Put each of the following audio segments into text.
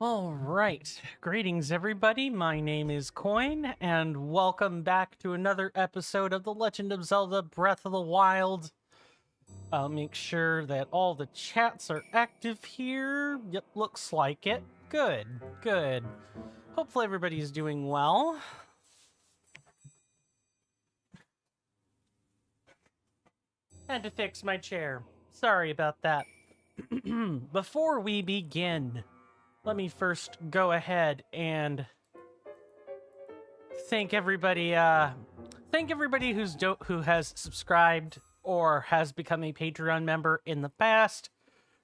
All right. Greetings, everybody. My name is Coin, and welcome back to another episode of The Legend of Zelda Breath of the Wild. I'll make sure that all the chats are active here. Yep, looks like it. Good, good. Hopefully everybody's doing well. Had to fix my chair. Sorry about that. Before we begin, let me first go ahead and thank everybody who has subscribed or has become a Patreon member in the past.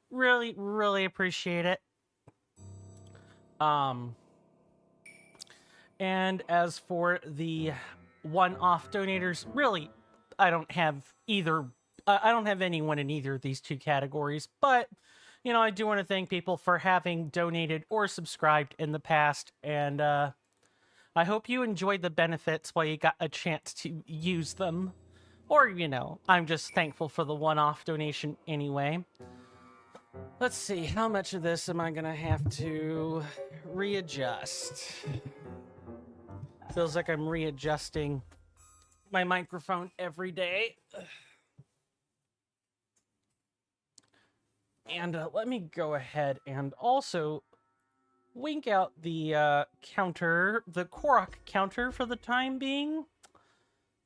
Really appreciate it. And as for the one-off donators, really, I don't have anyone in either of these two categories, but you know, I do want to thank people for having donated or subscribed in the past, and I hope you enjoyed the benefits while you got a chance to use them. Or, you know, I'm just thankful for the one-off donation anyway. Let's see, how much of this am I gonna have to readjust? Feels like I'm readjusting my microphone every day. And let me go ahead and also wink out the counter, the Korok counter for the time being.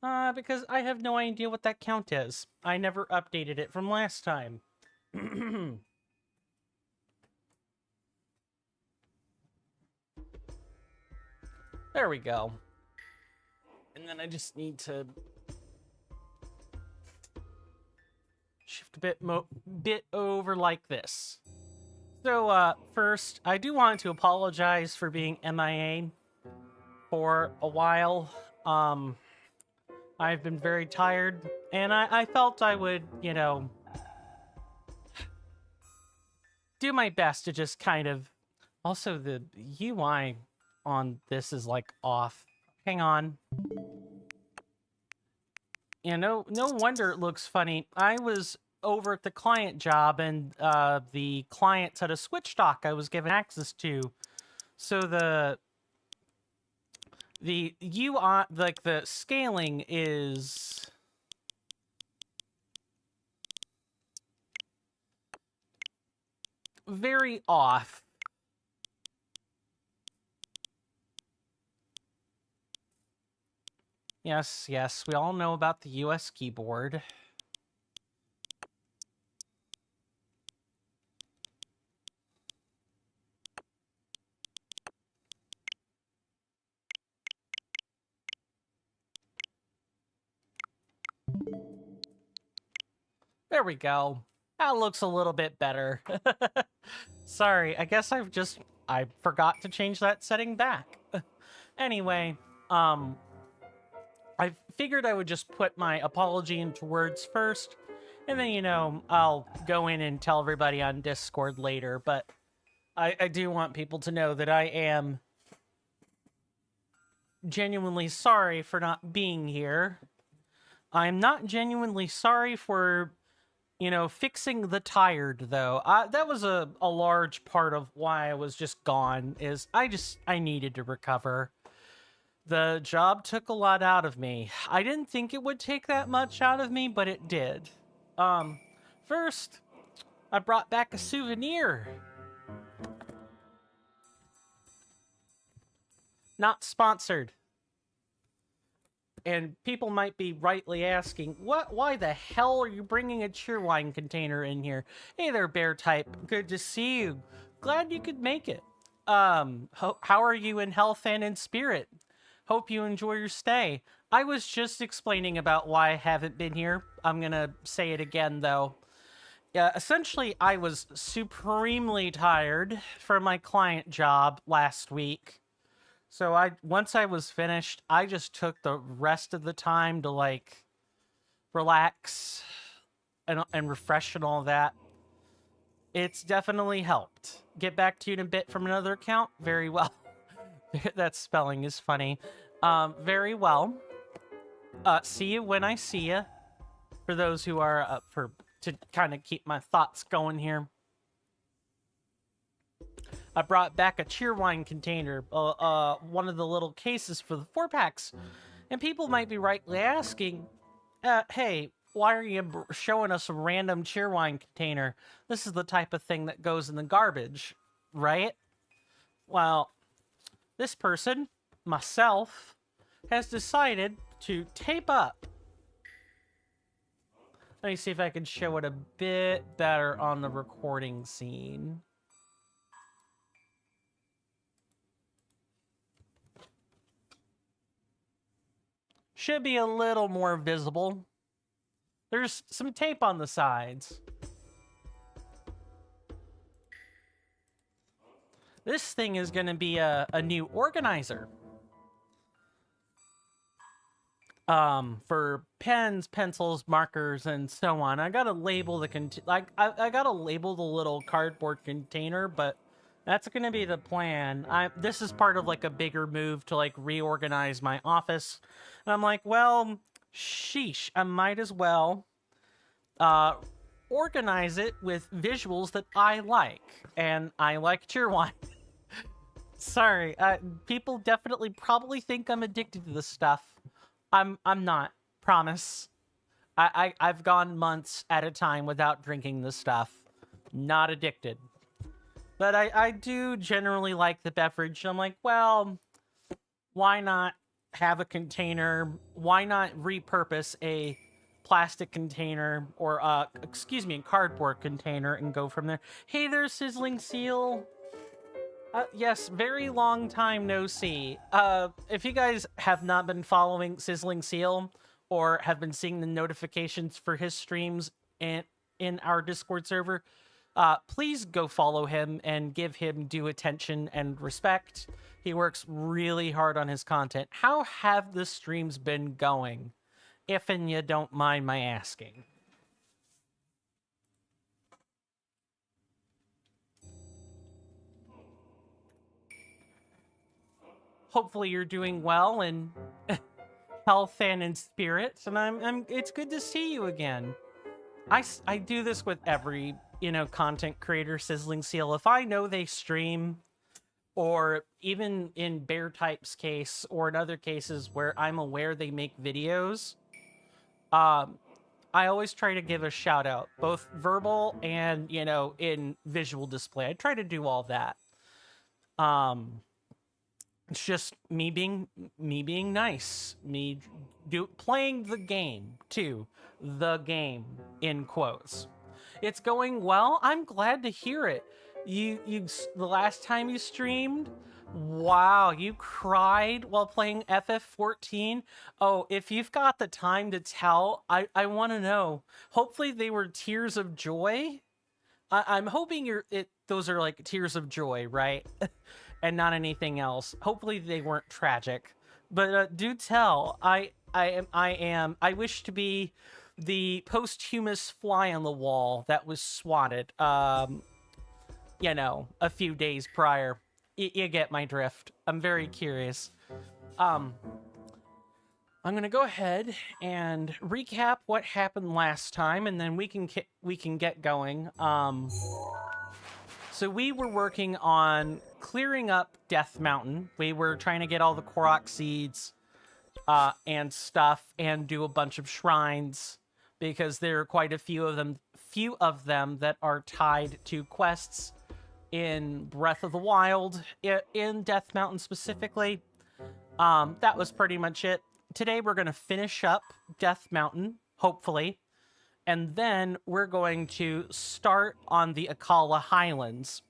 Because I have no idea what that count is. I never updated it from last time. There we go. And then I just need to shift a bit over like this. So, first, I do want to apologize for being MIA for a while. I've been very tired, and I felt I would, you know, do my best to just kind of... Also, the UI on this is, like, off. Hang on. You know, no wonder it looks funny. I was over at the client job, and the clients had a switch dock I was given access to. So the UI, like the scaling is very off. Yes, we all know about the US keyboard. There we go. That looks a little bit better. Sorry, I guess I forgot to change that setting back. Anyway, I figured I would just put my apology into words first, and then, you know, I'll go in and tell everybody on Discord later, but I do want people to know that I am genuinely sorry for not being here. I'm not genuinely sorry for, you know, fixing the tired, though. That was a large part of why I was just gone, is I needed to recover. The job took a lot out of me. I didn't think it would take that much out of me, but it did. First, I brought back a souvenir. Not sponsored. And people might be rightly asking, why the hell are you bringing a cheerwine container in here? Hey there, bear type. Good to see you. Glad you could make it. How are you in health and in spirit? Hope you enjoy your stay. I was just explaining about why I haven't been here. I'm gonna say it again, though. Essentially, I was supremely tired from my client job last week. So once I was finished, I just took the rest of the time to, like, relax and refresh and all that. It's definitely helped. Get back to you in a bit from another account? Very well. That spelling is funny. Very well. See you when I see you. For those who are to kind of keep my thoughts going here. I brought back a cheerwine container, one of the little cases for the 4-packs. And people might be rightly asking, hey, why are you showing us a random cheerwine container? This is the type of thing that goes in the garbage, right? Well, this person, myself, has decided to tape up. Let me see if I can show it a bit better on the recording scene. Should be a little more visible. There's some tape on the sides. This thing is going to be a new organizer. For pens, pencils, markers, and so on. I gotta label the I gotta label the little cardboard container, but that's gonna be the plan. This is part of like a bigger move to like reorganize my office. And I'm like, well, sheesh, I might as well organize it with visuals that I like. And I like cheerwine. Sorry, people definitely probably think I'm addicted to this stuff. I'm not, promise. I've gone months at a time without drinking this stuff. Not addicted. But I do generally like the beverage. I'm like, well, why not have a container? Why not repurpose a plastic container or, excuse me, a cardboard container and go from there? Hey there, Sizzling Seal. Yes, very long time no see. If you guys have not been following Sizzling Seal or have been seeing the notifications for his streams in our Discord server, please go follow him and give him due attention and respect. He works really hard on his content. How have the streams been going, if and you don't mind my asking? Hopefully you're doing well in health and in spirits, and it's good to see you again. I do this with every, content creator, Sizzling Seal. If I know they stream, or even in Bear Type's case, or in other cases where I'm aware they make videos, I always try to give a shout out, both verbal and, in visual display. I try to do all that. It's just me being nice, playing the game too, the game in quotes. It's going well. I'm glad to hear it. You the last time you streamed, wow, you cried while playing FF14. Oh, if you've got the time to tell, I want to know. Hopefully they were tears of joy. I'm hoping those are like tears of joy, right? And not anything else. Hopefully they weren't tragic. But do tell. I wish to be the posthumous fly on the wall that was swatted, a few days prior. You get my drift. I'm very curious. I'm gonna go ahead and recap what happened last time, and then we can get going. So we were working on clearing up Death Mountain. We were trying to get all the Korok seeds and stuff, and do a bunch of shrines, because there are quite a few of them that are tied to quests in Breath of the Wild, in Death Mountain specifically. That was pretty much it. Today we're going to finish up Death Mountain, hopefully. And then we're going to start on the Akkala Highlands.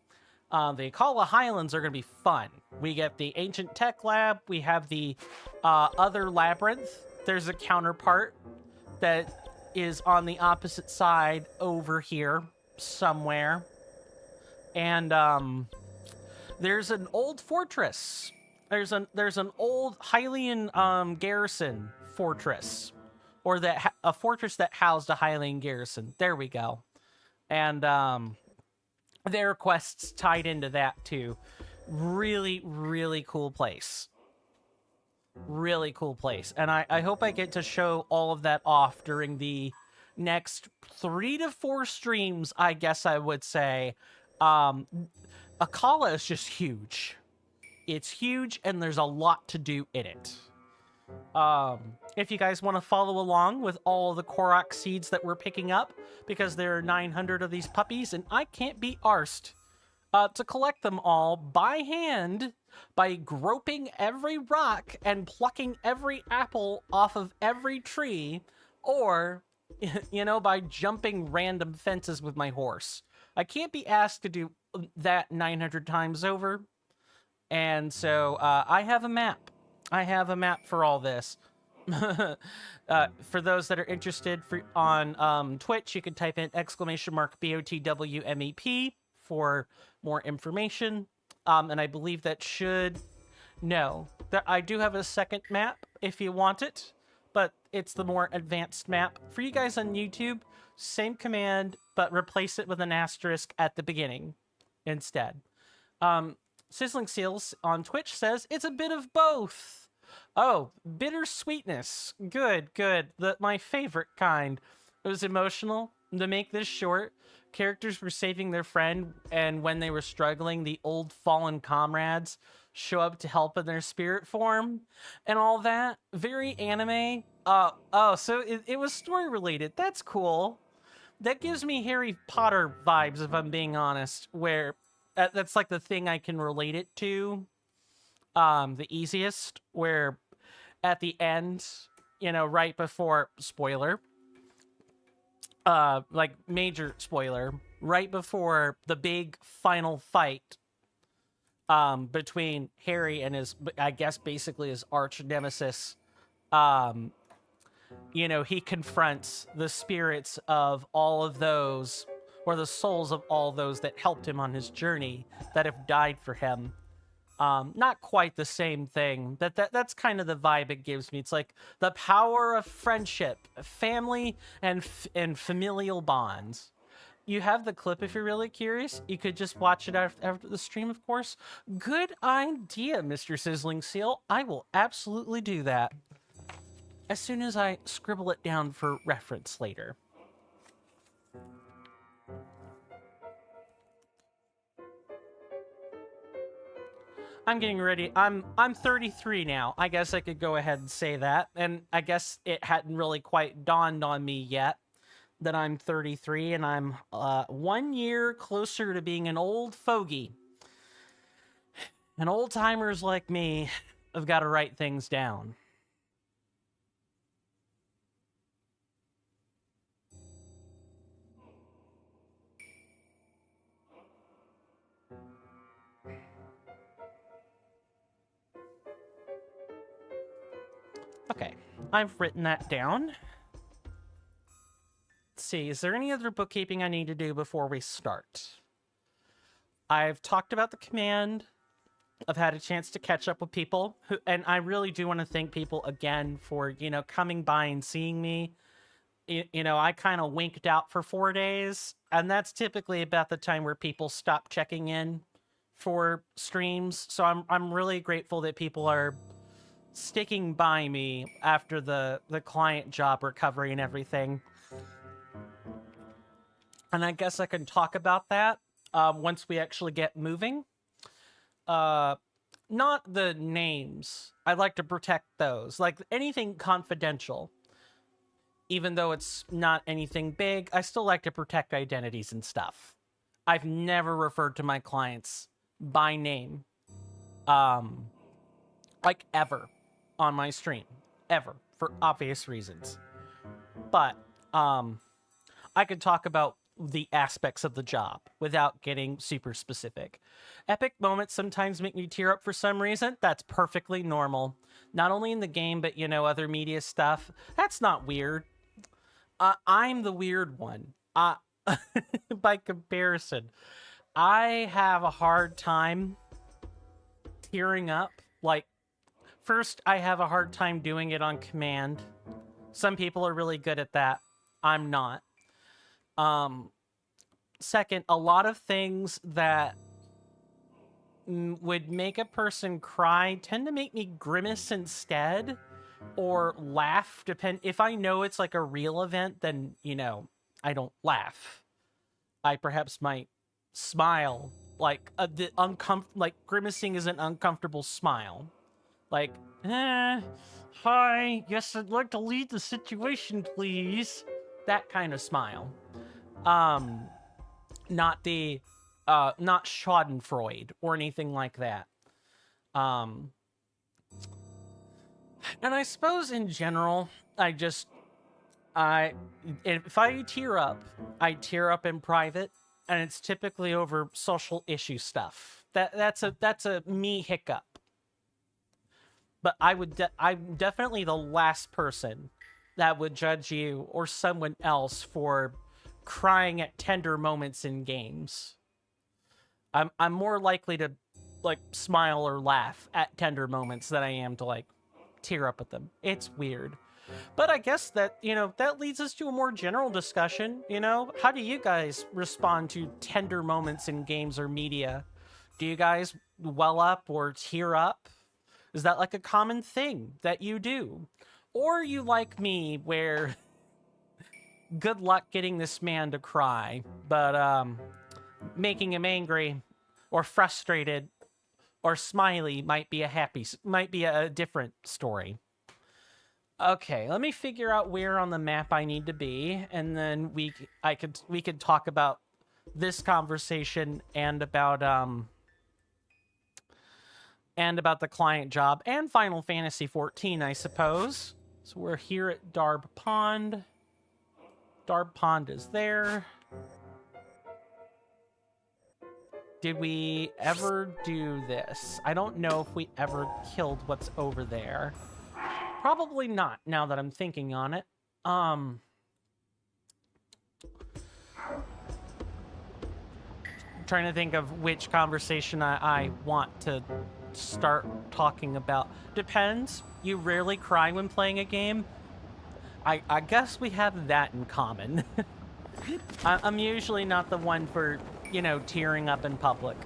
The Akkala Highlands are going to be fun. We get the Ancient Tech Lab. We have the other labyrinth. There's a counterpart that is on the opposite side over here somewhere. And there's an old fortress. There's an old Hylian garrison fortress. Or a fortress that housed a Hylian garrison. There we go. And there are quests tied into that too. Really, really cool place. Really cool place. And I hope I get to show all of that off during the next 3 to 4 streams, I guess I would say. Akkala is just huge. It's huge, and there's a lot to do in it. If you guys want to follow along with all the Korok seeds that we're picking up, because there are 900 of these puppies, and I can't be arsed to collect them all by hand by groping every rock and plucking every apple off of every tree, or, you know, by jumping random fences with my horse. I can't be asked to do that 900 times over, and so I have a map. I have a map for all this. For those that are interested on Twitch, you can type in !BOTWMEP for more information. And I believe that should... No. I do have a second map if you want it, but it's the more advanced map. For you guys on YouTube, same command, but replace it with an asterisk at the beginning instead. Sizzling Seals on Twitch says, it's a bit of both. Oh, bittersweetness. Good, good. My favorite kind. It was emotional. To make this short, characters were saving their friend, and when they were struggling, the old fallen comrades show up to help in their spirit form and all that. Very anime. So it was story related. That's cool. That gives me Harry Potter vibes, if I'm being honest, where that's like the thing I can relate it to the easiest, where at the end, you know, right before, spoiler, like major spoiler, right before the big final fight between Harry and his, I guess basically his arch nemesis, you know, he confronts the spirits of all of those, or the souls of all those that helped him on his journey, that have died for him. Not quite the same thing. That's kind of the vibe it gives me. It's like the power of friendship, family, and familial bonds. You have the clip if you're really curious. You could just watch it after the stream, of course. Good idea, Mr. Sizzling Seal. I will absolutely do that as soon as I scribble it down for reference later. I'm getting ready. I'm 33 now. I guess I could go ahead and say that. And I guess it hadn't really quite dawned on me yet that I'm 33, and I'm 1 year closer to being an old fogey. And old timers like me have got to write things down. Okay, I've written that down. Let's see, is there any other bookkeeping I need to do before we start? I've talked about the command. I've had a chance to catch up with people, and I really do want to thank people again for, you know, coming by and seeing me. You know, I kind of winked out for 4 days, and that's typically about the time where people stop checking in for streams. So I'm really grateful that people are sticking by me after the client job recovery and everything. And I guess I can talk about that once we actually get moving. Not the names. I'd like to protect those. Like anything confidential, even though it's not anything big, I still like to protect identities and stuff. I've never referred to my clients by name, like ever on my stream, ever, for obvious reasons. But I could talk about the aspects of the job without getting super specific. Epic moments sometimes make me tear up for some reason. That's perfectly normal. Not only in the game, but, you know, other media stuff. That's not weird. I'm the weird one. By comparison, I have a hard time tearing up. Like, first, I have a hard time doing it on command. Some people are really good at that. I'm not. Second, a lot of things that would make a person cry tend to make me grimace instead, or laugh. If I know it's like a real event, then, you know, I don't laugh. I perhaps might smile like like grimacing is an uncomfortable smile, like, hi, yes, I'd like to lead the situation, please. That kind of smile. Not the, not Schadenfreude or anything like that. And I suppose in general, if I tear up, I tear up in private, and it's typically over social issue stuff. That's a me hiccup. But I'm definitely the last person that would judge you or someone else for crying at tender moments in games. I'm more likely to like smile or laugh at tender moments than I am to like tear up at them. It's weird. But I guess that, that leads us to a more general discussion, How do you guys respond to tender moments in games or media? Do you guys well up or tear up? Is that like a common thing that you do? Or are you like me where good luck getting this man to cry, but making him angry or frustrated or smiley might be a different story. Okay, let me figure out where on the map I need to be, and then we could talk about this conversation and about the client job and Final Fantasy XIV, I suppose. So we're here at Darb Pond. Darb Pond is there. Did we ever do this? I don't know if we ever killed what's over there. Probably not, now that I'm thinking on it. Trying to think of which conversation I want to start talking about. Depends. You rarely cry when playing a game. I guess we have that in common. I'm usually not the one for, tearing up in public.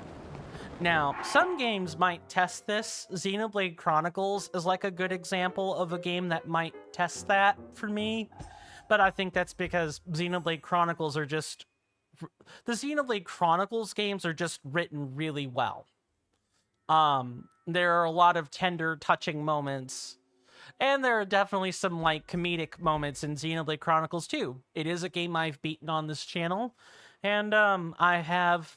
Now, some games might test this. Xenoblade Chronicles is like a good example of a game that might test that for me. But I think that's because Xenoblade Chronicles are just... The Xenoblade Chronicles games are just written really well. There are a lot of tender, touching moments. And there are definitely some, like, comedic moments in Xenoblade Chronicles, too. It is a game I've beaten on this channel. And, I have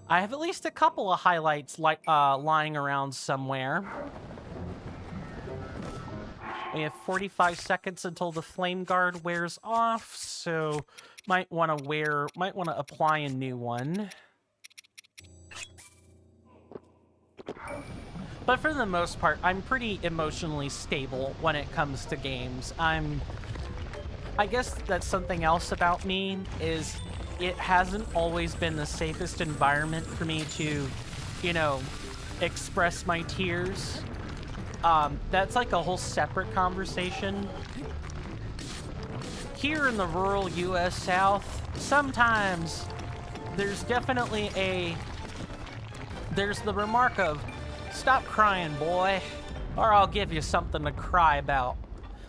at least a couple of highlights lying around somewhere. We have 45 seconds until the flame guard wears off, so might want to apply a new one. But for the most part, I'm pretty emotionally stable when it comes to games. I guess that's something else about me, is it hasn't always been the safest environment for me to, express my tears. That's like a whole separate conversation. Here in the rural U.S. South, sometimes there's definitely there's the remark of, "Stop crying, boy, or I'll give you something to cry about."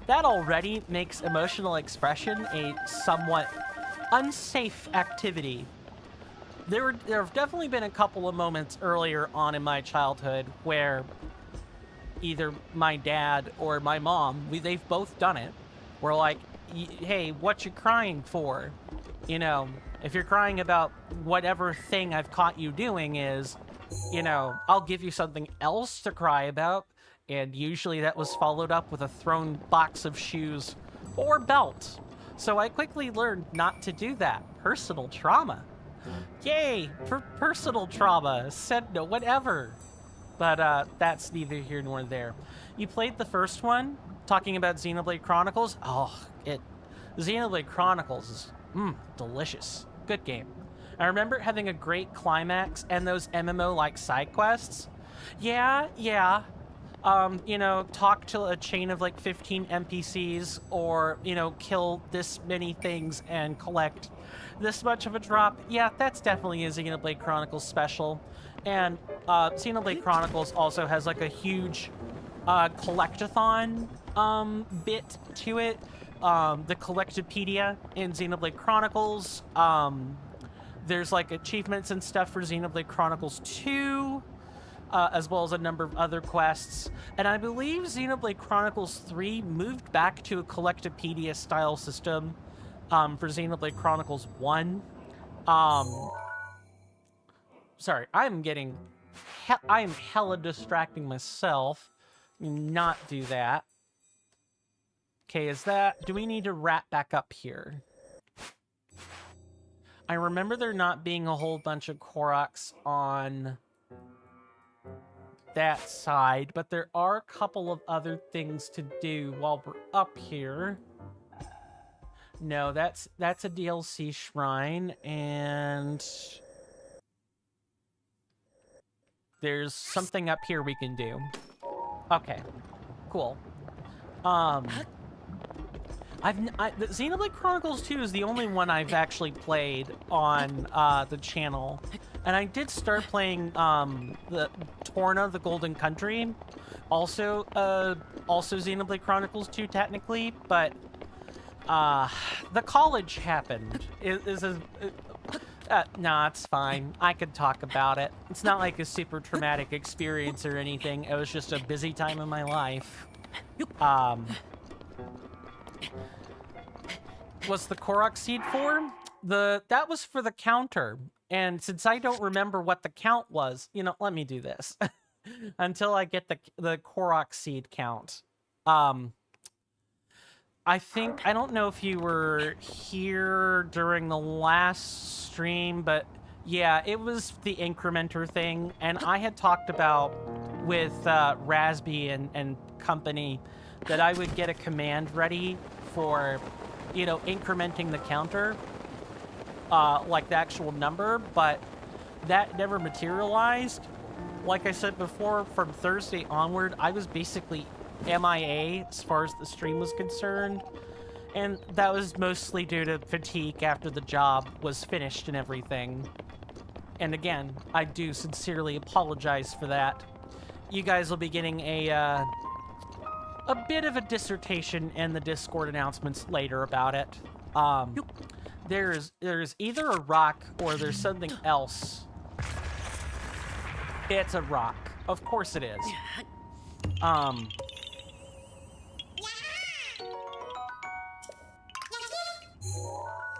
That already makes emotional expression a somewhat unsafe activity. There have definitely been a couple of moments earlier on in my childhood where either my dad or my mom, they've both done it. We're like, "Hey, what you crying for? If you're crying about whatever thing I've caught you doing is, I'll give you something else to cry about." And usually that was followed up with a thrown box of shoes or belt. So I quickly learned not to do that. Personal trauma. Yay, for personal trauma. Said no, whatever. But that's neither here nor there. You played the first one, talking about Xenoblade Chronicles? Oh, Xenoblade Chronicles is delicious. Good game. I remember it having a great climax and those MMO-like side quests. Yeah. Talk to a chain of like 15 NPCs, or, kill this many things and collect this much of a drop. Yeah, that's definitely a Xenoblade Chronicles special. And Xenoblade Chronicles also has like a huge collectathon bit to it. The Collectopedia in Xenoblade Chronicles, there's like achievements and stuff for Xenoblade Chronicles 2, as well as a number of other quests. And I believe Xenoblade Chronicles 3 moved back to a Collectopedia style system for Xenoblade Chronicles 1. Sorry, I am hella distracting myself. Not do that. Okay, do we need to wrap back up here? I remember there not being a whole bunch of Koroks on that side, but there are a couple of other things to do while we're up here. No, that's a DLC shrine, and there's something up here we can do. Okay, cool. The Xenoblade Chronicles 2 is the only one I've actually played on the channel. And I did start playing the Torna, the Golden Country. Also Xenoblade Chronicles 2 technically, but the college happened. Nah, it's fine. I could talk about it. It's not like a super traumatic experience or anything. It was just a busy time in my life. What's the Korok seed for? That was for the counter. And since I don't remember what the count was, let me do this until I get the Korok seed count. I don't know if you were here during the last stream, but yeah, it was the incrementer thing. And I had talked about with Rasby and company that I would get a command ready for, incrementing the counter, like the actual number, but that never materialized. Like I said before, from Thursday onward, I was basically MIA as far as the stream was concerned, and that was mostly due to fatigue after the job was finished and everything. And again, I do sincerely apologize for that. You guys will be getting a bit of a dissertation in the Discord announcements later about it. There's either a rock or there's something else. It's a rock. Of course it is.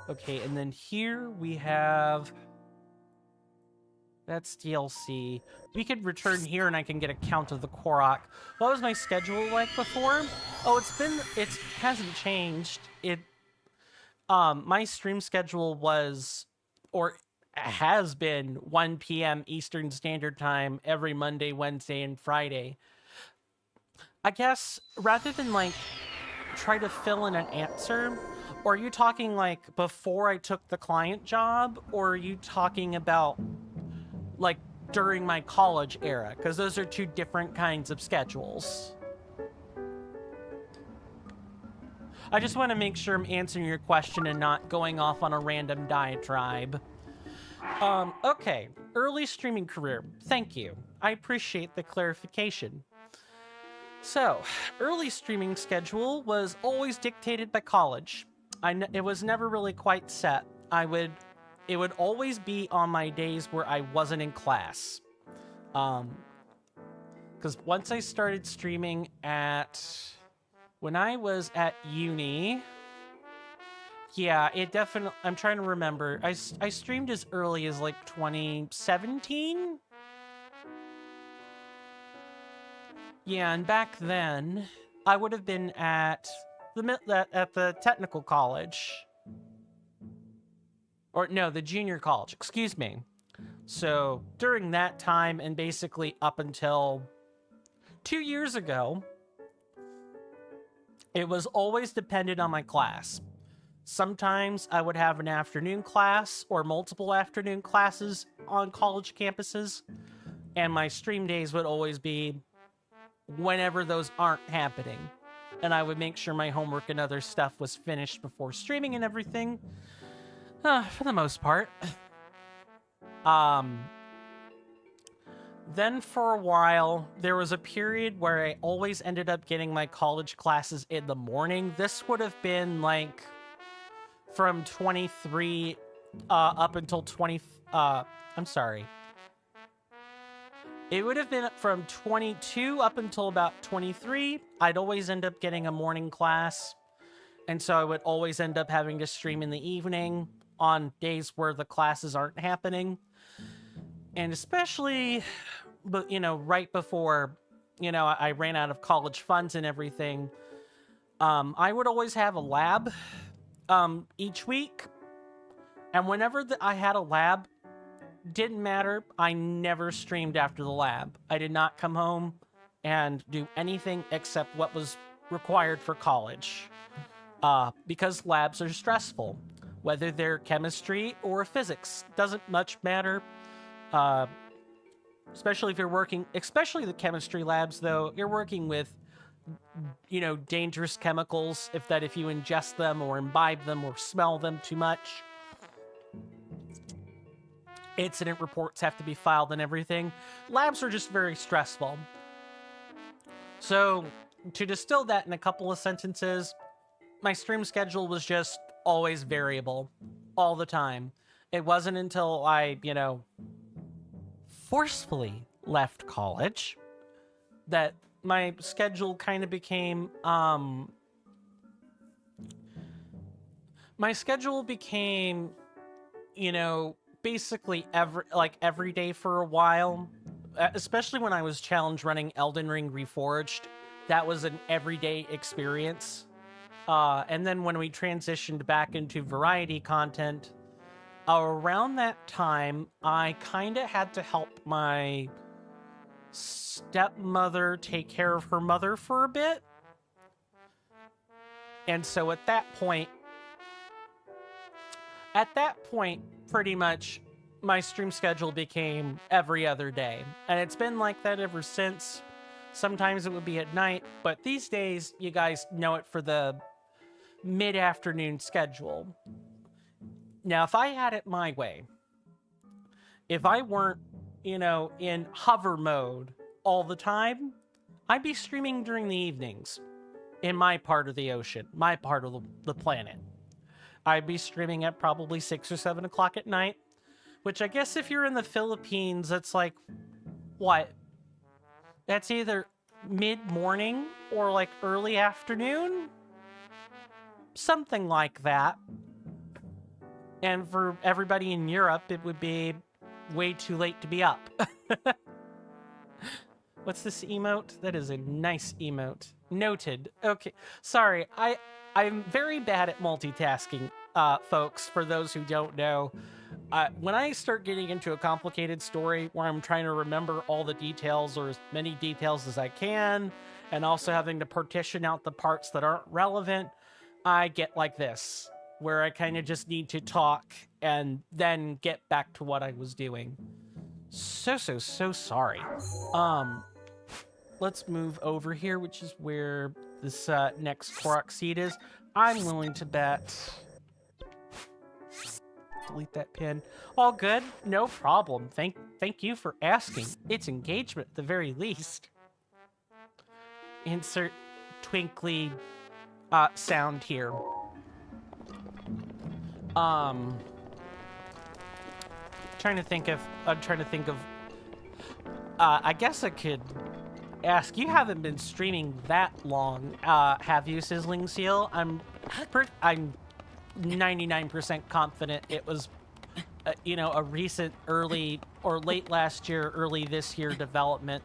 Okay, and then here we have... That's DLC. We could return here and I can get a count of the Korok. What was my schedule like before? Oh, it hasn't changed. My stream schedule was, or has been, 1 p.m. Eastern Standard Time every Monday, Wednesday, and Friday. I guess, rather than, try to fill in an answer, or are you talking, before I took the client job, or are you talking about, during my college era? Because those are two different kinds of schedules. I just want to make sure I'm answering your question and not going off on a random diatribe. Okay. Early streaming career. Thank you. I appreciate the clarification. So, early streaming schedule was always dictated by college. It was never really quite set. It would always be on my days where I wasn't in class. Because once I started streaming when I was at uni, yeah, it definitely, I'm trying to remember. I streamed as early as 2017? Yeah, and back then, I would have been at the technical college. Or no, the junior college, excuse me. So during that time and basically up until 2 years ago, it was always dependent on my class. Sometimes I would have an afternoon class or multiple afternoon classes on college campuses, and my stream days would always be whenever those aren't happening. And I would make sure my homework and other stuff was finished before streaming and everything. For the most part. Then for a while, there was a period where I always ended up getting my college classes in the morning. This would have been from 23 up until 20, I'm sorry. It would have been from 22 up until about 23. I'd always end up getting a morning class. And so I would always end up having to stream in the evening on days where the classes aren't happening. And especially, but right before, I ran out of college funds and everything, I would always have a lab each week. And whenever I had a lab, didn't matter. I never streamed after the lab. I did not come home and do anything except what was required for college. Because labs are stressful. Whether they're chemistry or physics, doesn't much matter. Especially if you're working, especially the chemistry labs, though, you're working with, dangerous chemicals. If you ingest them or imbibe them or smell them too much, incident reports have to be filed and everything. Labs are just very stressful. So, to distill that in a couple of sentences, my stream schedule was just always variable, all the time. It wasn't until I, forcefully left college that my schedule kind of became, basically every day for a while, especially when I was challenge running Elden Ring Reforged. That was an everyday experience. And then when we transitioned back into variety content, around that time, I kind of had to help my stepmother take care of her mother for a bit. And so at that point, pretty much my stream schedule became every other day. And it's been like that ever since. Sometimes it would be at night, but these days, you guys know it for the mid-afternoon schedule. Now, if I had it my way, if I weren't, in hover mode all the time, I'd be streaming during the evenings in my part of the ocean, my part of the planet. I'd be streaming at probably 6 or 7 o'clock at night, which I guess if you're in the Philippines, that's like, what? That's either mid-morning or like early afternoon? Something like that. And for everybody in Europe, it would be way too late to be up. What's this emote? That is a nice emote. Noted. Okay. Sorry, I'm very bad at multitasking, folks, for those who don't know. When I start getting into a complicated story where I'm trying to remember all the details or as many details as I can, and also having to partition out the parts that aren't relevant, I get like this, where I kind of just need to talk and then get back to what I was doing. So sorry. Let's move over here, which is where this next Korok seed is. I'm willing to bet... Delete that pin. All good, no problem. Thank you for asking. It's engagement at the very least. Insert twinkly sound here. I'm trying to think of I guess I could ask, you haven't been streaming that long, have you, Sizzling Seal? I'm 99% confident it was a recent early or late last year, early this year development.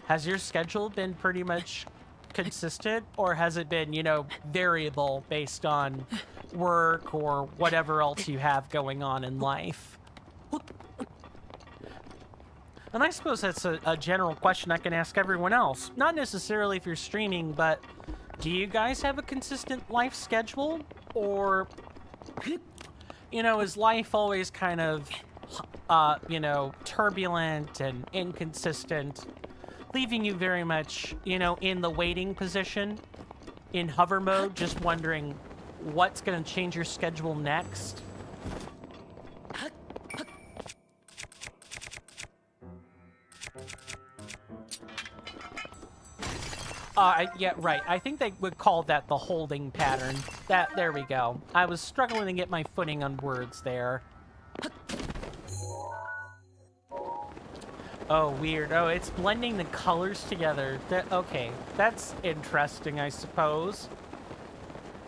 Has your schedule been pretty much consistent, or has it been, variable based on work or whatever else you have going on in life? And I suppose that's a general question I can ask everyone else. Not necessarily if you're streaming, but do you guys have a consistent life schedule? Or, is life always kind of, turbulent and inconsistent, leaving you very much, in the waiting position, in hover mode, just wondering what's going to change your schedule next? Yeah, right. I think they would call that the holding pattern. There we go. I was struggling to get my footing on words there. Oh, weird. Oh, it's blending the colors together. Okay, that's interesting, I suppose.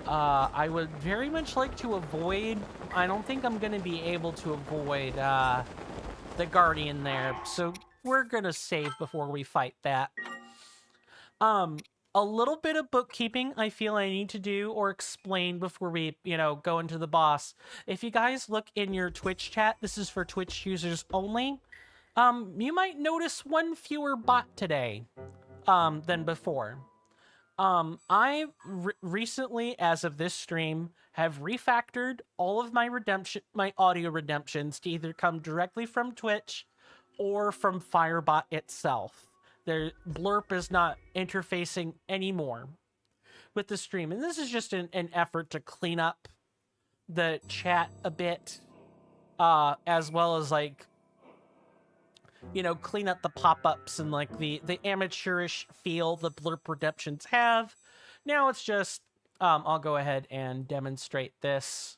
I would very much like to avoid... I don't think I'm going to be able to avoid the Guardian there, so we're going to save before we fight that. A little bit of bookkeeping I feel I need to do or explain before we, go into the boss. If you guys look in your Twitch chat, this is for Twitch users only. You might notice one fewer bot today, than before. I recently, as of this stream, have refactored all of my audio redemptions to either come directly from Twitch or from Firebot itself. Their blurb is not interfacing anymore with the stream, and this is just an effort to clean up the chat a bit, as well as clean up the pop-ups and the amateurish feel the blurb redemptions have. Now it's just, I'll go ahead and demonstrate this,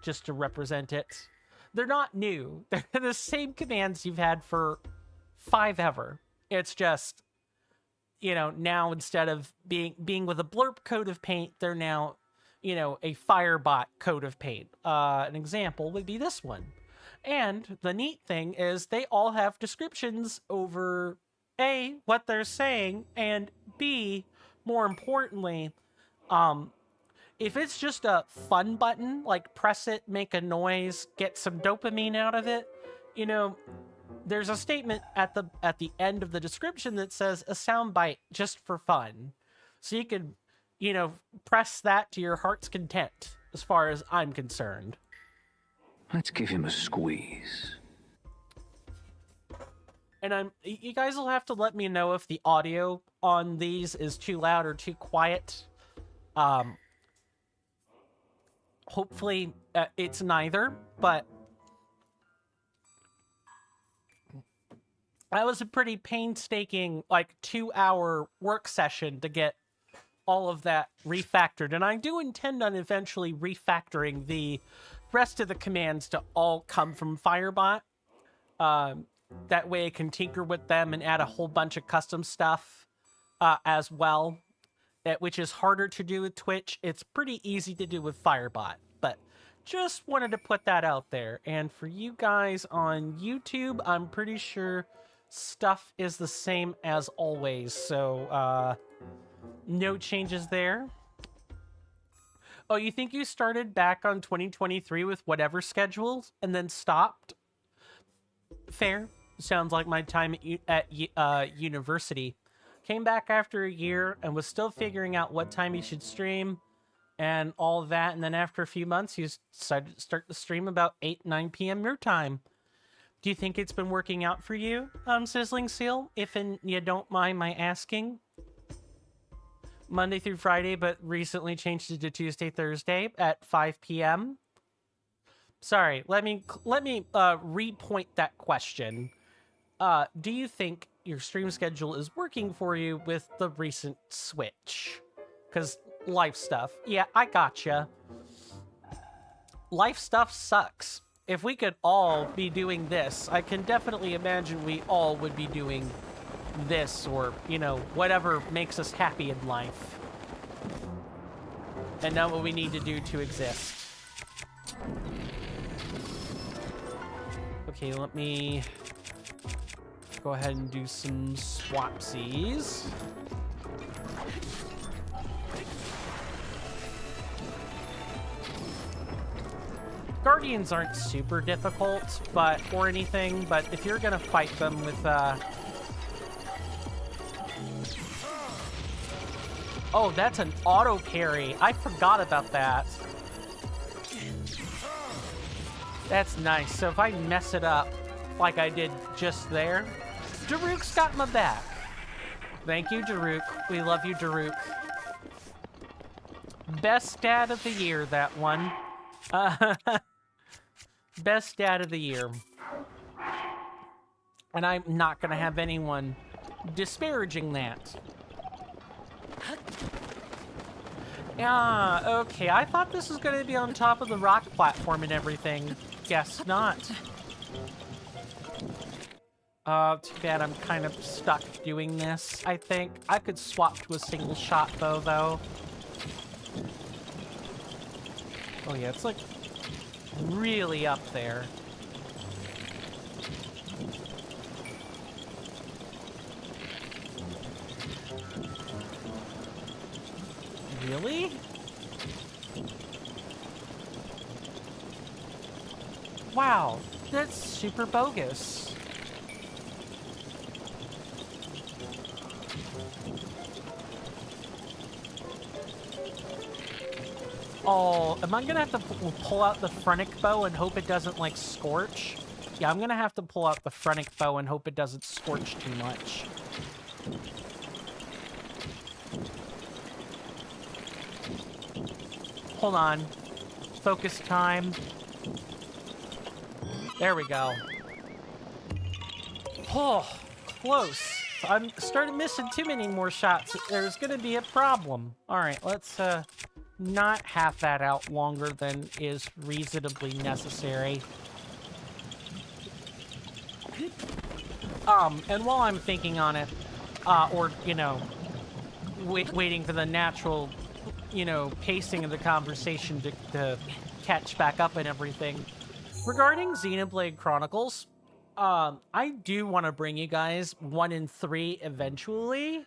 just to represent it. They're not new. They're the same commands you've had for 5 ever. It's just, now instead of being with a blurb coat of paint, they're now, a Firebot coat of paint. An example would be this one. And the neat thing is they all have descriptions over A, what they're saying, and B, more importantly, if it's just a fun button, like press it, make a noise, get some dopamine out of it, there's a statement at the end of the description that says a soundbite just for fun. So you can, press that to your heart's content, as far as I'm concerned. Let's give him a squeeze. And you guys will have to let me know if the audio on these is too loud or too quiet. Hopefully it's neither, but that was a pretty painstaking 2-hour work session to get all of that refactored. And I do intend on eventually refactoring the rest of the commands to all come from Firebot. That way I can tinker with them and add a whole bunch of custom stuff as well, which is harder to do with Twitch. It's pretty easy to do with Firebot, but just wanted to put that out there. And for you guys on YouTube, I'm pretty sure stuff is the same as always, so no changes there. Oh, you think you started back on 2023 with whatever schedules and then stopped? Fair. Sounds like my time at university. Came back after a year and was still figuring out what time you should stream and all of that. And then after a few months, you decided to start the stream about 9 p.m. your time. Do you think it's been working out for you, Sizzling Seal? If you don't mind my asking. Monday through Friday, but recently changed it to Tuesday, Thursday at 5 p.m. Sorry, let me repoint that question. Do you think your stream schedule is working for you with the recent switch? Because life stuff. Yeah, I gotcha. Life stuff sucks. If we could all be doing this, I can definitely imagine we all would be doing this or, whatever makes us happy in life. And not what we need to do to exist. Okay, let me go ahead and do some swapsies. Guardians aren't super difficult, or anything, but if you're gonna fight them with, Oh, that's an auto parry. I forgot about that. That's nice. So if I mess it up like I did just there, Daruk's got my back. Thank you, Daruk. We love you, Daruk. Best dad of the year, that one. Best dad of the year. And I'm not going to have anyone disparaging that. Yeah, okay. I thought this was going to be on top of the rock platform and everything. Guess not. Too bad I'm kind of stuck doing this, I think. I could swap to a single shot bow, though. Oh yeah, it's like really up there. Really? Wow, that's super bogus. Oh, am I gonna have to pull out the Phrenic bow and hope it doesn't, like, scorch? Yeah, I'm gonna have to pull out the Phrenic bow and hope it doesn't scorch too much. Hold on. Focus time. There we go. Oh, close. I'm starting missing too many more shots. There's gonna be a problem. All right, let's not have that out longer than is reasonably necessary. And while I'm thinking on it, or, you know, waiting for the natural, you know, pacing of the conversation to catch back up and everything, regarding Xenoblade Chronicles, I do want to bring you guys 1 and 3 eventually.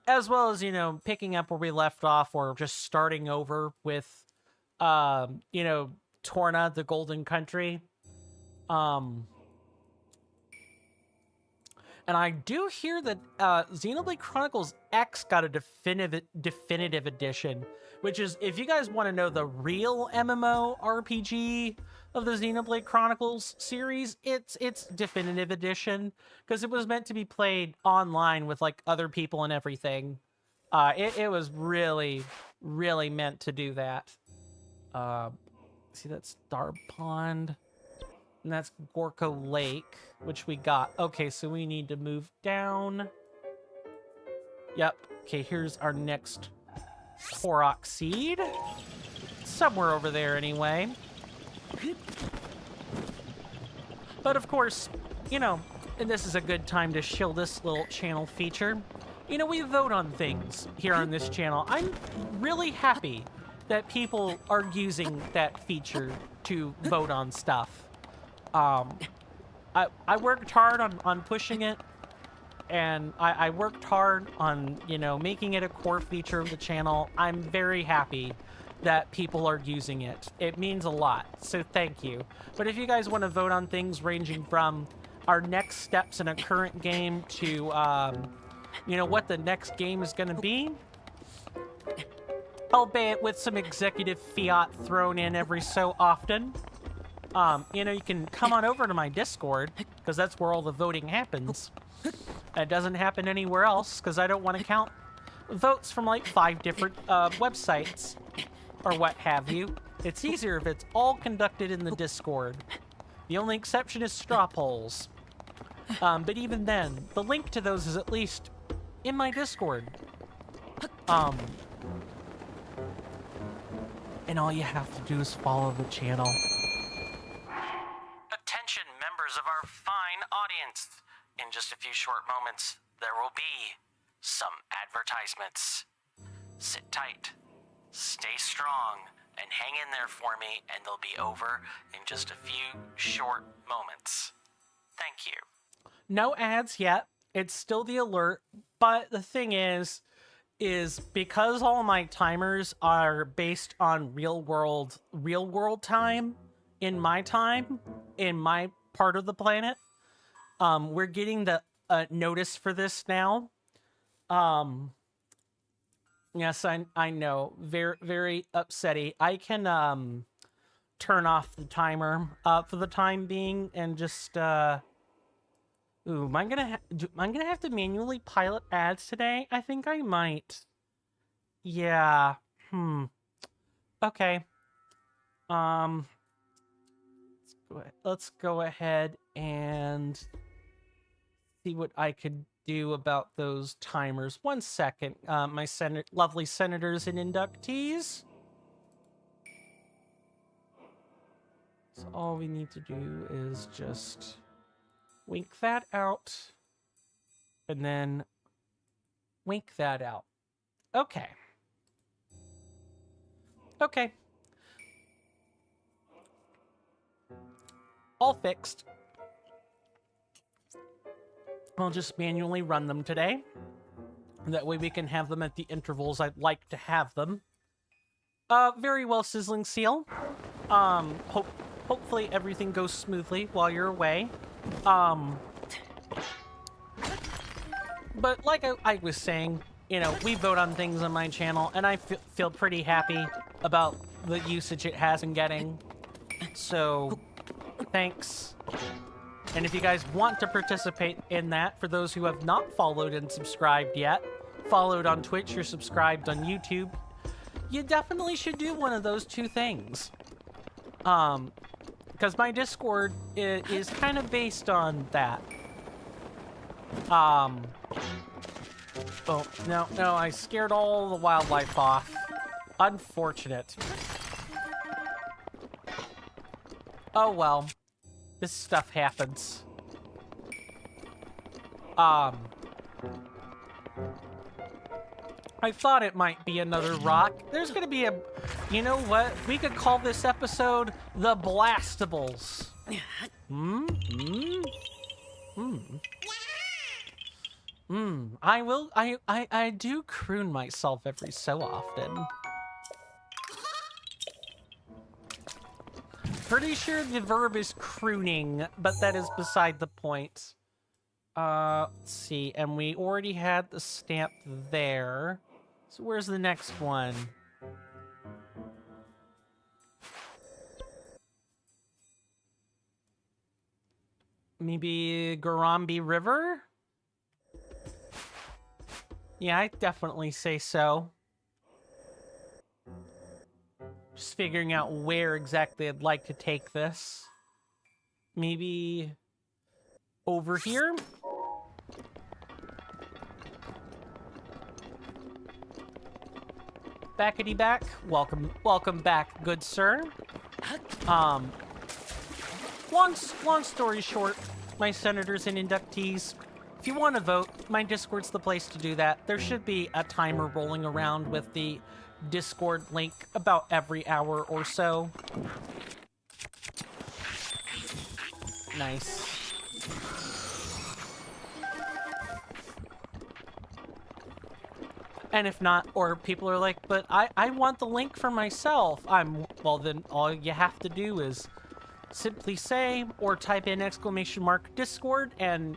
As well as, you know, picking up where we left off or just starting over with, you know, Torna, the Golden Country. And I do hear that Xenoblade Chronicles X got a definitive edition, which is, if you guys want to know the real MMO RPG of the Xenoblade Chronicles series, it's definitive edition, because it was meant to be played online with, like, other people and everything. It was really, really meant to do that. See, that's Star Pond. And that's Gorko Lake, which we got. Okay, so we need to move down. Yep. Okay, here's our next Korok seed. Somewhere over there, anyway. But of course, you know, and this is a good time to shill this little channel feature. You know, we vote on things here on this channel. I'm really happy that people are using that feature to vote on stuff. I worked hard on pushing it, and I worked hard on, you know, making it a core feature of the channel. I'm very happy that people are using it. It means a lot, so thank you. But if you guys want to vote on things ranging from our next steps in a current game to, you know, what the next game is going to be, albeit with some executive fiat thrown in every so often, you know, you can come on over to my Discord, because that's where all the voting happens. It doesn't happen anywhere else, because I don't want to count votes from, like, 5 different websites, or what have you. It's easier if it's all conducted in the Discord. The only exception is straw polls. But even then, the link to those is at least in my Discord. And all you have to do is follow the channel. Attention, members of our fine audience. In just a few short moments, there will be some advertisements. Sit tight, stay strong, and hang in there for me, and they'll be over in just a few short moments. Thank you. No ads yet. It's still the alert, but the thing is because all my timers are based on real world time, in my part of the planet, we're getting the notice for this now. Yes, I know, very, very upsetting. I can turn off the timer for the time being and just ooh, am I gonna have to manually pilot ads today? I think I might. Yeah. Okay. Let's go ahead and see what I could do about those timers? 1 second, my lovely senators and inductees. So all we need to do is just wink that out, and then wink that out. Okay. Okay. All fixed. I'll just manually run them today. That way we can have them at the intervals I'd like to have them. Very well, Sizzling Seal. Hopefully everything goes smoothly while you're away. But like I was saying, you know, we vote on things on my channel, and I feel pretty happy about the usage it has in getting. So, thanks. And if you guys want to participate in that, for those who have not followed and subscribed yet, followed on Twitch or subscribed on YouTube, you definitely should do one of those 2 things. Because my Discord is kind of based on that. Oh, no, I scared all the wildlife off. Unfortunate. Oh, well. This stuff happens. I thought it might be another rock. There's gonna be a... You know what? We could call this episode The Blastables. I do croon myself every so often. Pretty sure the verb is crooning, but that is beside the point. Let's see, and we already had the stamp there. So where's the next one? Maybe Gorambi River? Yeah, I definitely say so. Just figuring out where exactly I'd like to take this. Maybe over here? Backity back. Welcome back, good sir. Long story short, my senators and inductees, if you want to vote, my Discord's the place to do that. There should be a timer rolling around with the Discord link about every hour or so. Nice. And if not, or people are like, but I want the link for myself. Well, then all you have to do is simply say or type in !Discord, and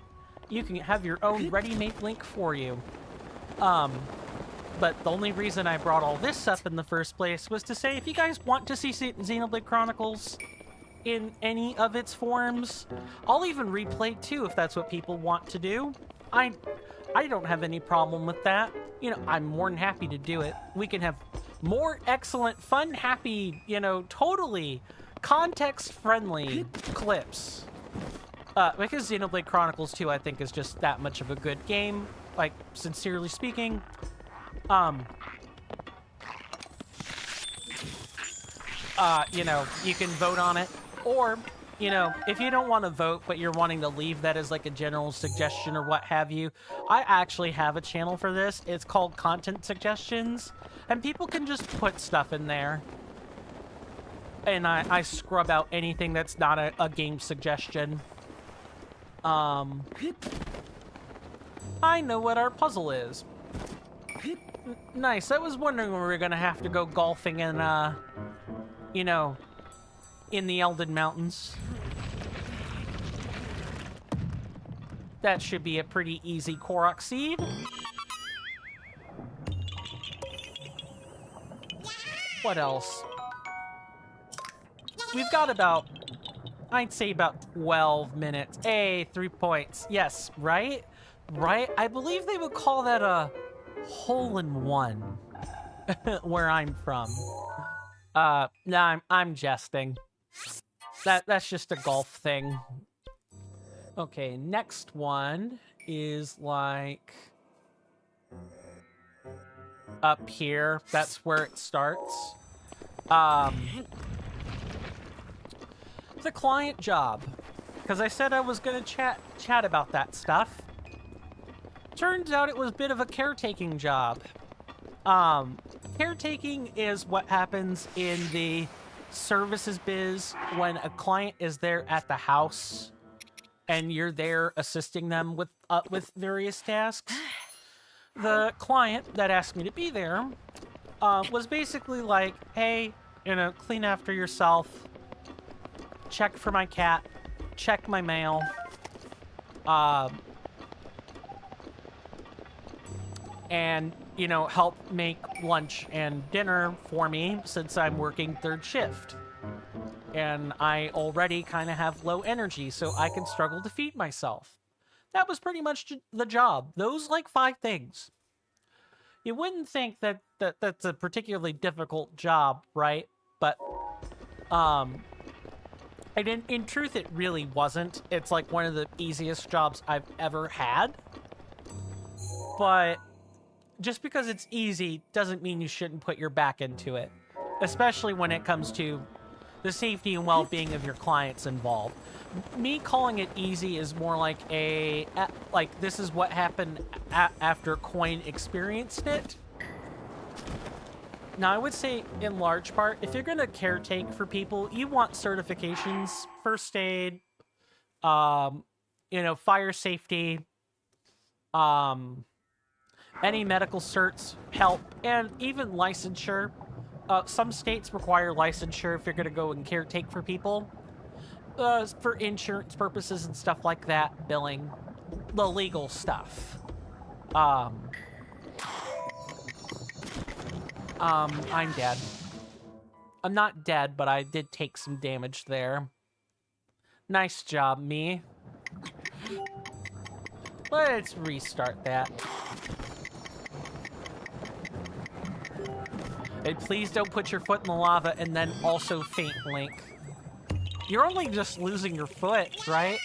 you can have your own ready-made link for you. But the only reason I brought all this up in the first place was to say, if you guys want to see Xenoblade Chronicles in any of its forms, I'll even replay too if that's what people want to do. I don't have any problem with that. You know, I'm more than happy to do it. We can have more excellent, fun, happy, you know, totally context-friendly clips. Because Xenoblade Chronicles 2, I think, is just that much of a good game. Like, sincerely speaking. You know, you can vote on it. Or, you know, if you don't want to vote, but you're wanting to leave that as like a general suggestion or what have you, I actually have a channel for this. It's called Content Suggestions. And people can just put stuff in there. And I scrub out anything that's not a game suggestion. I know what our puzzle is. Nice. I was wondering when we were gonna have to go golfing in, you know, in the Elden Mountains. That should be a pretty easy Korok seed. What else? We've got about, I'd say about 12 minutes. Hey, 3 points. Yes, right? Right? I believe they would call that a hole-in-one where I'm from. No, I'm jesting. That's just a golf thing. Okay, next one is like up here. That's where it starts. The client job, because I said I was going to chat about that stuff. Turns out it was a bit of a caretaking job. Caretaking is what happens in the services biz when a client is there at the house and you're there assisting them with various tasks. The client that asked me to be there was basically like, hey, clean after yourself, check for my cat, check my mail, and, help make lunch and dinner for me since I'm working third shift. And I already kind of have low energy, so I can struggle to feed myself. That was pretty much the job. Those, 5 things. You wouldn't think that's a particularly difficult job, right? But, in truth, it really wasn't. It's, one of the easiest jobs I've ever had. But just because it's easy doesn't mean you shouldn't put your back into it, especially when it comes to the safety and well-being of your clients involved. Me calling it easy is more like this is what happened after Coin experienced it. Now, I would say, in large part, if you're going to caretake for people, you want certifications, first aid, fire safety, any medical certs help, and even licensure. Some states require licensure if you're going to go and caretake for people. For insurance purposes and stuff like that, billing, the legal stuff. I'm dead. I'm not dead, but I did take some damage there. Nice job, me. Let's restart that. And please don't put your foot in the lava and then also faint, Link. You're only just losing your foot, right?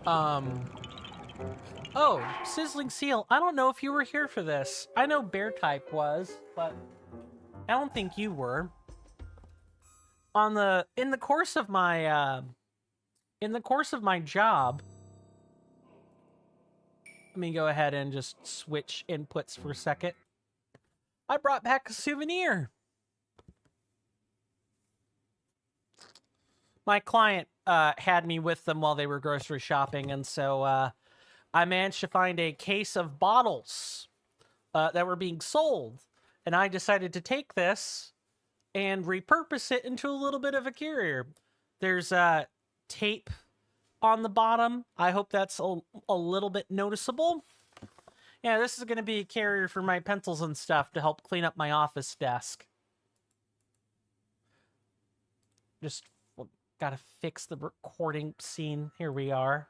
Oh, Sizzling Seal. I don't know if you were here for this. I know Bear Type was, but I don't think you were. In the course of my job, let me go ahead and just switch inputs for a second. I brought back a souvenir. My client had me with them while they were grocery shopping, and so I managed to find a case of bottles that were being sold, and I decided to take this and repurpose it into a little bit of a carrier. There's tape on the bottom. I hope that's a little bit noticeable. Yeah, this is going to be a carrier for my pencils and stuff to help clean up my office desk. Just gotta fix the recording scene. Here we are.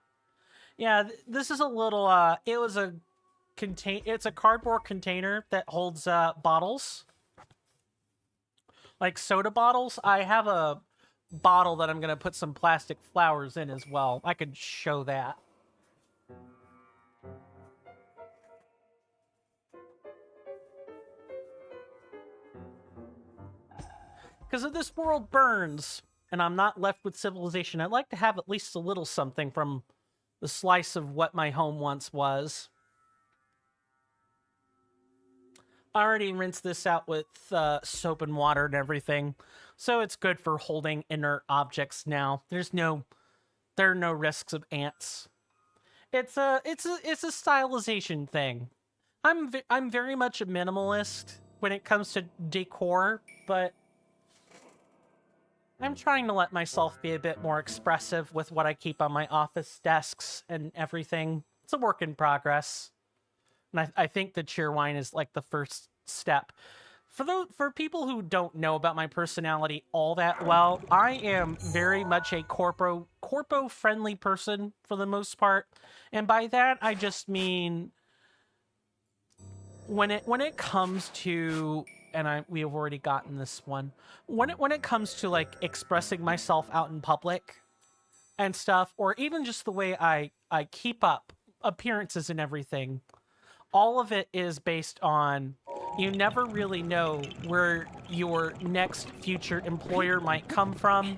Yeah, this is a little, it's a cardboard container that holds bottles. Like soda bottles. I have a bottle that I'm going to put some plastic flowers in as well. I could show that. Because if this world burns and I'm not left with civilization, I'd like to have at least a little something from the slice of what my home once was. I already rinsed this out with soap and water and everything, so it's good for holding inert objects now. There are no risks of ants. It's a stylization thing. I'm very much a minimalist when it comes to decor, but I'm trying to let myself be a bit more expressive with what I keep on my office desks and everything. It's a work in progress. And I think the cheerwine is like the first step. For people who don't know about my personality all that well, I am very much a corpo-friendly person for the most part. And by that, I just mean when it comes to and we have already gotten this one. When it comes to like expressing myself out in public and stuff, or even just the way I keep up appearances and everything, all of it is based on you never really know where your next future employer might come from.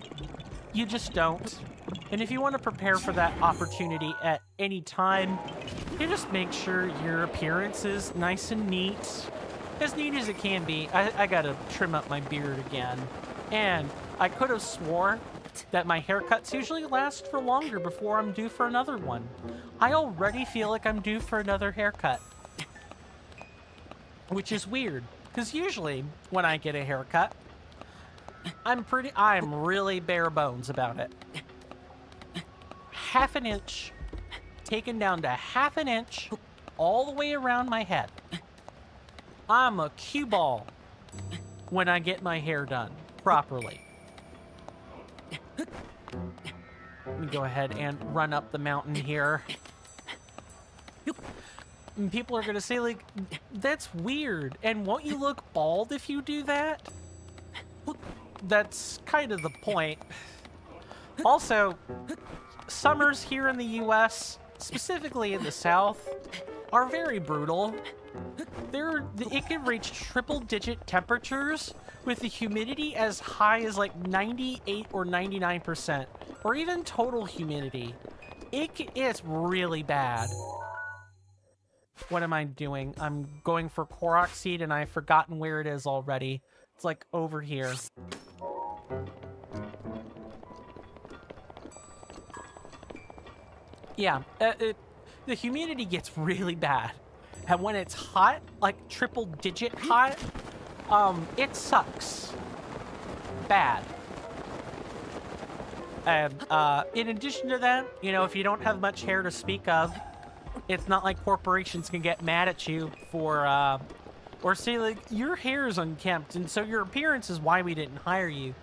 You just don't. And if you want to prepare for that opportunity at any time, you just make sure your appearance is nice and neat. As neat as it can be. I gotta trim up my beard again. And I could have swore that my haircuts usually last for longer before I'm due for another one. I already feel like I'm due for another haircut. Which is weird, because usually when I get a haircut, I'm really bare bones about it. Half an inch, taken down to half an inch, all the way around my head. I'm a cue ball when I get my hair done properly. Let me go ahead and run up the mountain here. And people are gonna say, like, that's weird, and won't you look bald if you do that? That's kind of the point. Also, summers here in the US, specifically in the South, are very brutal. It can reach triple-digit temperatures with the humidity as high as like 98 or 99%, or even total humidity. It's really bad. What am I doing? I'm going for Korok seed and I've forgotten where it is already. It's like over here. Yeah, the humidity gets really bad. And when it's hot, like triple-digit hot, it sucks. Bad. And in addition to that, you know, if you don't have much hair to speak of, it's not like corporations can get mad at you for, or say, like, your hair is unkempt, and so your appearance is why we didn't hire you.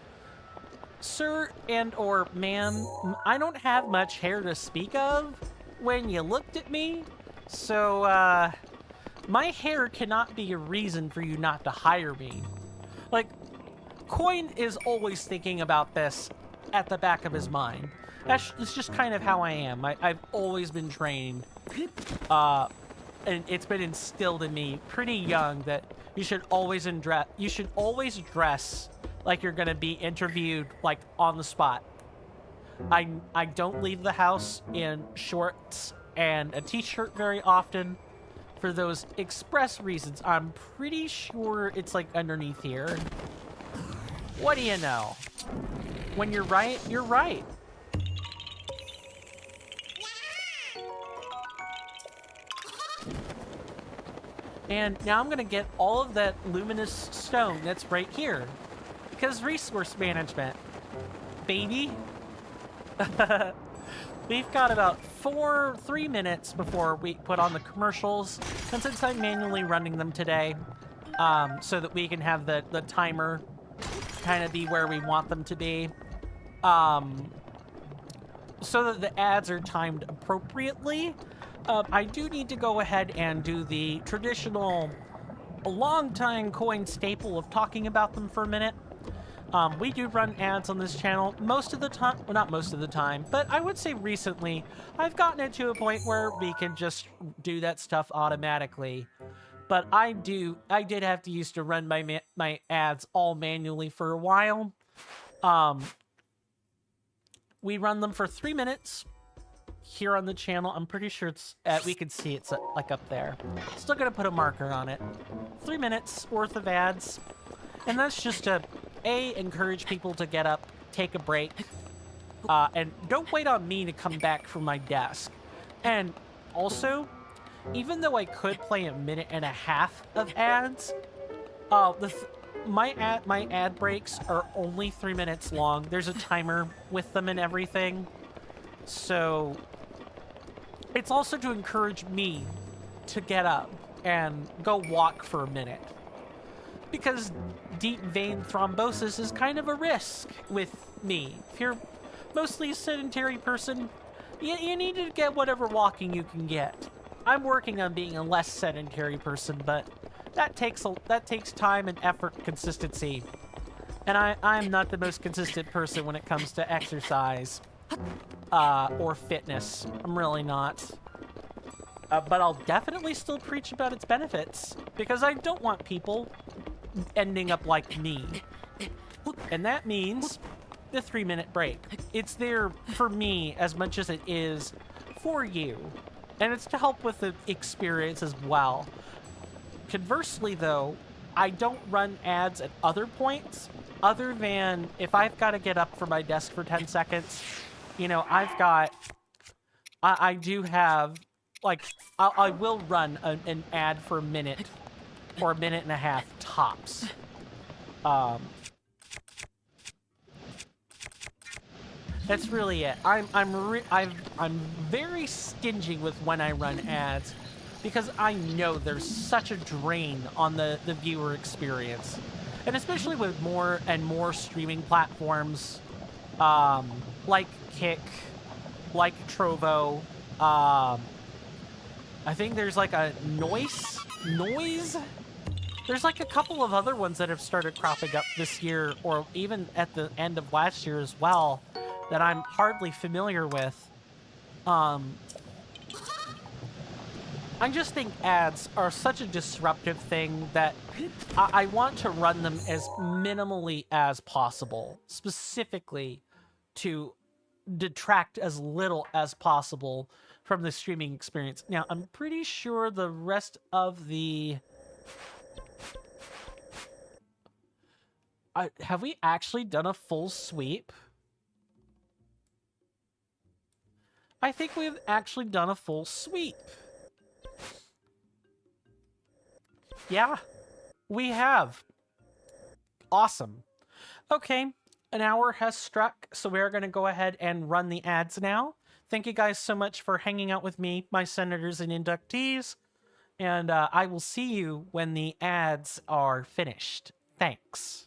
Sir and or ma'am, I don't have much hair to speak of when you looked at me, so, my hair cannot be a reason for you not to hire me. Like, Coin is always thinking about this at the back of his mind. It's just kind of how I am. I've always been trained, and it's been instilled in me pretty young that you should always dress like you're gonna be interviewed, like, on the spot. I don't leave the house in shorts and a t-shirt very often for those express reasons. I'm pretty sure it's, like, underneath here. What do you know? When you're right, you're right. And now I'm gonna get all of that luminous stone that's right here. Because resource management, baby. We've got about 3 minutes before we put on the commercials. And since I'm manually running them today, so that we can have the timer kind of be where we want them to be, so that the ads are timed appropriately, I do need to go ahead and do the traditional long-time Coin staple of talking about them for a minute. We do run ads on this channel most of the time. Well, not most of the time, but I would say recently I've gotten it to a point where we can just do that stuff automatically. But I did have to used to run my ads all manually for a while. We run them for 3 minutes here on the channel. I'm pretty sure it's we can see it's like up there. Still gonna put a marker on it. 3 minutes worth of ads, and that's just to encourage people to get up, take a break, and don't wait on me to come back from my desk. And also, even though I could play 1.5 minutes of ads, my ad breaks are only 3 minutes long. There's a timer with them and everything. So it's also to encourage me to get up and go walk for a minute. Because deep vein thrombosis is kind of a risk with me. If you're mostly a sedentary person, you need to get whatever walking you can get. I'm working on being a less sedentary person, but that takes time and effort and consistency. And I'm not the most consistent person when it comes to exercise or fitness. I'm really not. But I'll definitely still preach about its benefits because I don't want people ending up like me. And that means the 3-minute break. It's there for me as much as it is for you. And it's to help with the experience as well. Conversely, though, I don't run ads at other points other than if I've got to get up from my desk for 10 seconds. You know, I do have, like, I will run an ad for a minute or a minute and a half tops. That's really it. I'm very stingy with when I run ads because I know there's such a drain on the viewer experience. And especially with more and more streaming platforms like Kick, like Trovo, I think there's like a Noise? There's like a couple of other ones that have started cropping up this year or even at the end of last year as well that I'm hardly familiar with. I just think ads are such a disruptive thing that I want to run them as minimally as possible, specifically to detract as little as possible from the streaming experience. Now, I'm pretty sure the rest of the... have we actually done a full sweep? I think we've actually done a full sweep. Yeah, we have. Awesome. Okay, an hour has struck, so we're going to go ahead and run the ads now. Thank you guys so much for hanging out with me, my senators and inductees, and I will see you when the ads are finished. Thanks.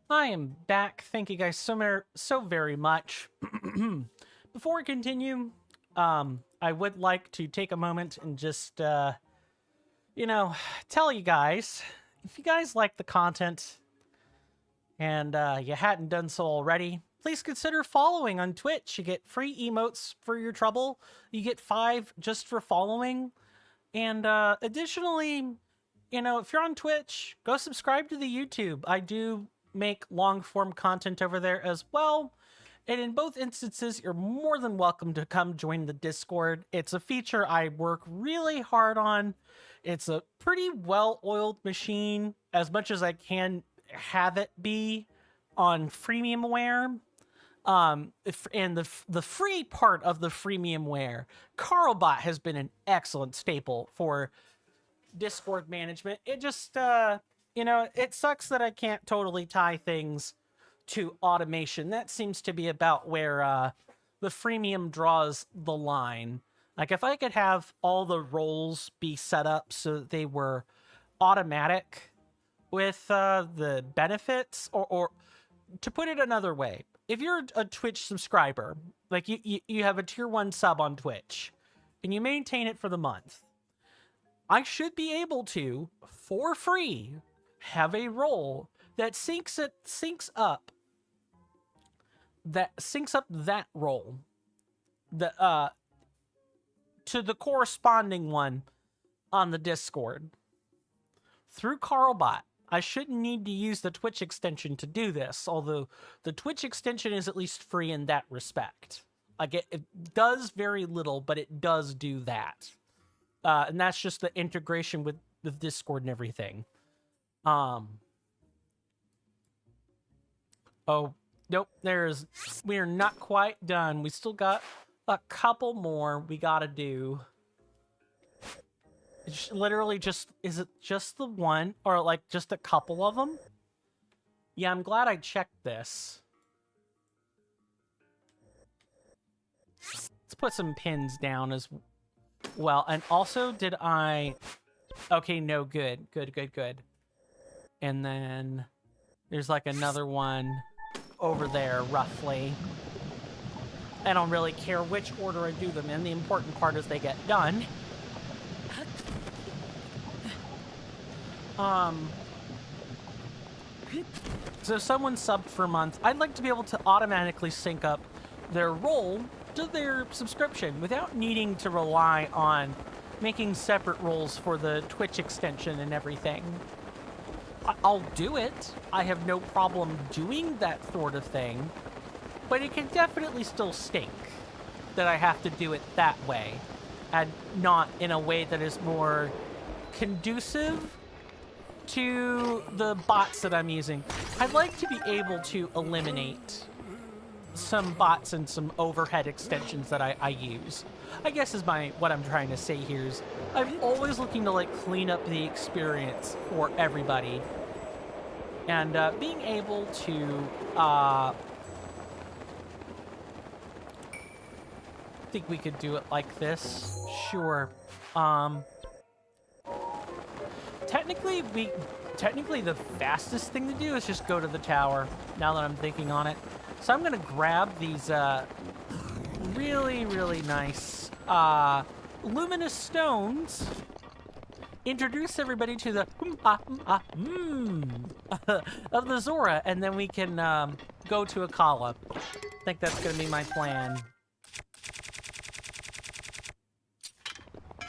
I am back. Thank you guys so very much. Before we continue, I would like to take a moment and just, you know, tell you guys, if you guys like the content and you hadn't done so already, please consider following on Twitch. You get free emotes for your trouble. You get 5 just for following. And additionally, you know, if you're on Twitch, go subscribe to the YouTube. I do make long-form content over there as well. And in both instances, you're more than welcome to come join the Discord. It's a feature I work really hard on. It's a pretty well-oiled machine, as much as I can have it be on freemiumware. And the free part of the freemiumware, Carlbot has been an excellent staple for Discord management. It just, you know, it sucks that I can't totally tie things to automation. That seems to be about where the freemium draws the line. Like, if I could have all the roles be set up so that they were automatic with the benefits, or to put it another way, if you're a Twitch subscriber, like you have a tier 1 sub on Twitch, and you maintain it for the month, I should be able to, for free, have a role that syncs up that role to the corresponding one on the Discord. Through Carlbot, I shouldn't need to use the Twitch extension to do this, although the Twitch extension is at least free in that respect. Like, it does very little, but it does do that. And that's just the integration with Discord and everything. Oh, nope, we're not quite done. We still got a couple more we gotta do. It's literally just, is it just the one? Or like just a couple of them? Yeah, I'm glad I checked this. Let's put some pins down as well. And also, did I... Okay, no, good. Good. And then there's like another one over there, roughly. I don't really care which order I do them in. The important part is they get done. So if someone subbed for a month, I'd like to be able to automatically sync up their role to their subscription without needing to rely on making separate roles for the Twitch extension and everything. I'll do it. I have no problem doing that sort of thing, but it can definitely still stink that I have to do it that way and not in a way that is more conducive to the bots that I'm using. I'd like to be able to eliminate some bots and some overhead extensions that I use. I guess is what I'm trying to say here is I'm always looking to like clean up the experience for everybody. And being able to think we could do it like this. Sure. Technically the fastest thing to do is just go to the tower, now that I'm thinking on it. So I'm gonna grab these really, really nice luminous stones, introduce everybody to the of the Zora, and then we can go to Akkala. I think that's gonna be my plan.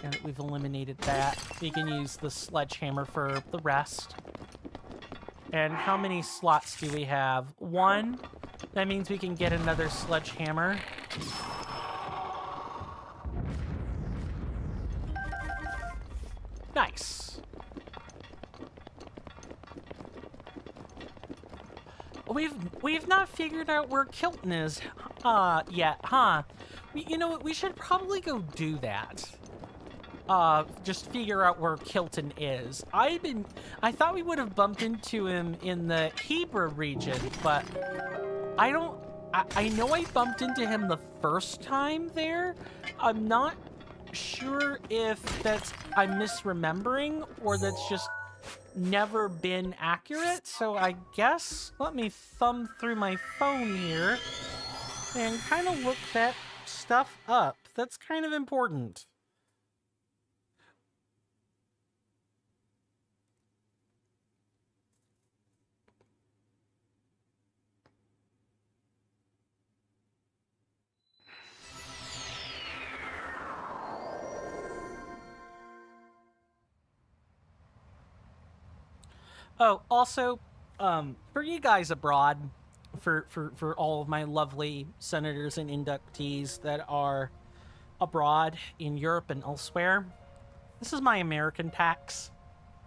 Now that we've eliminated that, we can use the sledgehammer for the rest. And how many slots do we have? 1. That means we can get another sledgehammer. Nice. We've not figured out where Kilton is yet, huh? You know what? We should probably go do that. Just figure out where Kilton is. I thought we would have bumped into him in the Hebrew region, but I know I bumped into him the first time there. I'm not sure if I'm misremembering or that's just never been accurate, so I guess let me thumb through my phone here and kind of look that stuff up. That's kind of important. Oh, also, for you guys abroad, for all of my lovely senators and inductees that are abroad in Europe and elsewhere, this is my American tax.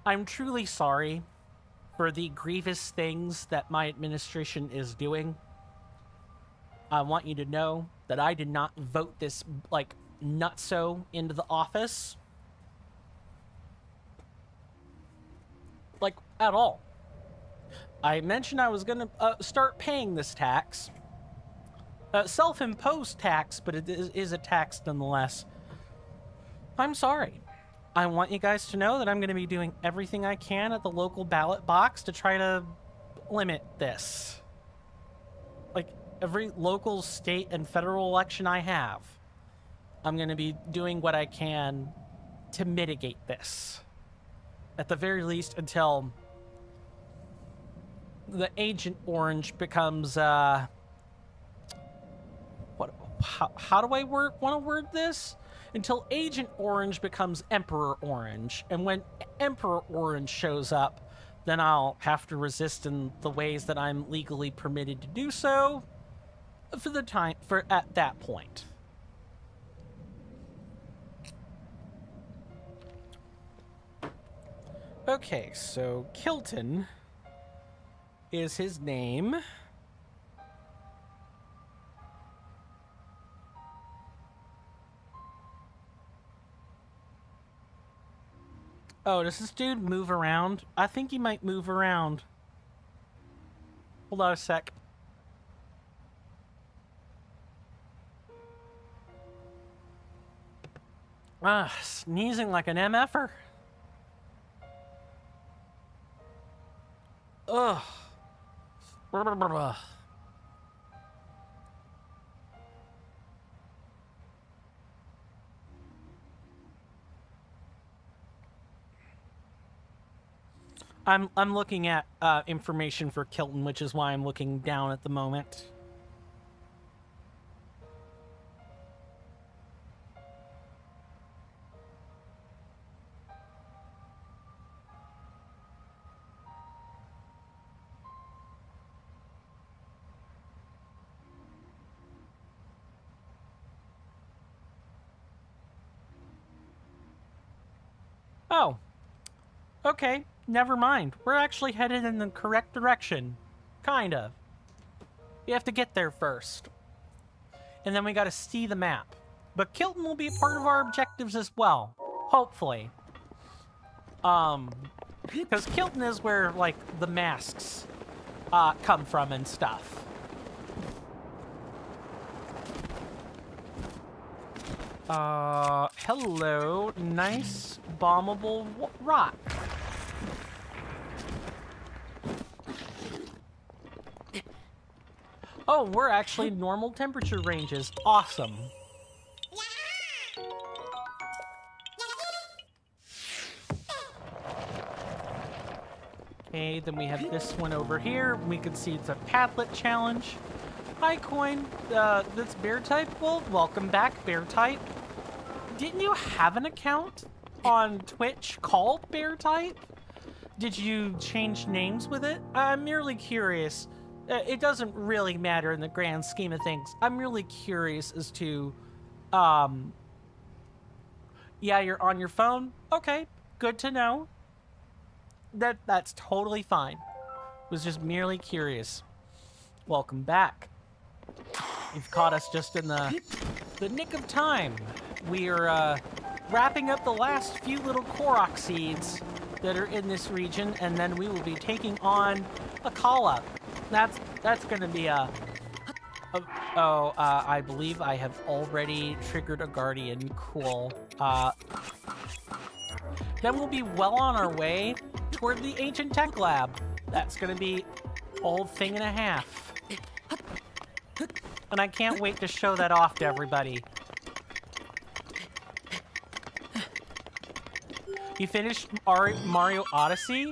I'm truly sorry for the grievous things that my administration is doing. I want you to know that I did not vote this, like, nutso into the office. Like, at all. I mentioned I was gonna start paying this tax. Self-imposed tax, but it is a tax nonetheless. I'm sorry. I want you guys to know that I'm going to be doing everything I can at the local ballot box to try to limit this. Like, every local, state, and federal election I have, I'm going to be doing what I can to mitigate this. At the very least, until the Agent Orange becomes, how do I want to word this? Until Agent Orange becomes Emperor Orange. And when Emperor Orange shows up, then I'll have to resist in the ways that I'm legally permitted to do so at that point. Okay, so Kilton is his name. Oh, does this dude move around? I think he might move around. Hold on a sec. Sneezing like an MFer. Ugh. I'm looking at information for Kilton, which is why I'm looking down at the moment. Oh. Okay, never mind. We're actually headed in the correct direction. Kind of. We have to get there first. And then we gotta see the map. But Kilton will be a part of our objectives as well. Hopefully. Because Kilton is where, like, the masks come from and stuff. Hello. Nice bombable rock. Oh, we're actually normal temperature ranges. Awesome. Okay, then we have this one over here. We can see it's a Padlet challenge. Hi, Coin. That's Bear Type? Well, welcome back, Bear Type. Didn't you have an account on Twitch called Bear Type? Did you change names with it? I'm merely curious. It doesn't really matter in the grand scheme of things. I'm really curious as to, yeah, you're on your phone? Okay, good to know. That's totally fine. Was just merely curious. Welcome back. You've caught us just in the nick of time. We are wrapping up the last few little Korok seeds that are in this region, and then we will be taking on Akkala. That's gonna be I believe I have already triggered a guardian. Cool. Then we'll be well on our way toward the ancient tech lab. That's gonna be a whole thing and a half. And I can't wait to show that off to everybody. You finished Mario Odyssey?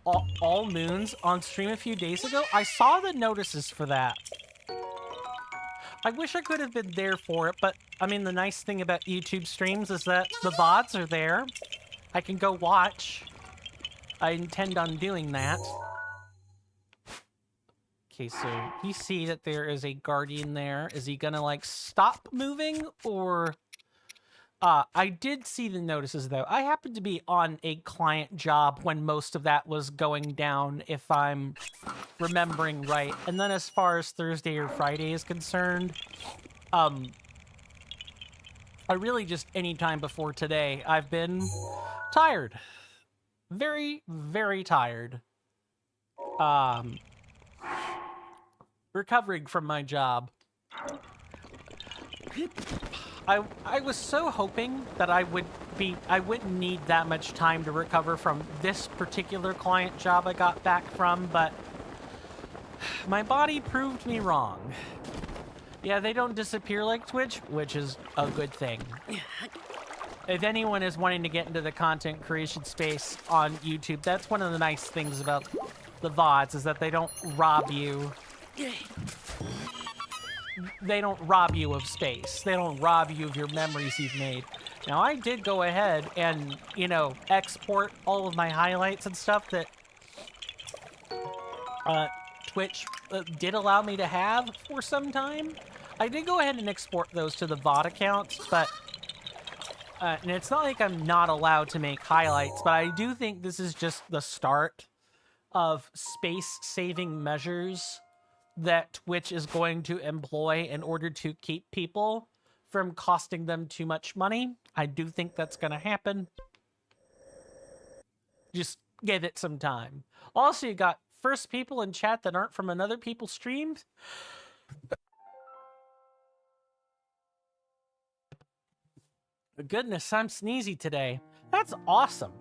All Moons on stream a few days ago? I saw the notices for that. I wish I could have been there for it, but I mean, the nice thing about YouTube streams is that the VODs are there. I can go watch. I intend on doing that. Okay, so you see that there is a guardian there. Is he gonna, like, stop moving, or... I did see the notices, though. I happened to be on a client job when most of that was going down, if I'm remembering right. And then as far as Thursday or Friday is concerned, I really just, any time before today, I've been tired. Very, very tired. Recovering from my job. I was so hoping that I wouldn't need that much time to recover from this particular client job I got back from, but my body proved me wrong. Yeah, they don't disappear like Twitch, which is a good thing. If anyone is wanting to get into the content creation space on YouTube, that's one of the nice things about the VODs, is that they don't rob you. They don't rob you of space. They don't rob you of your memories you've made. Now, I did go ahead and, you know, export all of my highlights and stuff that Twitch did allow me to have for some time. I did go ahead and export those to the VOD accounts, but... and it's not like I'm not allowed to make highlights, but I do think this is just the start of space-saving measures that Twitch is going to employ in order to keep people from costing them too much money. I do think that's going to happen. Just give it some time. Also, you got first people in chat that aren't from another people's streams. Goodness, I'm sneezy today. That's awesome.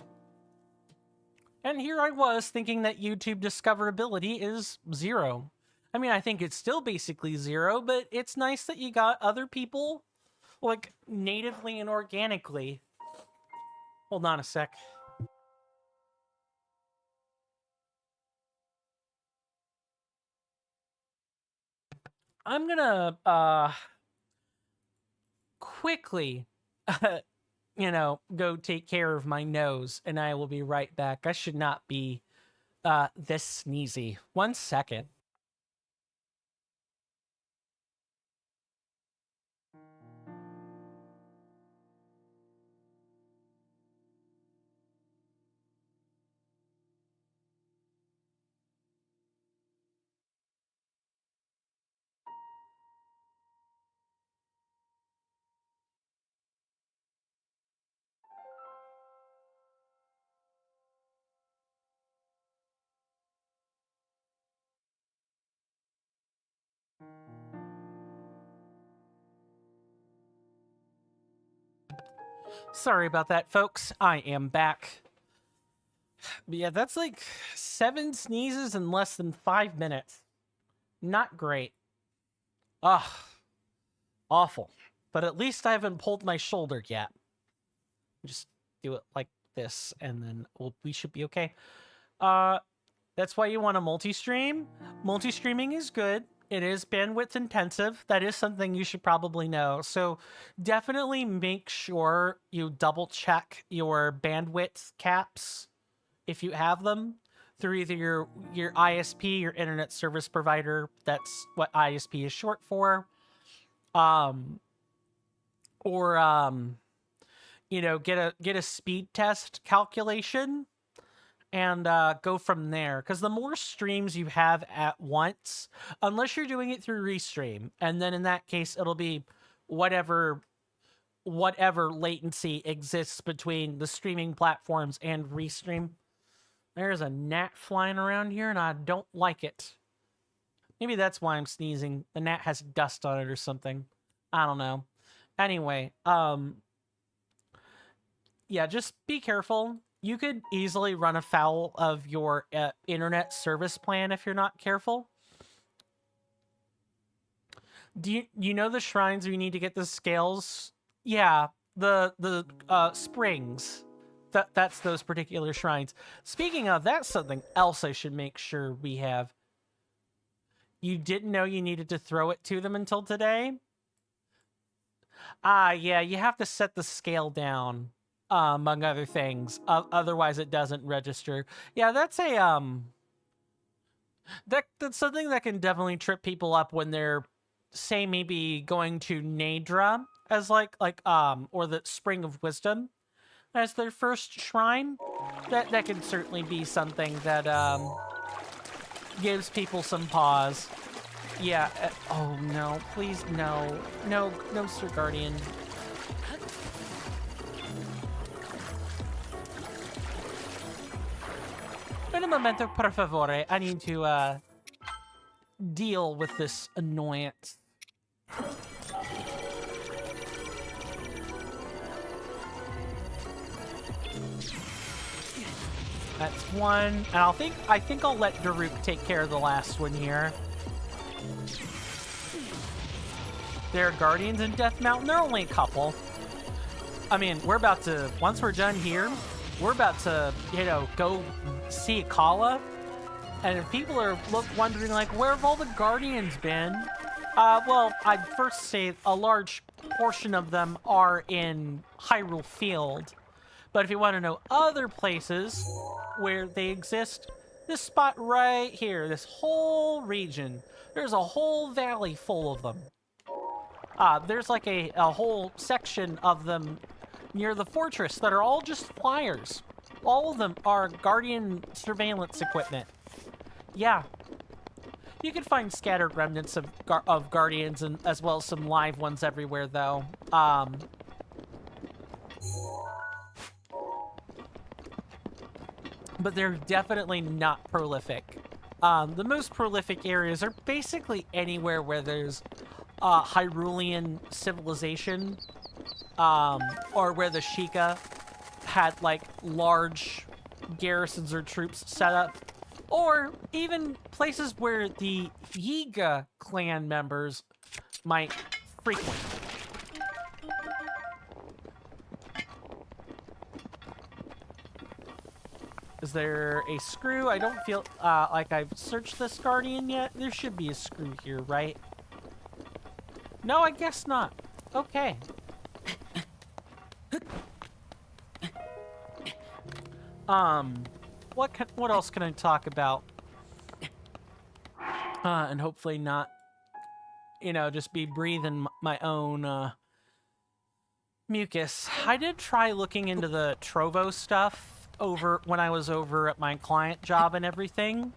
And here I was thinking that YouTube discoverability is 0. I mean, I think it's still basically 0, but it's nice that you got other people, like, natively and organically. Hold on a sec. I'm gonna, quickly, you know, go take care of my nose, and I will be right back. I should not be, this sneezy. 1 second. Sorry about that, folks. I am back. But yeah, that's like 7 sneezes in less than 5 minutes. Not great. Ugh. Awful. But at least I haven't pulled my shoulder yet. Just do it like this, and then we should be okay. That's why you want a multi-stream. Multi-streaming is good. It is bandwidth intensive. That is something you should probably know. So definitely make sure you double check your bandwidth caps if you have them through either your ISP, your internet service provider. That's what ISP is short for. You know, get a speed test calculation and go from there. Because the more streams you have at once, unless you're doing it through Restream, and then in that case, it'll be whatever latency exists between the streaming platforms and Restream. There's a gnat flying around here, and I don't like it. Maybe that's why I'm sneezing. The gnat has dust on it or something. I don't know. Anyway, yeah, just be careful. you could easily run afoul of your internet service plan if you're not careful. Do you know the shrines where you need to get the scales? Yeah, the springs. That's those particular shrines. Speaking of, that's something else I should make sure we have. You didn't know you needed to throw it to them until today? Yeah, you have to set the scale down, among other things. Otherwise, it doesn't register. Yeah, that's a that's something that can definitely trip people up when they're, say, maybe going to Nadra as or the Spring of Wisdom as their first shrine. That can certainly be something that gives people some pause. Yeah. Oh no! Please no, no, no, Sir Guardian. Un momento, per favore. I need to deal with this annoyance. That's one, and I think I'll let Daruk take care of the last one here. There are guardians in Death Mountain. There are only a couple. I mean, we're about to, once we're done here, we're about to, go see Akkala. And if people are wondering, like, where have all the guardians been? Well, I'd first say a large portion of them are in Hyrule Field. But if you want to know other places where they exist, this spot right here, this whole region, there's a whole valley full of them. There's like a whole section of them near the fortress that are all just flyers. All of them are Guardian surveillance equipment. Yeah. You can find scattered remnants of Guardians and as well as some live ones everywhere, though. But they're definitely not prolific. The most prolific areas are basically anywhere where there's Hyrulean civilization, or where the Sheikah had, like, large garrisons or troops set up, or even places where the Yiga clan members might frequent. Is there a screw? I don't feel like I've searched this Guardian yet. There should be a screw here, right? No, I guess not. Okay. What else can I talk about? And hopefully not, just be breathing my own mucus. I did try looking into the Trovo stuff when I was over at my client job and everything.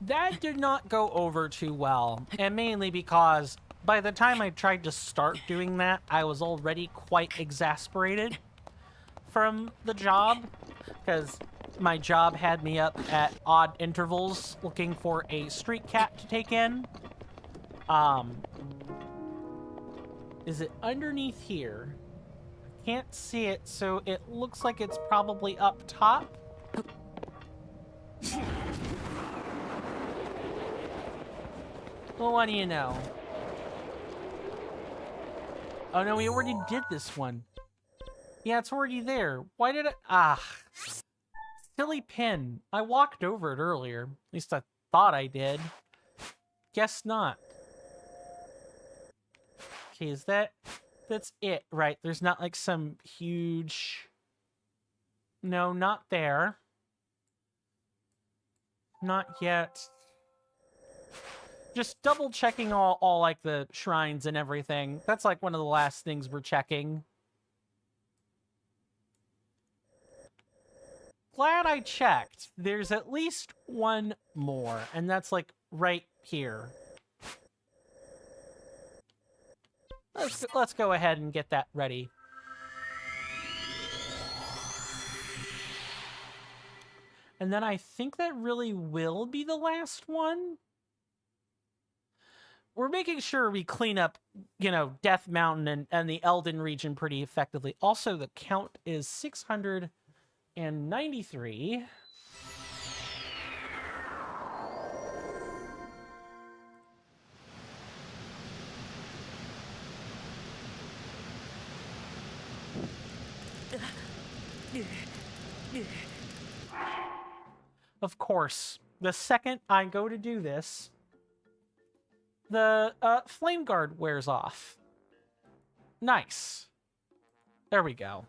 That did not go over too well, and mainly because by the time I tried to start doing that, I was already quite exasperated from the job, because my job had me up at odd intervals looking for a street cat to take in. Is it underneath here? Can't see it, so it looks like it's probably up top. Well, what do you know? Oh no, we already did this one. Yeah, it's already there. Why did it? Silly pin. I walked over it earlier. At least I thought I did. Guess not. Okay, is that... That's it, right? There's not like some huge... No, not there. Not yet. Just double checking all like the shrines and everything. That's like one of the last things we're checking. Glad I checked. There's at least one more, and that's like right here. Let's go ahead and get that ready. And then I think that really will be the last one. we're making sure we clean up, Death Mountain and the Elden region pretty effectively. Also, the count is 693. Of course, the second I go to do this, the flame guard wears off. Nice. There we go.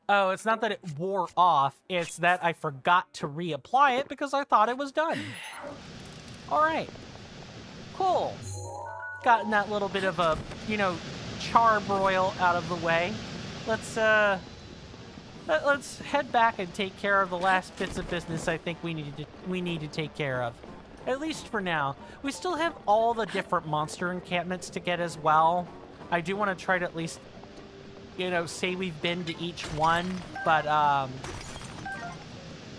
Oh, it's not that it wore off, it's that I forgot to reapply it because I thought it was done. All right. Cool. Gotten that little bit of a, charbroil out of the way. Let's head back and take care of the last bits of business I think we need to take care of. At least for now. We still have all the different monster encampments to get as well. I do want to try to at least, say we've been to each one, but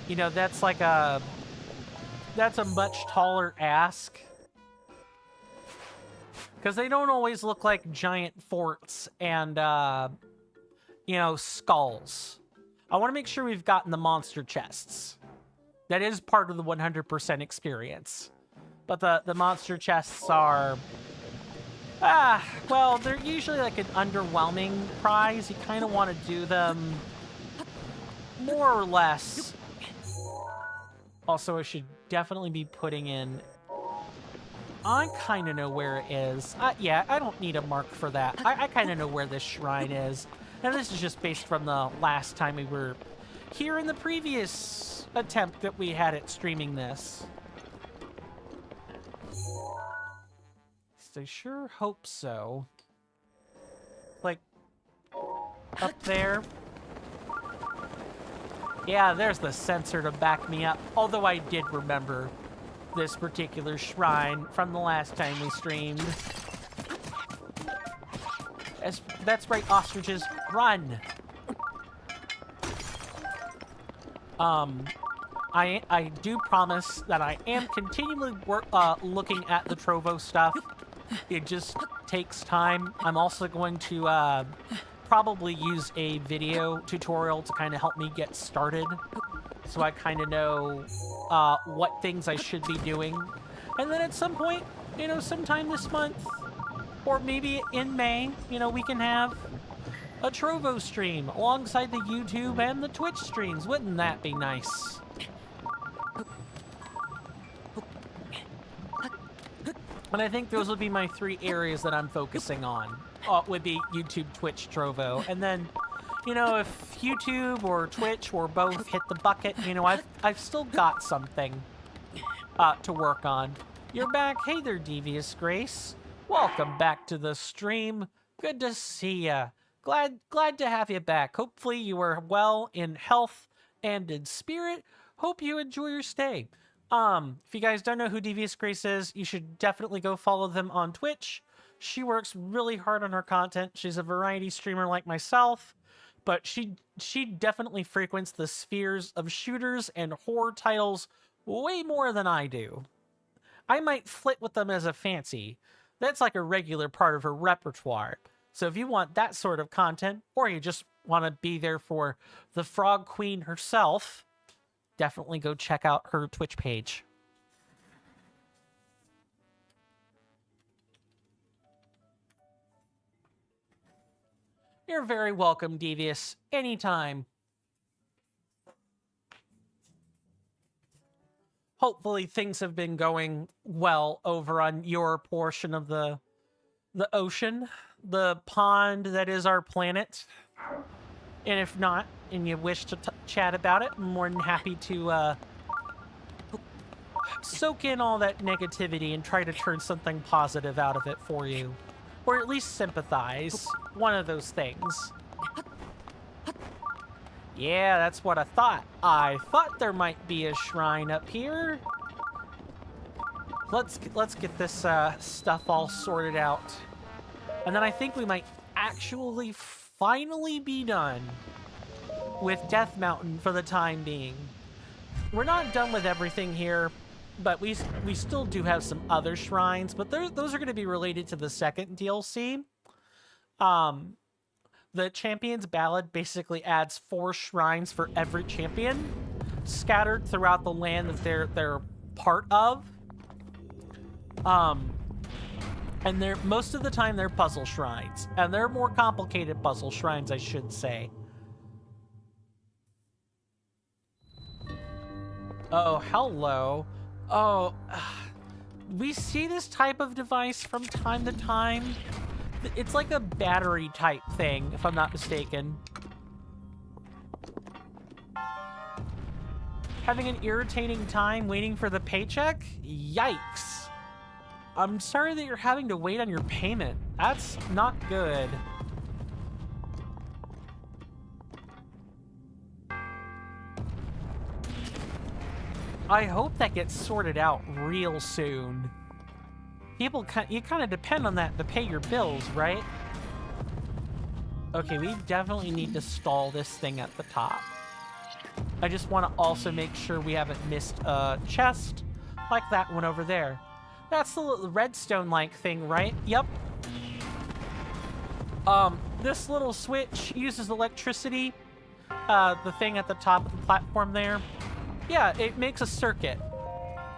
that's like that's a much taller ask. Because they don't always look like giant forts and, skulls. I want to make sure we've gotten the monster chests. That is part of the 100% experience. But the monster chests are... well, they're usually like an underwhelming prize. You kind of want to do them more or less. Also, I should definitely be putting in... I kind of know where it is. Yeah, I don't need a mark for that. I kind of know where this shrine is. And this is just based from the last time we were here in the previous attempt that we had at streaming this. I sure hope so. Like, up there. Yeah, there's the sensor to back me up. Although I did remember this particular shrine from the last time we streamed. That's right, ostriches, run! I do promise that I am continually looking at the Trovo stuff. It just takes time. I'm also going to probably use a video tutorial to kind of help me get started, so I kind of know what things I should be doing. And then at some point, sometime this month, or maybe in May, we can have a Trovo stream alongside the YouTube and the Twitch streams. Wouldn't that be nice? And I think those would be my 3 areas that I'm focusing on. Would be YouTube, Twitch, Trovo. And then, if YouTube or Twitch or both hit the bucket, I've still got something to work on. You're back. Hey there, Devious Grace. Welcome back to the stream. Good to see ya. Glad to have you back. Hopefully you are well in health and in spirit. Hope you enjoy your stay. If you guys don't know who Devious Grace is, you should definitely go follow them on Twitch. She works really hard on her content. She's a variety streamer like myself, but she definitely frequents the spheres of shooters and horror titles way more than I do. I might flit with them as a fancy. That's like a regular part of her repertoire. So if you want that sort of content, or you just want to be there for the Frog Queen herself, definitely go check out her Twitch page. You're very welcome, Devious. Anytime. Hopefully things have been going well over on your portion of the ocean, the pond that is our planet. And if not, and you wish to chat about it, I'm more than happy to soak in all that negativity and try to turn something positive out of it for you. Or at least sympathize. One of those things. Yeah, that's what I thought. I thought there might be a shrine up here. Let's get this stuff all sorted out. And then I think we might actually finally be done with Death Mountain for the time being. we're not done with everything here, but we still do have some other shrines, but those are going to be related to the second DLC. The Champion's Ballad basically adds 4 shrines for every champion, scattered throughout the land that they're part of. And they're most of the time they're puzzle shrines, and they're more complicated puzzle shrines, I should say. Oh, hello. Oh, we see this type of device from time to time. It's like a battery type thing, if I'm not mistaken. Having an irritating time waiting for the paycheck? Yikes. I'm sorry that you're having to wait on your payment. That's not good. I hope that gets sorted out real soon. You kind of depend on that to pay your bills, right? Okay, we definitely need to stall this thing at the top. I just want to also make sure we haven't missed a chest like that one over there. That's the redstone-like thing, right? Yep. This little switch uses electricity. The thing at the top of the platform there. Yeah, it makes a circuit.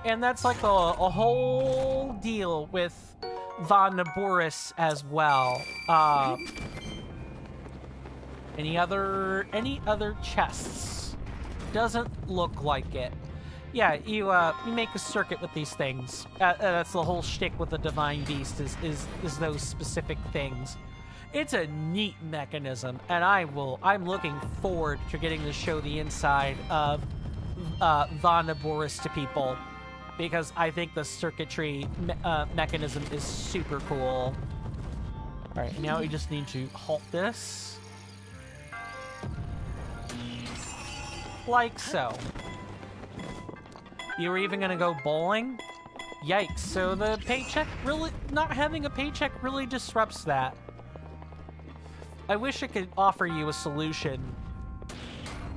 And that's like a whole deal with Von Naboris as well. Any other chests? Doesn't look like it. Yeah, you make a circuit with these things. That's the whole shtick with the Divine Beast is those specific things. It's a neat mechanism, and I'm looking forward to getting to show the inside of Von Naboris to people, because I think the circuitry mechanism is super cool. All right, now we just need to halt this. Like so. You were even gonna go bowling? Yikes, so the paycheck really, not having a paycheck really disrupts that. I wish I could offer you a solution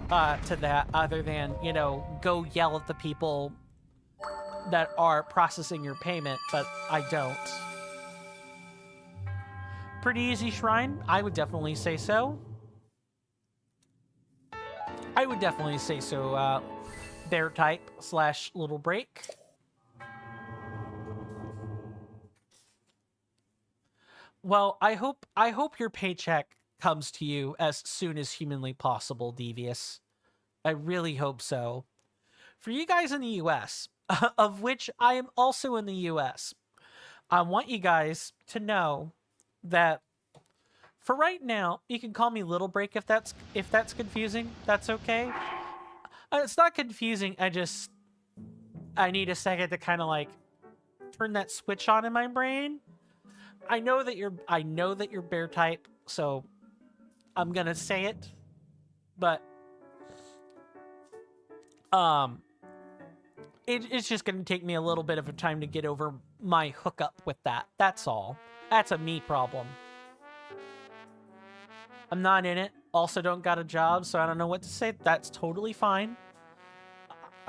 to that other than, you know, go yell at the people that are processing your payment, but I don't. Pretty easy shrine? I would definitely say so. I would definitely say so, bear type / little break. Well, I hope your paycheck comes to you as soon as humanly possible, Devious. I really hope so. For you guys in the US, of which I am also in the US, I want you guys to know that for right now, you can call me Little Break if that's confusing. That's okay. It's not confusing. I need a second to kind of like turn that switch on in my brain. I know that you're bear type, so I'm gonna say it, but it's just gonna take me a little bit of a time to get over my hookup with that. That's all. That's a me problem. I'm not in it. Also don't got a job, so I don't know what to say. That's totally fine.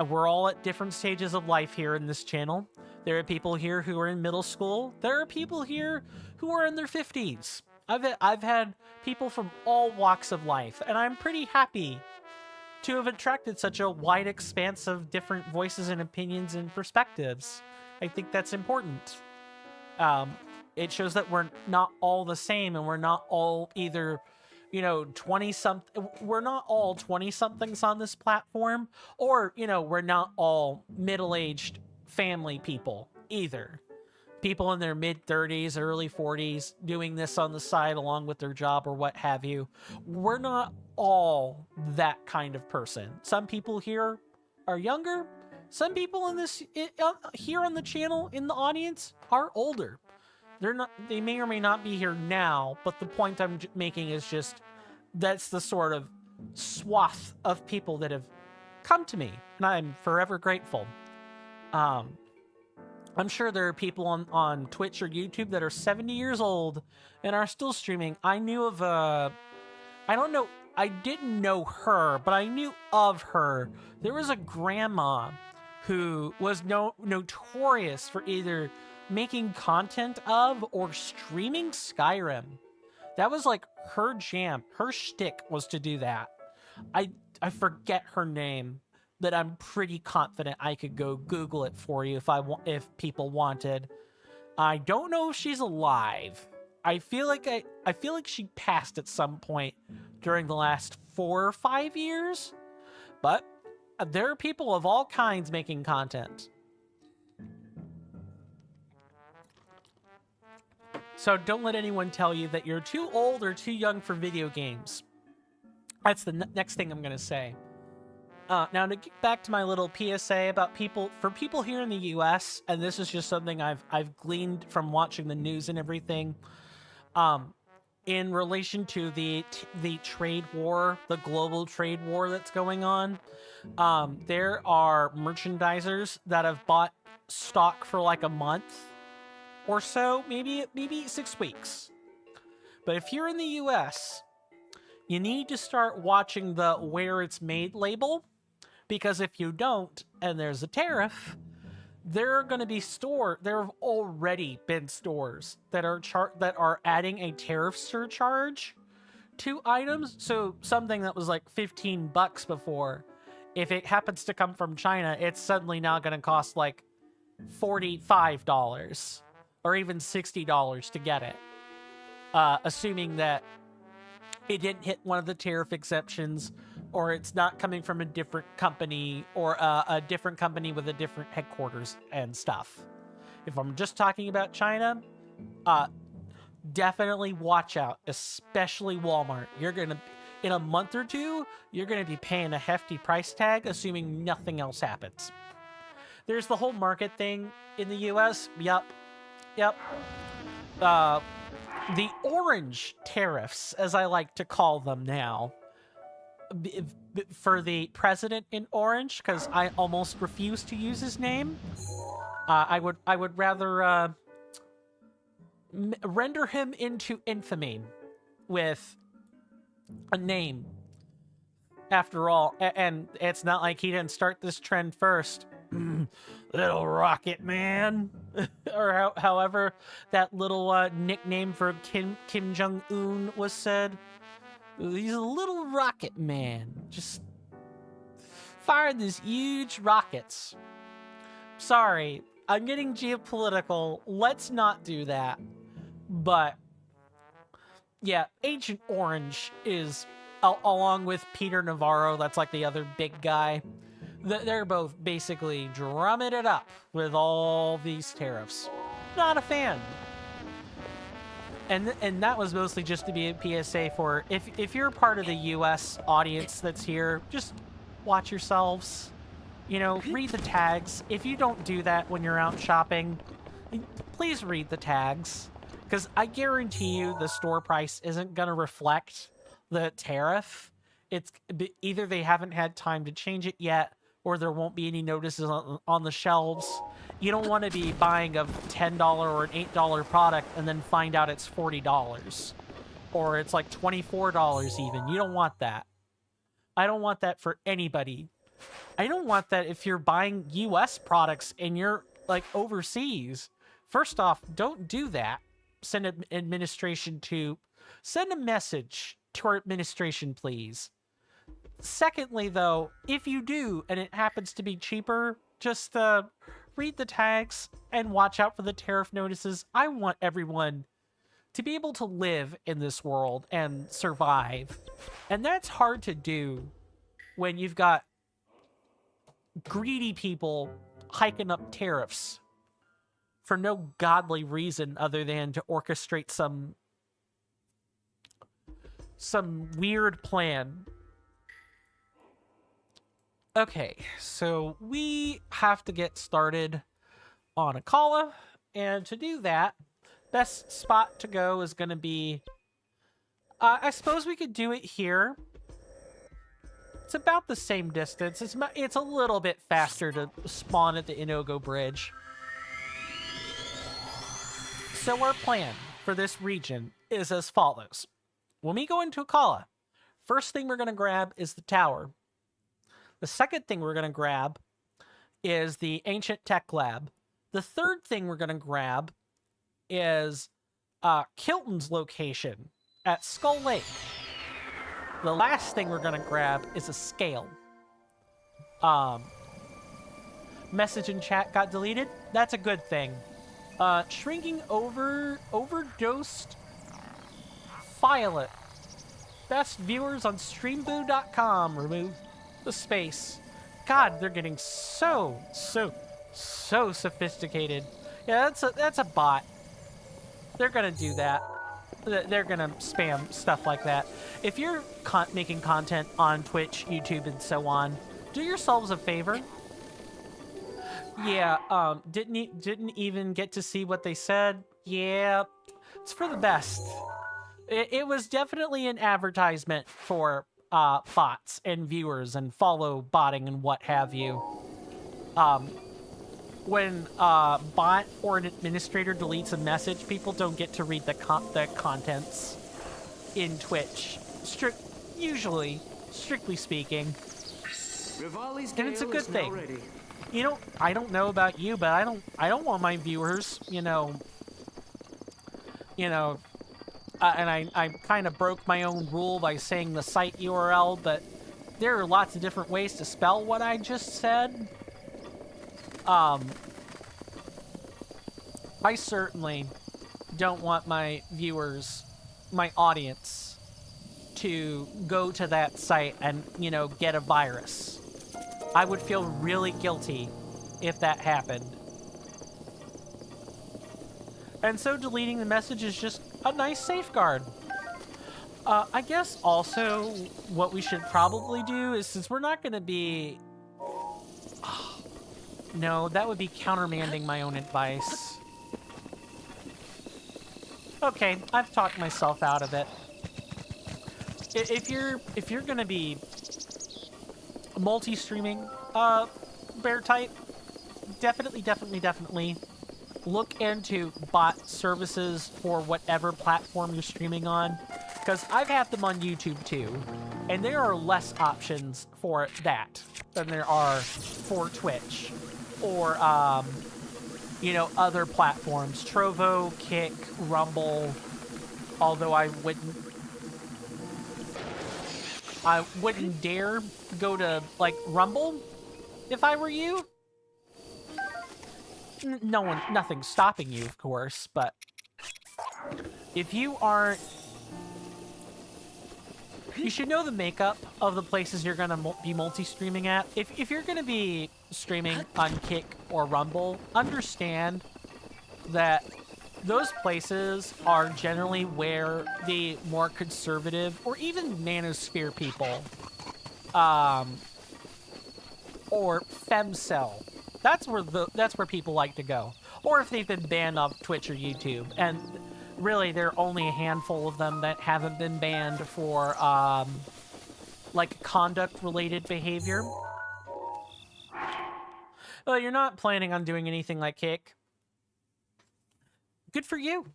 We're all at different stages of life here in this channel. There are people here who are in middle school. There are people here who are in their 50s. I've had people from all walks of life, and I'm pretty happy to have attracted such a wide expanse of different voices and opinions and perspectives. I think that's important. It shows that we're not all the same, and we're not all either, you know, 20-something. We're not all 20-somethings on this platform, or, you know, we're not all middle-aged family people either. People in their mid-30s, early 40s doing this on the side along with their job or what have you. We're not all that kind of person. Some people here are younger. Some people in this here on the channel in the audience are older. They may or may not be here now, but the point I'm making is just that's the sort of swath of people that have come to me, and I'm forever grateful. I'm sure there are people on Twitch or YouTube that are 70 years old and are still streaming. I knew of I don't know I didn't know her, but I knew of her. There was a grandma who was notorious for either making content of or streaming Skyrim. That was like her jam. Her shtick was to do that. I forget her name, but I'm pretty confident I could go Google it for you if people wanted. I don't know if she's alive. I feel like she passed at some point during the last 4 or 5 years, but there are people of all kinds making content. So don't let anyone tell you that you're too old or too young for video games. That's the next thing I'm going to say. Now, to get back to my little PSA about people here in the U.S., and this is just something I've gleaned from watching the news and everything, in relation to the trade war, the global trade war that's going on, there are merchandisers that have bought stock for like a month or so, maybe 6 weeks. But if you're in the U.S., you need to start watching the where it's made label, because if you don't, and there's a tariff, there are going to be there have already been stores that are adding a tariff surcharge to items. So something that was like $15 before, if it happens to come from China, it's suddenly now going to cost like $45 or even $60 to get it, assuming that it didn't hit one of the tariff exceptions, or it's not coming from a different company, or a different company with a different headquarters and stuff. If I'm just talking about China, definitely watch out, especially Walmart. You're gonna, in a month or two, you're gonna be paying a hefty price tag, assuming nothing else happens. There's the whole market thing in the US. Yep. The orange tariffs, as I like to call them now, for the president in orange, because I almost refuse to use his name. I would rather render him into infamy with a name. After all, and it's not like he didn't start this trend first. Little Rocket Man, or however that little nickname for Kim Jong-un was said. He's a little rocket man, just firing these huge rockets. Sorry, I'm getting geopolitical. Let's not do that. But yeah, Agent Orange is, along with Peter Navarro, that's like the other big guy. They're both basically drumming it up with all these tariffs. Not a fan. And that was mostly just to be a PSA for, if you're part of the U.S. audience that's here, just watch yourselves. You know, read the tags. If you don't do that when you're out shopping, please read the tags. Because I guarantee you the store price isn't going to reflect the tariff. It's either they haven't had time to change it yet, or there won't be any notices on the shelves. You don't want to be buying a $10 or an $8 product and then find out it's $40. Or it's like $24 even. You don't want that. I don't want that for anybody. I don't want that if you're buying US products and you're like overseas. First off, don't do that. Send a message to our administration, please. Secondly, though, if you do and it happens to be cheaper, just read the tags and watch out for the tariff notices. I want everyone to be able to live in this world and survive. And that's hard to do when you've got greedy people hiking up tariffs for no godly reason other than to orchestrate some weird plan. Okay, so we have to get started on Akkala, and to do that, best spot to go is going to be, I suppose we could do it here. It's about the same distance. It's a little bit faster to spawn at the Inogo Bridge. So our plan for this region is as follows. When we go into Akkala, First thing we're going to grab is the tower. The second thing we're going to grab is the ancient tech lab. The third thing we're going to grab is Kilton's location at Skull Lake. The last thing we're going to grab is a scale. Message in chat got deleted. That's a good thing. Shrinking overdosed Violet. Best viewers on streamboo.com. Remove the space. God, they're getting so sophisticated. Yeah, that's a bot. They're gonna do that. They're gonna spam stuff like that. If you're making content on Twitch, YouTube, and so on, do yourselves a favor. Yeah, didn't even get to see what they said. Yeah, it's for the best. It was definitely an advertisement for bots and viewers and follow botting and what have you. When a bot or an administrator deletes a message, people don't get to read the contents in Twitch. Usually, strictly speaking. And it's a good thing. You know, I don't know about you, but I don't want my viewers, and I kind of broke my own rule by saying the site URL, but there are lots of different ways to spell what I just said. I certainly don't want my viewers, my audience, to go to that site and, get a virus. I would feel really guilty if that happened. And so deleting the message is just a nice safeguard. I guess also what we should probably do is, since we're not going to be... no, that would be countermanding my own advice. Okay, I've talked myself out of it. If you're going to be multi-streaming bear type, definitely look into bot services for whatever platform you're streaming on, because I've had them on YouTube too, and there are less options for that than there are for Twitch or other platforms. Trovo, Kick, Rumble, although I wouldn't dare go to, Rumble if I were you. Nothing's stopping you, of course, but if you aren't... You should know the makeup of the places you're going to be multi-streaming at. If you're going to be streaming on Kick or Rumble, understand that those places are generally where the more conservative or even manosphere people, or femcel, that's where people like to go. Or if they've been banned off Twitch or YouTube, and really there are only a handful of them that haven't been banned for conduct-related behavior. Well, you're not planning on doing anything like Kick. Good for you.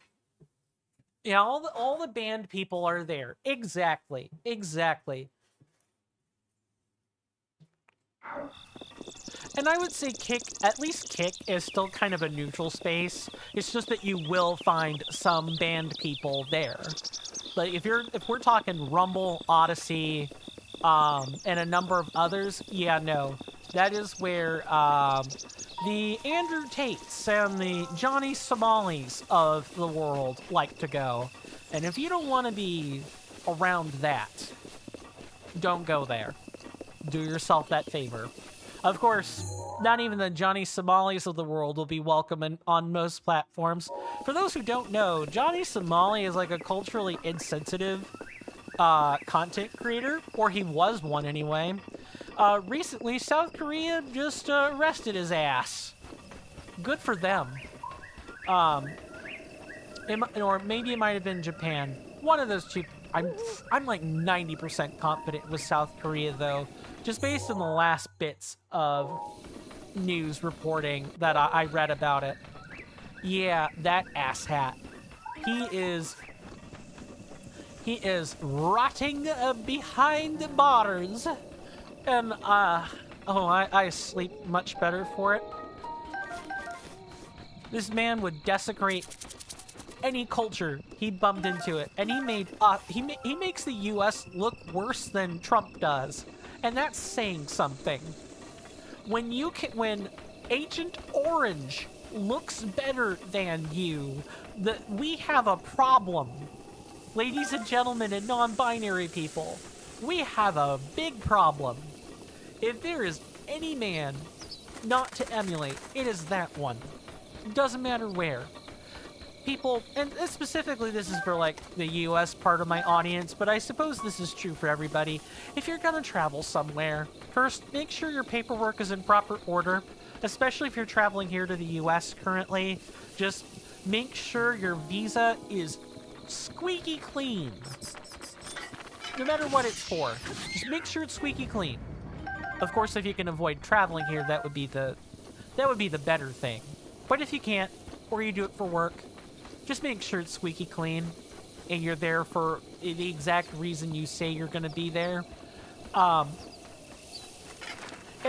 Yeah, all the banned people are there. Exactly. And I would say Kick, at least Kick, is still kind of a neutral space. It's just that you will find some banned people there. But if we're talking Rumble, Odyssey, and a number of others, yeah, no. That is where the Andrew Tates and the Johnny Somalis of the world like to go. And if you don't want to be around that, don't go there. Do yourself that favor. Of course, not even the Johnny Somalis of the world will be welcome on most platforms. For those who don't know, Johnny Somali is like a culturally insensitive content creator, or he was one anyway. Recently, South Korea just arrested his ass. Good for them. Or maybe it might have been Japan. One of those two. I'm like 90% confident it was South Korea, though, just based on the last bits of news reporting that I read about it. Yeah, that asshat. He is rotting behind bars. And, I sleep much better for it. This man would desecrate any culture he bumped into it, and he makes the U.S. look worse than Trump does, and that's saying something. When Agent Orange looks better than you, we have a problem. Ladies and gentlemen and non-binary people, we have a big problem. If there is any man not to emulate, it is that one. Doesn't matter where. People, and specifically this is for like the US part of my audience, but I suppose this is true for everybody. If you're gonna travel somewhere, first make sure your paperwork is in proper order, especially if you're traveling here to the US currently. Just make sure your visa is squeaky clean. No matter what it's for, just make sure it's squeaky clean. Of course, if you can avoid traveling here, that would be the better thing. But if you can't, or you do it for work, just make sure it's squeaky clean, and you're there for the exact reason you say you're going to be there. And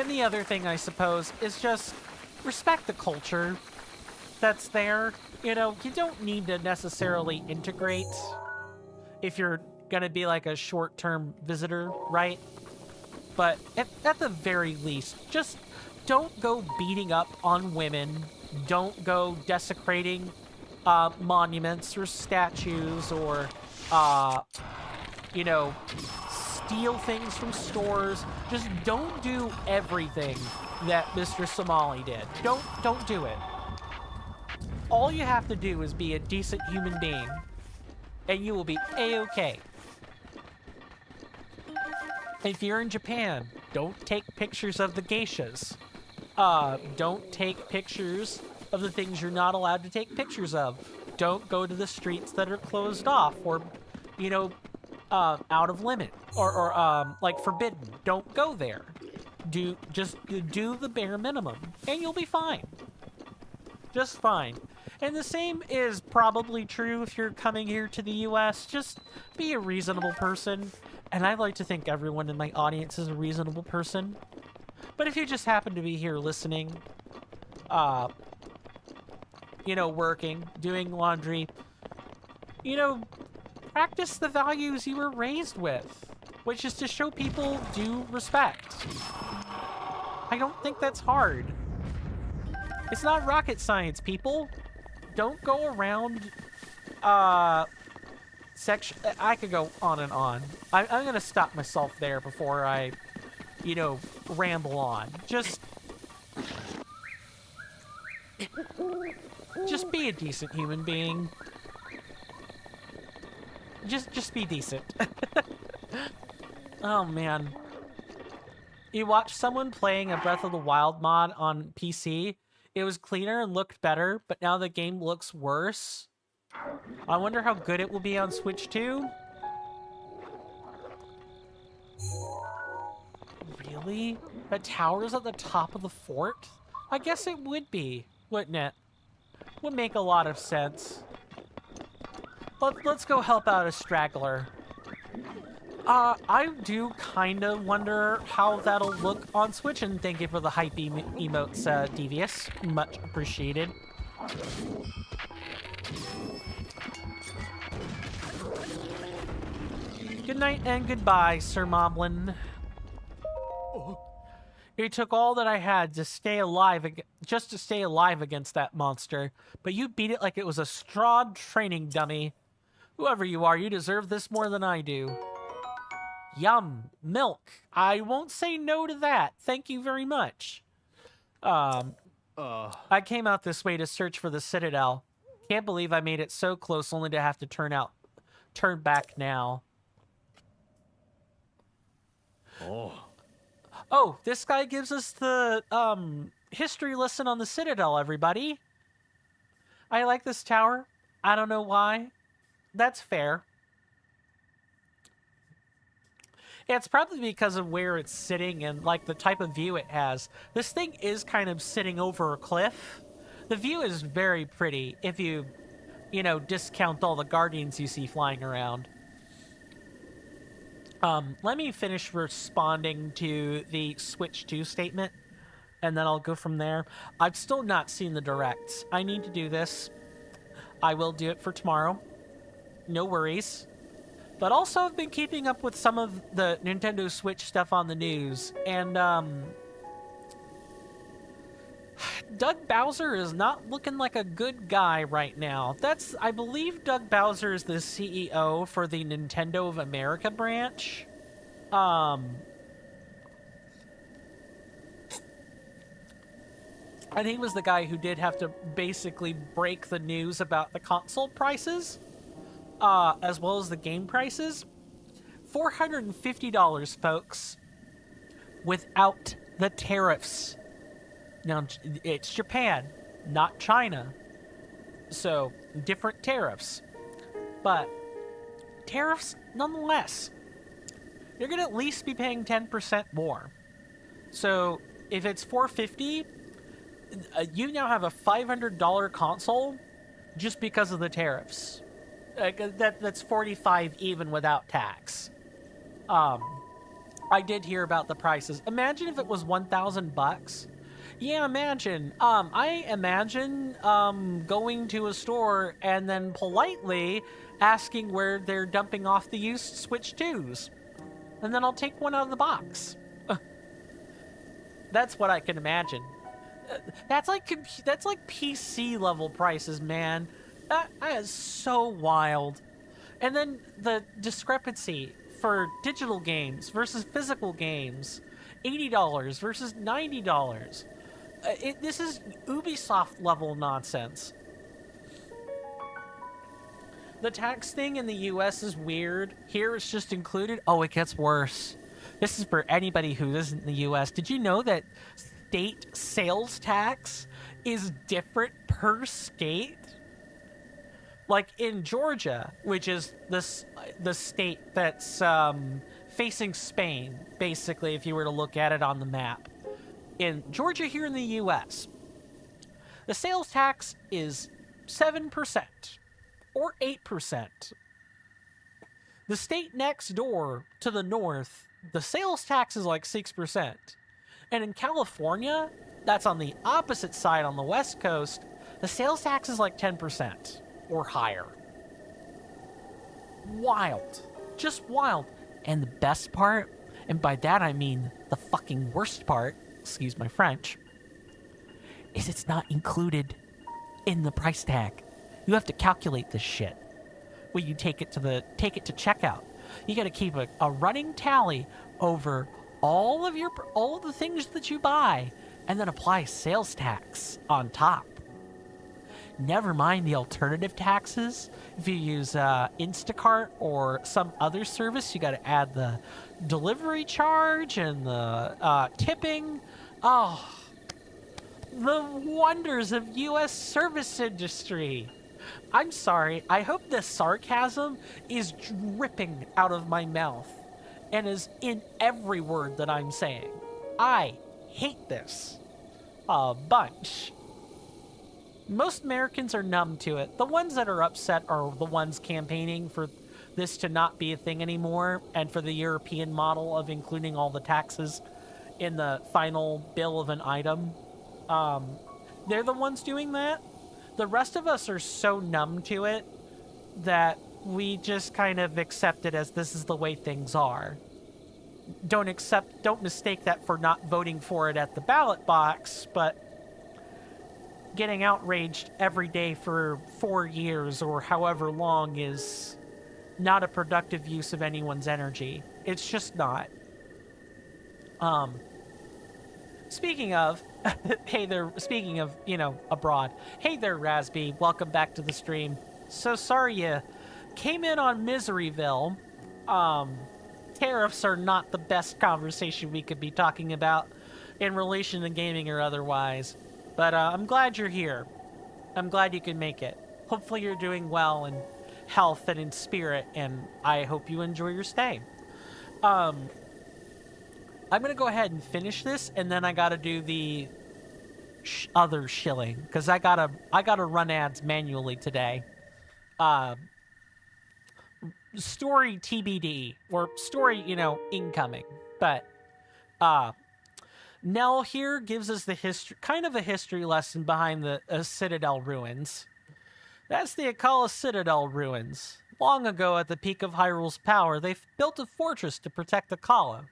the other thing, I suppose, is just respect the culture that's there. You know, you don't need to necessarily integrate if you're going to be like a short-term visitor, right? But at the very least, just don't go beating up on women. Don't go desecrating monuments or statues, or steal things from stores. Just don't do everything that Mr. Somali did. Don't do it. All you have to do is be a decent human being, and you will be A-okay. If you're in Japan, don't take pictures of the geishas. Don't take pictures of the things you're not allowed to take pictures of. Don't go to the streets that are closed off, or, out of limit, or like forbidden. Don't go there. Just do the bare minimum, and you'll be fine. Just fine. And the same is probably true if you're coming here to the US. Just be a reasonable person. And I like to think everyone in my audience is a reasonable person. But if you just happen to be here listening, working, doing laundry, practice the values you were raised with, which is to show people due respect. I don't think that's hard. It's not rocket science, people. Don't go around, I could go on and on. I'm gonna stop myself there before I, ramble on. Just be a decent human being. Just be decent. Oh, man. You watch someone playing a Breath of the Wild mod on PC. It was cleaner and looked better, but now the game looks worse. I wonder how good it will be on Switch 2. Really? The tower's at the top of the fort? I guess it would be, wouldn't it? Would make a lot of sense. Let's go help out a straggler. I do kind of wonder how that'll look on Switch, and thank you for the hype emotes, Devious. Much appreciated. Good night and goodbye, Sir Moblin. It took all that I had to stay alive, just to stay alive against that monster, but you beat it like it was a straw training dummy. Whoever you are, you deserve this more than I do. Yum. Milk. I won't say no to that. Thank you very much. I came out this way to search for the Citadel. Can't believe I made it so close only to have to turn back now. Oh, this guy gives us the, history lesson on the Citadel, everybody. I like this tower. I don't know why. That's fair. It's probably because of where it's sitting and, like, the type of view it has. This thing is kind of sitting over a cliff. The view is very pretty if you, discount all the guardians you see flying around. Let me finish responding to the Switch 2 statement, and then I'll go from there. I've still not seen the directs. I need to do this. I will do it for tomorrow. No worries. But also, I've been keeping up with some of the Nintendo Switch stuff on the news, and Doug Bowser is not looking like a good guy right now. I believe Doug Bowser is the CEO for the Nintendo of America branch. And he was the guy who did have to basically break the news about the console prices, as well as the game prices. $450, folks, without the tariffs. Now, it's Japan, not China. So, different tariffs. But, tariffs nonetheless. You're going to at least be paying 10% more. So, if it's $450, you now have a $500 console just because of the tariffs. That's $45 even without tax. I did hear about the prices. Imagine if it was $1,000. Yeah, imagine. I imagine going to a store and then politely asking where they're dumping off the used Switch 2s. And then I'll take one out of the box. That's what I can imagine. That's like PC level prices, man. That is so wild. And then the discrepancy for digital games versus physical games. $80 versus $90. This is Ubisoft level nonsense. The tax thing in the US is weird. Here it's just included. Oh, it gets worse. This is for anybody who isn't in the US. Did you know that state sales tax is different per state? Like in Georgia, which is the state that's facing Spain, basically, if you were to look at it on the map. In Georgia here in the US, the sales tax is 7% or 8%. The state next door to the north, the sales tax is like 6%. And in California, that's on the opposite side on the West Coast, the sales tax is like 10% or higher. Wild. Just wild. And the best part, and by that I mean the fucking worst part, excuse my French, is it's not included in the price tag. You have to calculate this shit when you take it to checkout. You got to keep a running tally over all of the things that you buy, and then apply sales tax on top. Never mind the alternative taxes. If you use Instacart or some other service, you got to add the delivery charge and the tipping. Oh, the wonders of U.S. service industry. I'm sorry. I hope the sarcasm is dripping out of my mouth and is in every word that I'm saying. I hate this a bunch. Most Americans are numb to it. The ones that are upset are the ones campaigning for this to not be a thing anymore, and for the European model of including all the taxes in the final bill of an item. They're the ones doing that. The rest of us are so numb to it that we just kind of accept it as this is the way things are. Don't mistake that for not voting for it at the ballot box, but getting outraged every day for 4 years or however long is not a productive use of anyone's energy. It's just not. Speaking of, hey there, speaking of, abroad. Hey there, Rasby. Welcome back to the stream. So sorry you came in on Miseryville. Tariffs are not the best conversation we could be talking about in relation to gaming or otherwise. But I'm glad you're here. I'm glad you can make it. Hopefully you're doing well in health and in spirit, and I hope you enjoy your stay. I'm gonna go ahead and finish this, and then I gotta do the other shilling, because I gotta run ads manually today. story TBD, or story, incoming. But Nell here gives us the history, kind of a history lesson behind the Citadel ruins. That's the Akkala Citadel ruins. Long ago, at the peak of Hyrule's power, they built a fortress to protect Akkala.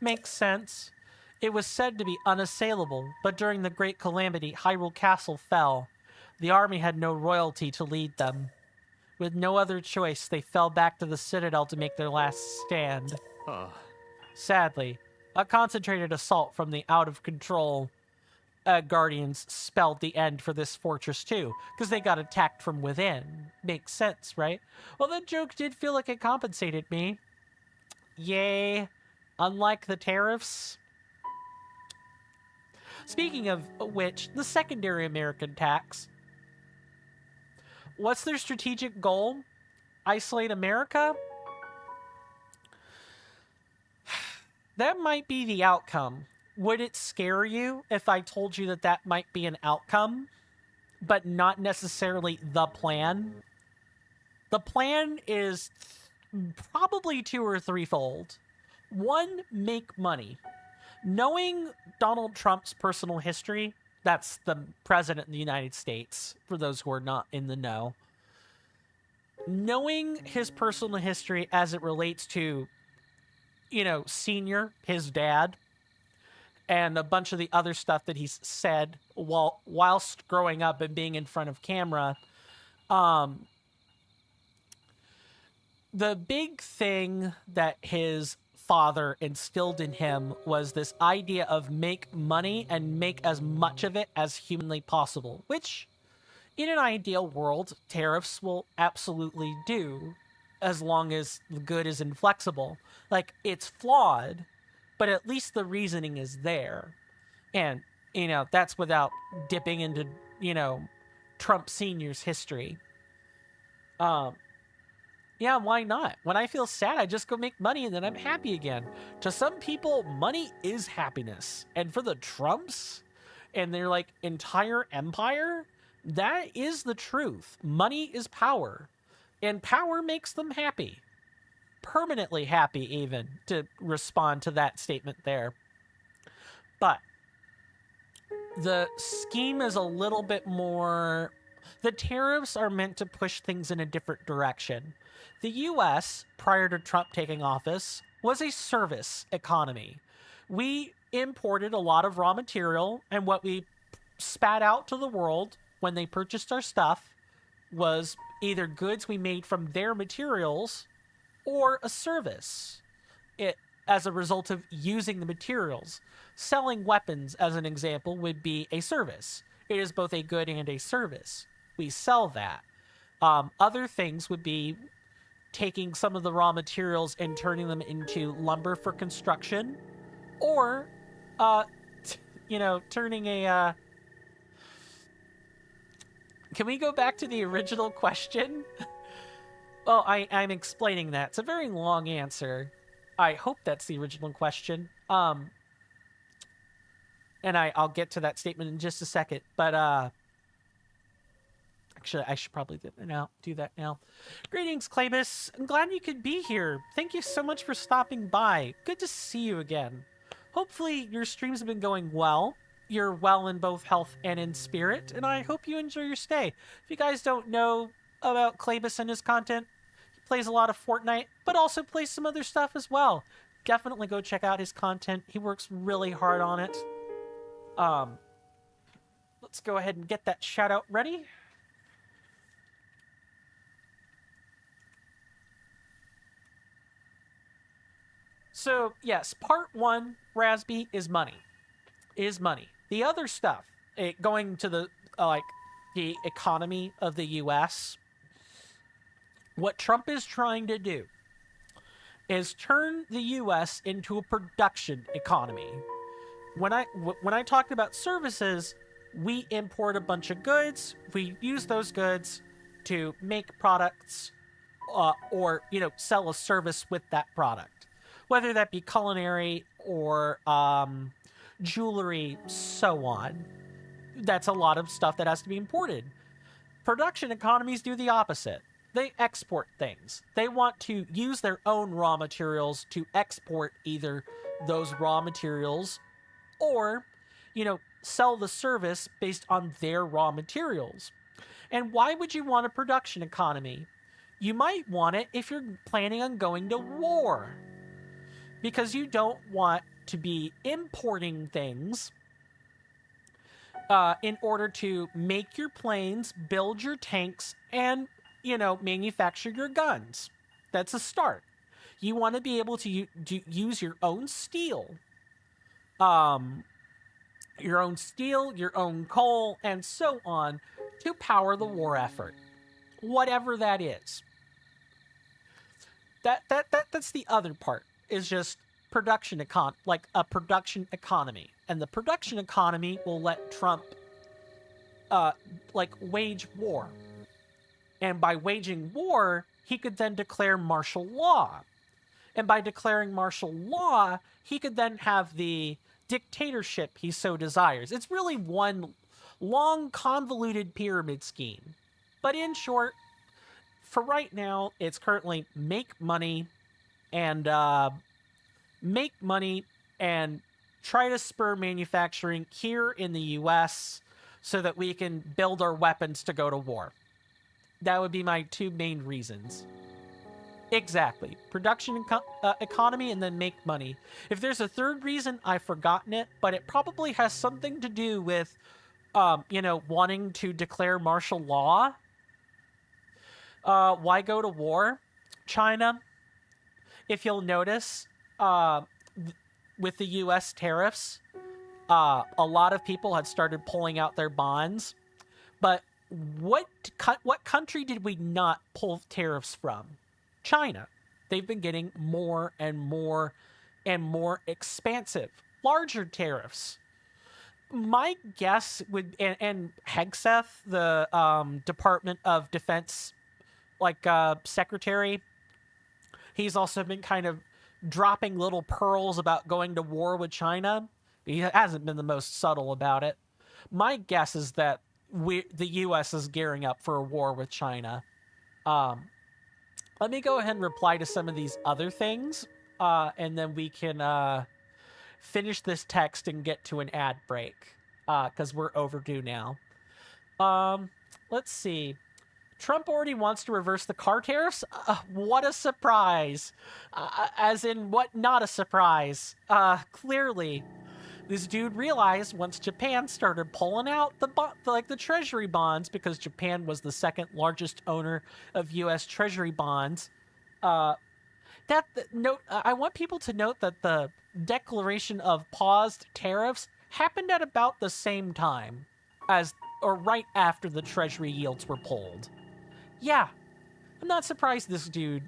Makes sense. It was said to be unassailable, but during the Great Calamity, Hyrule Castle fell. The army had no royalty to lead them. With no other choice, they fell back to the Citadel to make their last stand. Sadly, a concentrated assault from the out-of-control Guardians spelled the end for this fortress too, because they got attacked from within. Makes sense, right? Well, that joke did feel like it compensated me. Yay. Unlike the tariffs. Speaking of which, the secondary American tax. What's their strategic goal? Isolate America? That might be the outcome. Would it scare you if I told you that that might be an outcome, but not necessarily the plan? The plan is probably 2 or 3-fold. 1, make money. Knowing Donald Trump's personal history, that's the president of the United States, for those who are not in the know. Knowing his personal history as it relates to, Senior, his dad, and a bunch of the other stuff that he's said whilst growing up and being in front of camera. The big thing that his father instilled in him was this idea of make money and make as much of it as humanly possible, which in an ideal world, tariffs will absolutely do, as long as the good is inflexible. Like, it's flawed, but at least the reasoning is there. And, that's without dipping into, Trump Sr.'s history. Yeah, why not? When I feel sad, I just go make money and then I'm happy again. To some people, money is happiness. And for the Trumps and their, entire empire, that is the truth. Money is power. And power makes them happy. Permanently happy, even, to respond to that statement there. But the scheme is a little bit more... The tariffs are meant to push things in a different direction. The U.S., prior to Trump taking office, was a service economy. We imported a lot of raw material, and what we spat out to the world when they purchased our stuff was either goods we made from their materials or a service. It, as a result of using the materials. Selling weapons, as an example, would be a service. It is both a good and a service. We sell that. Other things would be taking some of the raw materials and turning them into lumber for construction, or, turning a, Can we go back to the original question? Well, I'm explaining that. It's a very long answer. I hope that's the original question. And I'll get to that statement in just a second. But, actually, I should probably do that now. Greetings, Clabus. I'm glad you could be here. Thank you so much for stopping by. Good to see you again. Hopefully, your streams have been going well. You're well in both health and in spirit, and I hope you enjoy your stay. If you guys don't know about Clabus and his content, he plays a lot of Fortnite, but also plays some other stuff as well. Definitely go check out his content. He works really hard on it. Let's go ahead and get that shout out ready. So, yes, part 1, Rasby, is money. The other stuff, going to the, the economy of the U.S., what Trump is trying to do is turn the U.S. into a production economy. When I talked about services, we import a bunch of goods, we use those goods to make products, or, sell a service with that product. Whether that be culinary or jewelry, so on. That's a lot of stuff that has to be imported. Production economies do the opposite. they export things. They want to use their own raw materials to export either those raw materials or, sell the service based on their raw materials. And why would you want a production economy? You might want it if you're planning on going to war, because you don't want to be importing things in order to make your planes, build your tanks, and, manufacture your guns. That's a start. You want to be able to use your own steel. Your own coal, and so on to power the war effort. Whatever that is. That's the other part, is just like a production economy. And the production economy will let Trump wage war. And by waging war, he could then declare martial law. And by declaring martial law, he could then have the dictatorship he so desires. It's really one long, convoluted pyramid scheme. But in short, for right now, it's currently make money and try to spur manufacturing here in the US so that we can build our weapons to go to war. That would be my two main reasons. Exactly. Production economy and then make money. If there's a third reason, I've forgotten it, but it probably has something to do with, wanting to declare martial law. Why go to war? China, if you'll notice, with the U.S. tariffs, a lot of people had started pulling out their bonds. But what country did we not pull tariffs from? China. They've been getting more and more and more expansive, larger tariffs. My guess would, and Hegseth, the Department of Defense, secretary, he's also been kind of dropping little pearls about going to war with China. He hasn't been the most subtle about it. My guess is that the U.S. is gearing up for a war with China. Let me go ahead and reply to some of these other things, and then we can finish this text and get to an ad break, because we're overdue now. Let's see. Trump already wants to reverse the car tariffs? What a surprise. As in, what not a surprise? Clearly, this dude realized once Japan started pulling out the treasury bonds, because Japan was the second largest owner of U.S. treasury bonds. I want people to note that the declaration of paused tariffs happened at about the same time or right after the treasury yields were pulled. Yeah, I'm not surprised this dude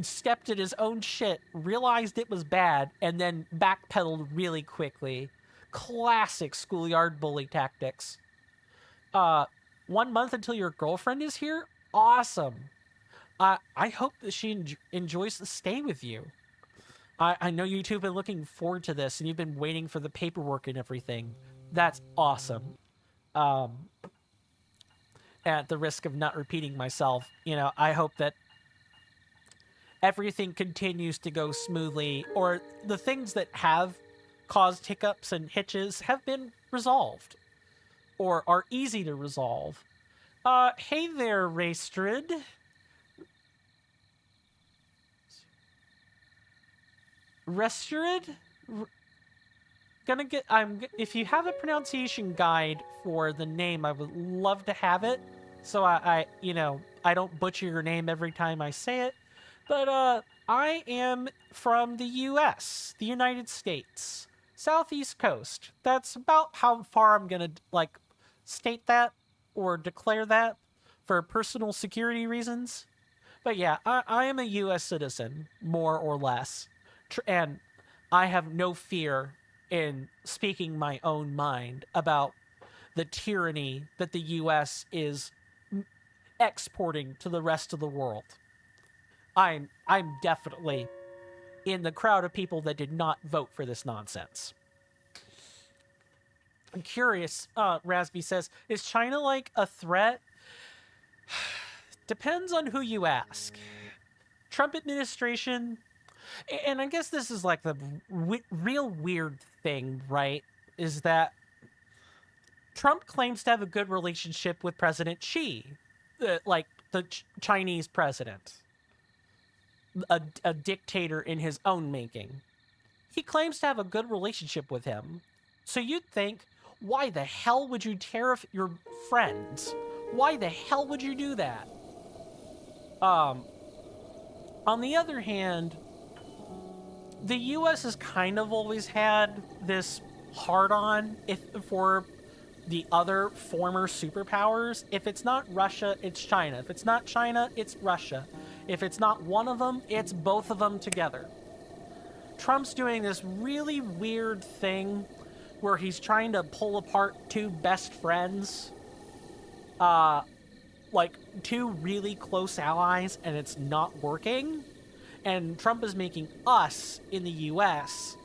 stepped in his own shit, realized it was bad, and then backpedaled really quickly. Classic schoolyard bully tactics. 1 month until your girlfriend is here? Awesome. I hope that she enjoys the stay with you. I know you two have been looking forward to this, and you've been waiting for the paperwork and everything. That's awesome. At the risk of not repeating myself, I hope that everything continues to go smoothly, or the things that have caused hiccups and hitches have been resolved, or are easy to resolve. Hey there, Raystrid. Restrid? If you have a pronunciation guide for the name, I would love to have it, so I don't butcher your name every time I say it. But I am from the U.S., the United States, Southeast Coast. That's about how far I'm gonna state that or declare that for personal security reasons. But yeah, I am a U.S. citizen, more or less, and I have no fear in speaking my own mind about the tyranny that the U.S. is exporting to the rest of the world. I'm definitely in the crowd of people that did not vote for this nonsense. I'm curious, Rasby says, is China like a threat? Depends on who you ask. Trump administration, and I guess this is like the real weird thing, right? Is that Trump claims to have a good relationship with President Xi, like the Chinese president, a dictator in his own making. He claims to have a good relationship with him. So you'd think, why the hell would you tariff your friends? Why the hell would you do that? On the other hand, the U.S. has kind of always had this hard-on for the other former superpowers. If it's not Russia, it's China. If it's not China, it's Russia. If it's not one of them, it's both of them together. Trump's doing this really weird thing where he's trying to pull apart two best friends, like two really close allies, and it's not working. And Trump is making us in the US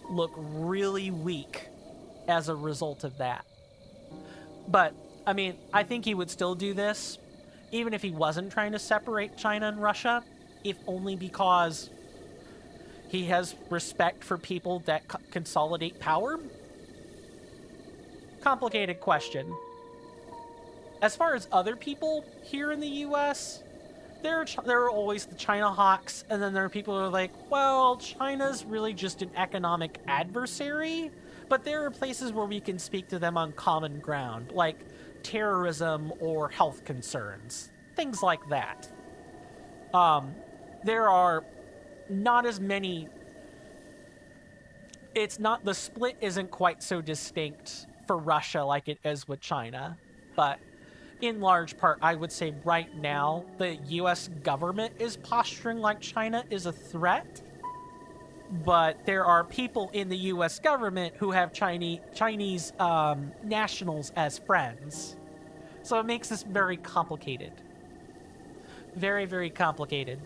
look really weak as a result of that. But, I mean, I think he would still do this, even if he wasn't trying to separate China and Russia, if only because he has respect for people that consolidate power. Complicated question. As far as other people here in the US, there are always the China hawks, and then there are people who are like, well, China's really just an economic adversary, but there are places where we can speak to them on common ground, like terrorism or health concerns, things like that. There are not as many. The split isn't quite so distinct for Russia like it is with China, but in large part, I would say right now, the U.S. government is posturing like China is a threat, but there are people in the U.S. government who have Chinese nationals as friends. So it makes this very complicated. Very, very complicated.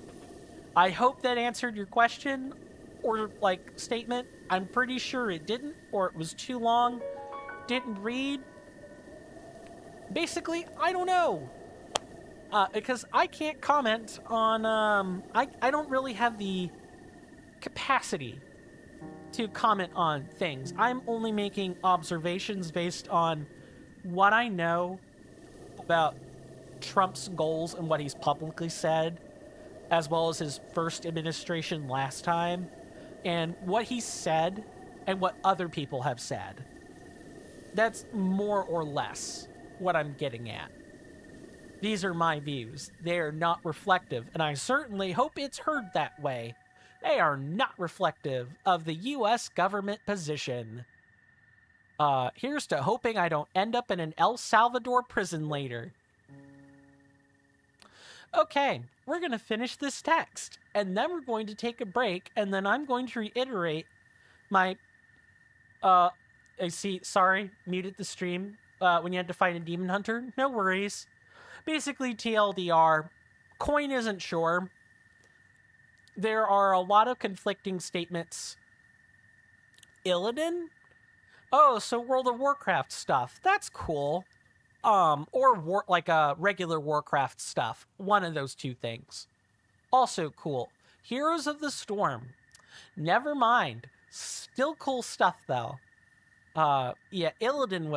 I hope that answered your question or, like, statement. I'm pretty sure it didn't, or it was too long. Didn't read. Basically, I don't know. Because I can't comment on, I don't really have the capacity to comment on things. I'm only making observations based on what I know about Trump's goals and what he's publicly said, as well as his first administration last time, and what he said and what other people have said. That's more or less what I'm getting at. These are my views. They are not reflective, and I certainly hope it's heard that way. They are not reflective of the U.S. government position. Here's to hoping I don't end up in an El Salvador prison later. Okay, we're going to finish this text, and then we're going to take a break, and then I'm going to reiterate my... I see, sorry, muted the stream when you had to fight a demon hunter. No worries. Basically, TLDR, coin isn't sure. There are a lot of conflicting statements. Illidan? Oh, so World of Warcraft stuff. That's cool. Or regular Warcraft stuff. One of those two things. Also cool. Heroes of the Storm. Never mind. Still cool stuff, though. Yeah, Illidan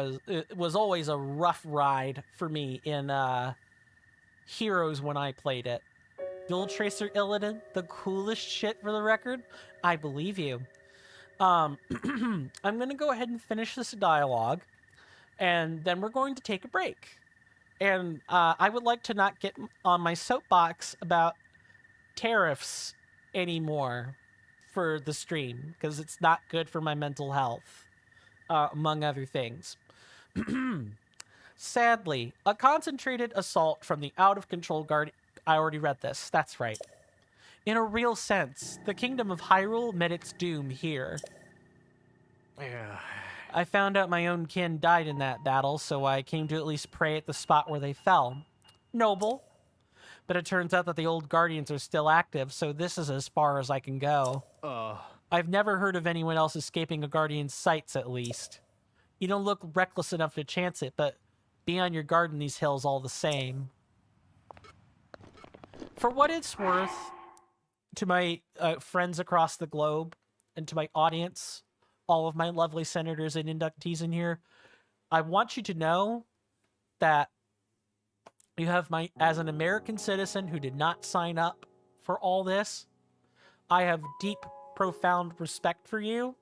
was always a rough ride for me in Heroes when I played it. Guild Tracer Illidan, the coolest shit for the record. I believe you. I'm going to go ahead and finish this dialogue, and then we're going to take a break. And I would like to not get on my soapbox about tariffs anymore for the stream, because it's not good for my mental health. Among other things. Sadly, a concentrated assault from the out-of-control guard... I already read this. That's right. In a real sense, the kingdom of Hyrule met its doom here. Yeah. I found out my own kin died in that battle, so I came to at least pray at the spot where they fell. Noble. But it turns out that the old guardians are still active, so this is as far as I can go. I've never heard of anyone else escaping a guardian's sights, at least. You don't look reckless enough to chance it, but be on your guard in these hills all the same. For what it's worth, to my friends across the globe and to my audience, all of my lovely senators and inductees in here, I want you to know that you have my, as an American citizen who did not sign up for all this, I have deep, profound respect for you.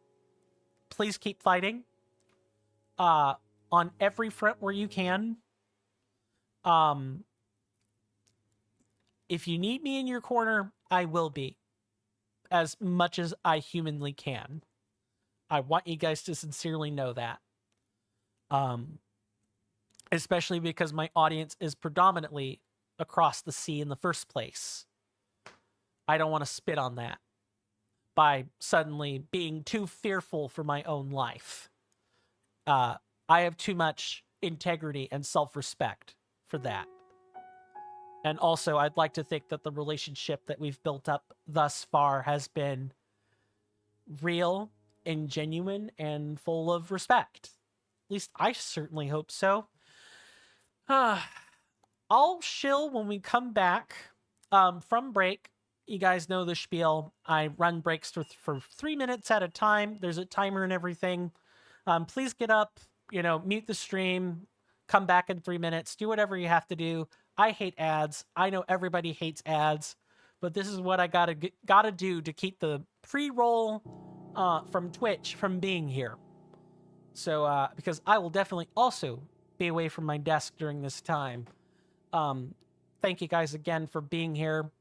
Please keep fighting. On every front where you can. If you need me in your corner, I will be, as much as I humanly can. I want you guys to sincerely know that. Especially because my audience is predominantly across the sea in the first place. I don't want to spit on that by suddenly being too fearful for my own life. I have too much integrity and self-respect for that. And also, I'd like to think that the relationship that we've built up thus far has been real and genuine and full of respect. At least I certainly hope so. I'll shill when we come back from break. You guys know the spiel. I run breaks for 3 minutes at a time. There's a timer and everything. Please get up, mute the stream, come back in 3 minutes, do whatever you have to do. I hate ads. I know everybody hates ads, but this is what I gotta do to keep the pre-roll from Twitch from being here. So, because I will definitely also be away from my desk during this time. Thank you guys again for being here.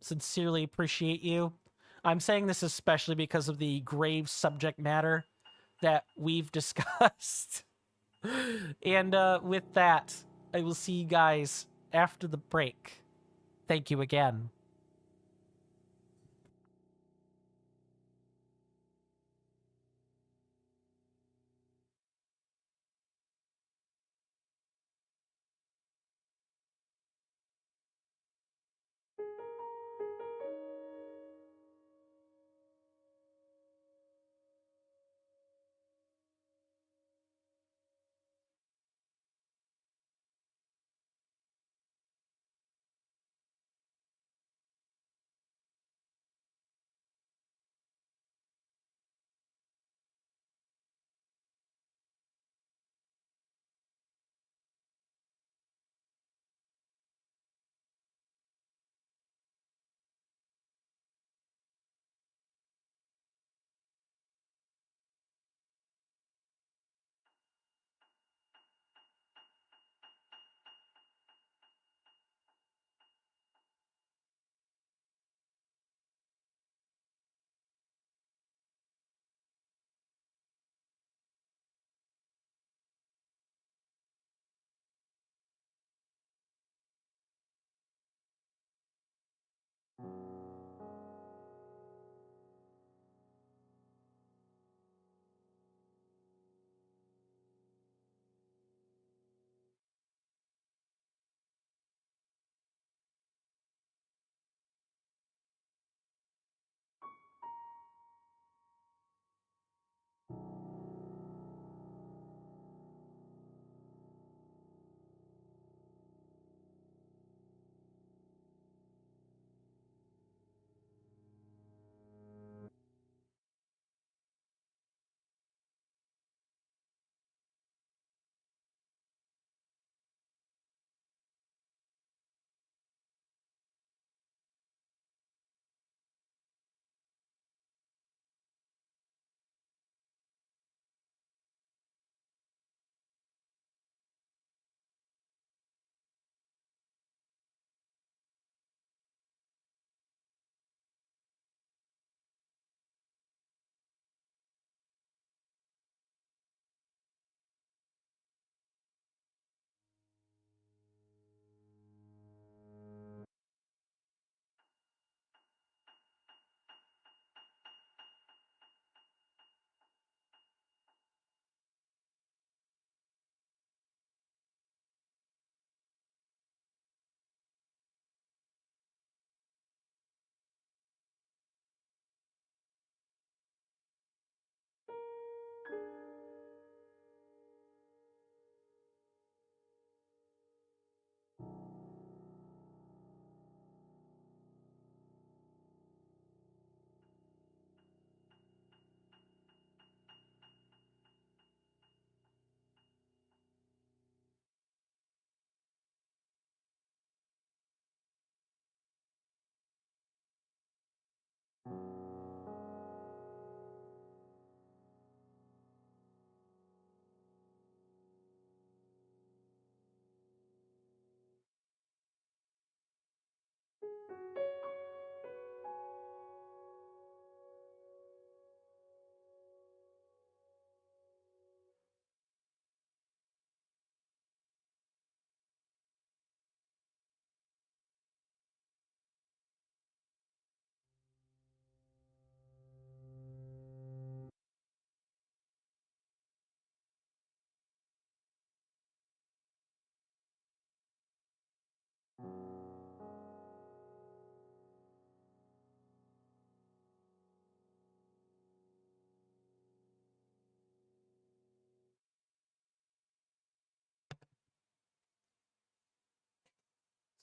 Sincerely appreciate you. I'm saying this especially because of the grave subject matter that we've discussed. And with that, I will see you guys after the break. Thank you again.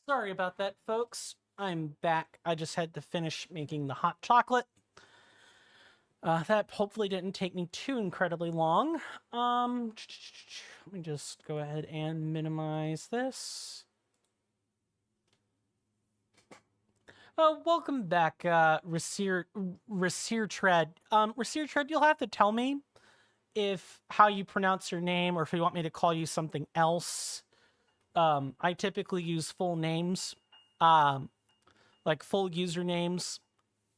Sorry about that, folks. I'm back. I just had to finish making the hot chocolate. That hopefully didn't take me too incredibly long. Let me just go ahead and minimize this. Welcome back, Rasir Tread. Rasir Tread, you'll have to tell me if how you pronounce your name, or if you want me to call you something else. I typically use full names, like full usernames,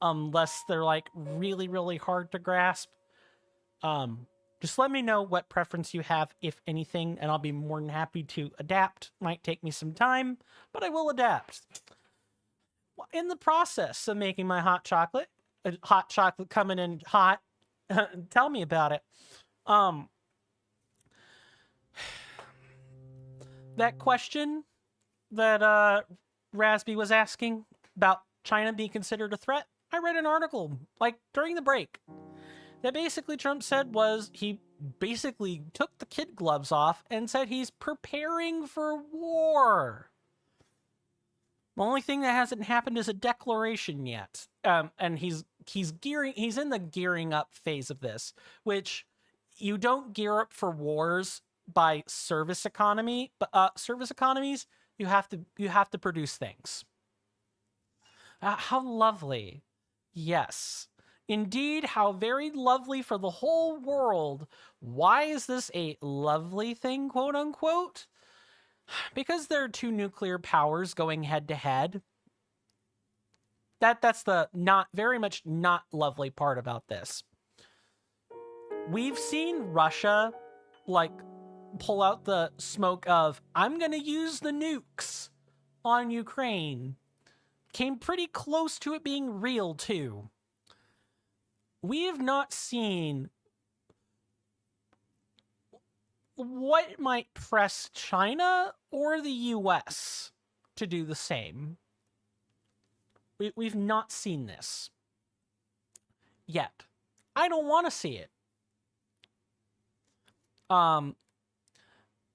unless they're like really, really hard to grasp. Just let me know what preference you have, if anything, and I'll be more than happy to adapt. Might take me some time, but I will adapt. In the process of making my hot chocolate coming in hot, tell me about it. That question that Rasby was asking about China being considered a threat, I read an article like during the break that basically Trump said was he basically took the kid gloves off and said he's preparing for war. The only thing that hasn't happened is a declaration yet, and he's in the gearing up phase of this, which you don't gear up for wars by service economy, but service economies you have to produce things. How lovely, yes, indeed, how very lovely for the whole world. Why is this a lovely thing, quote unquote? Because there are two nuclear powers going head to head. That's the not very much not lovely part about this. We've seen Russia like pull out the smoke of I'm going to use the nukes on Ukraine. Came pretty close to it being real too. We have not seen what might press China or the US to do the same. We've not seen this yet. I don't want to see it.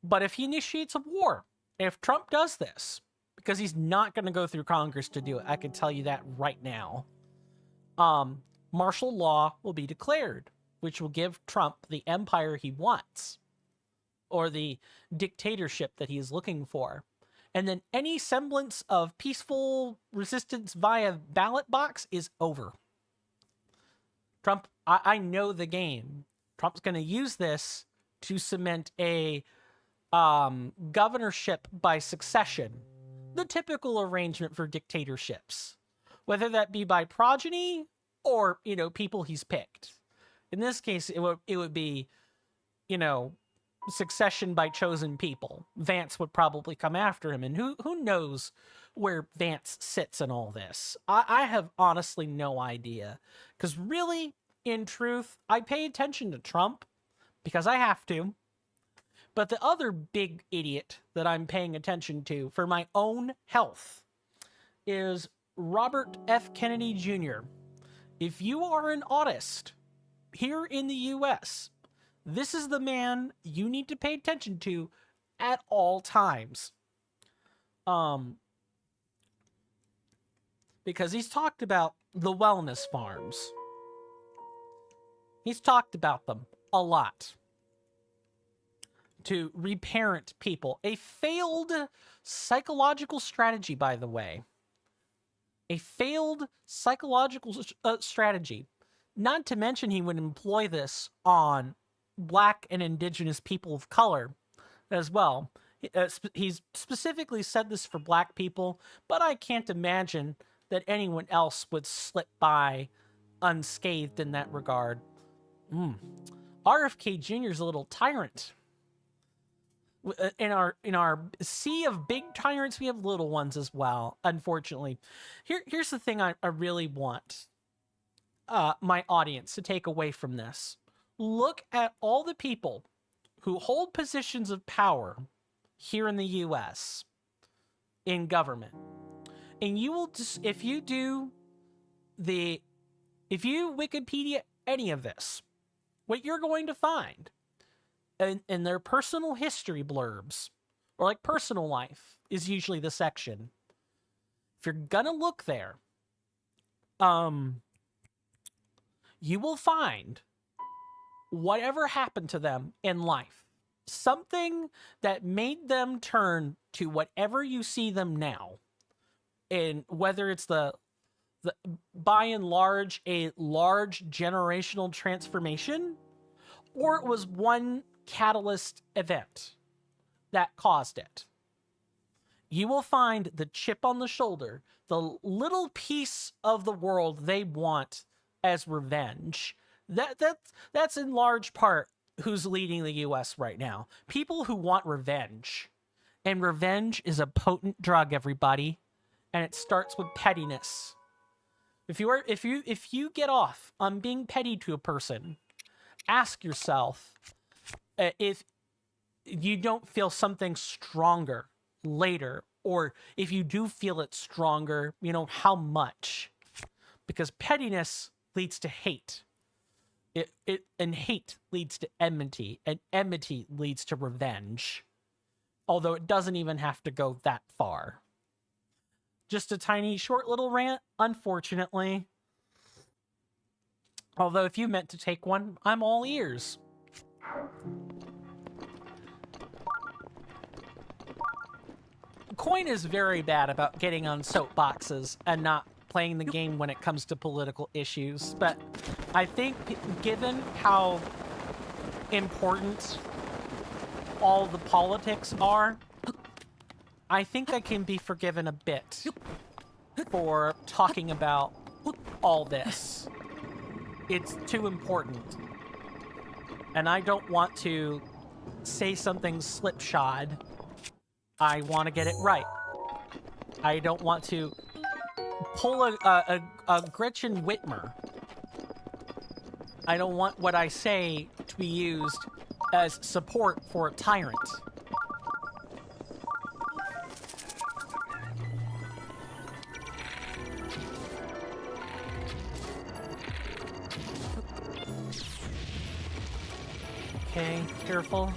But if he initiates a war, if Trump does this, because he's not going to go through Congress to do it, I can tell you that right now, martial law will be declared, which will give Trump the empire he wants, or the dictatorship that he is looking for. And then any semblance of peaceful resistance via ballot box is over. Trump, I know the game. Trump's going to use this to cement a governorship by succession, the typical arrangement for dictatorships, whether that be by progeny or, people he's picked. In this case, it would be, succession by chosen people. Vance would probably come after him, and who knows where Vance sits in all this. I have honestly no idea, because really, in truth, I pay attention to Trump because I have to. But the other big idiot that I'm paying attention to for my own health is Robert F. Kennedy Jr. If you are an autist here in the US, this is the man you need to pay attention to at all times. Because he's talked about the wellness farms. He's talked about them a lot. To reparent people. A failed psychological strategy, by the way. A failed psychological strategy. Not to mention he would employ this on Black and Indigenous people of color as well. He's specifically said this for Black people, but I can't imagine that anyone else would slip by unscathed in that regard. RFK Jr. is a little tyrant. In our sea of big tyrants, we have little ones as well, unfortunately. Here's the thing I really want my audience to take away from this. Look at all the people who hold positions of power here in the US in government. And you will just, if you Wikipedia any of this, what you're going to find in their personal history blurbs, or like personal life is usually the section. if you're gonna look there, you will find whatever happened to them in life, something that made them turn to whatever you see them now. And whether it's the by and large a large generational transformation, or it was one catalyst event that caused it, you will find the chip on the shoulder, the little piece of the world they want as revenge. That's in large part who's leading the US right now. People who want revenge. And revenge is a potent drug, everybody. And it starts with pettiness. If you get off on being petty to a person, ask yourself if you don't feel something stronger later, or if you do feel it stronger, how much? Because pettiness leads to hate. And hate leads to enmity, and enmity leads to revenge. Although it doesn't even have to go that far. Just a tiny, short little rant, unfortunately. Although if you meant to take one, I'm all ears. Coin is very bad about getting on soapboxes and not playing the game when it comes to political issues. But I think given how important all the politics are, I think I can be forgiven a bit for talking about all this. It's too important. And I don't want to say something slipshod. I want to get it right. I don't want to pull a Gretchen Whitmer. I don't want what I say to be used as support for a tyrant. Okay, careful.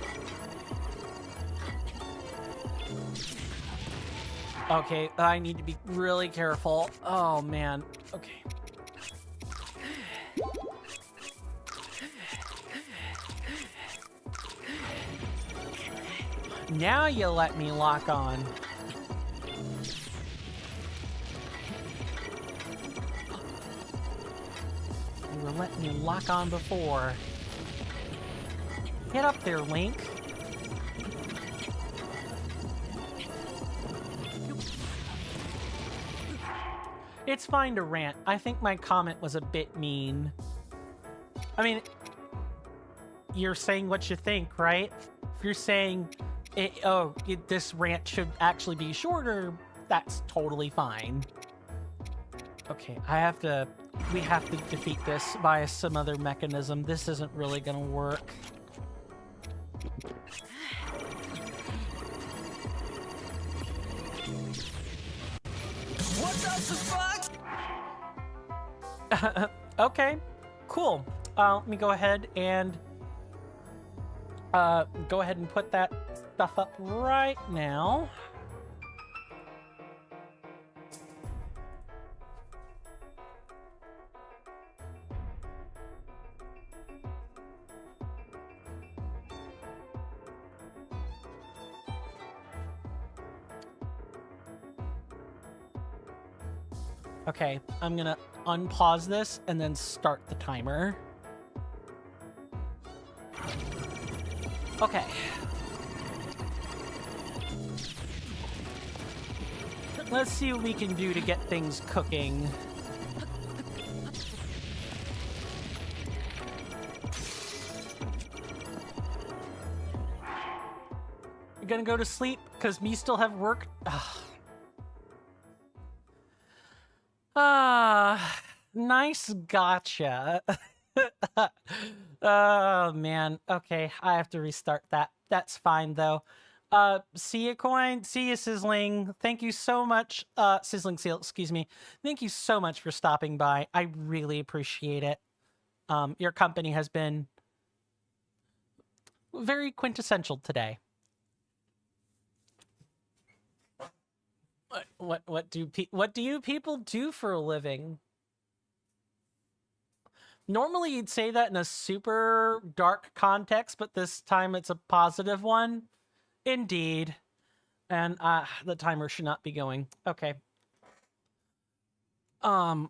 Okay, I need to be really careful. Oh, man. Okay. Now you let me lock on. You were letting me lock on before. Get up there, Link. It's fine to rant. I think my comment was a bit mean. I mean, you're saying what you think, right? If you're saying, this rant should actually be shorter, that's totally fine. Okay, we have to defeat this via some other mechanism. This isn't really gonna work. What the fuck? Okay, cool. Let me go ahead and put that stuff up right now. Okay, I'm gonna unpause this and then start the timer. Okay. Let's see what we can do to get things cooking. You're gonna go to sleep because me still have work. Nice gotcha. Oh, man. Okay, I have to restart that. That's fine, though. See ya, Coin. See ya, Sizzling. Thank you so much. Sizzling Seal, excuse me. Thank you so much for stopping by. I really appreciate it. Your company has been very quintessential today. What do you people do for a living? Normally you'd say that in a super dark context, but this time it's a positive one. Indeed. And the timer should not be going. Okay. I'm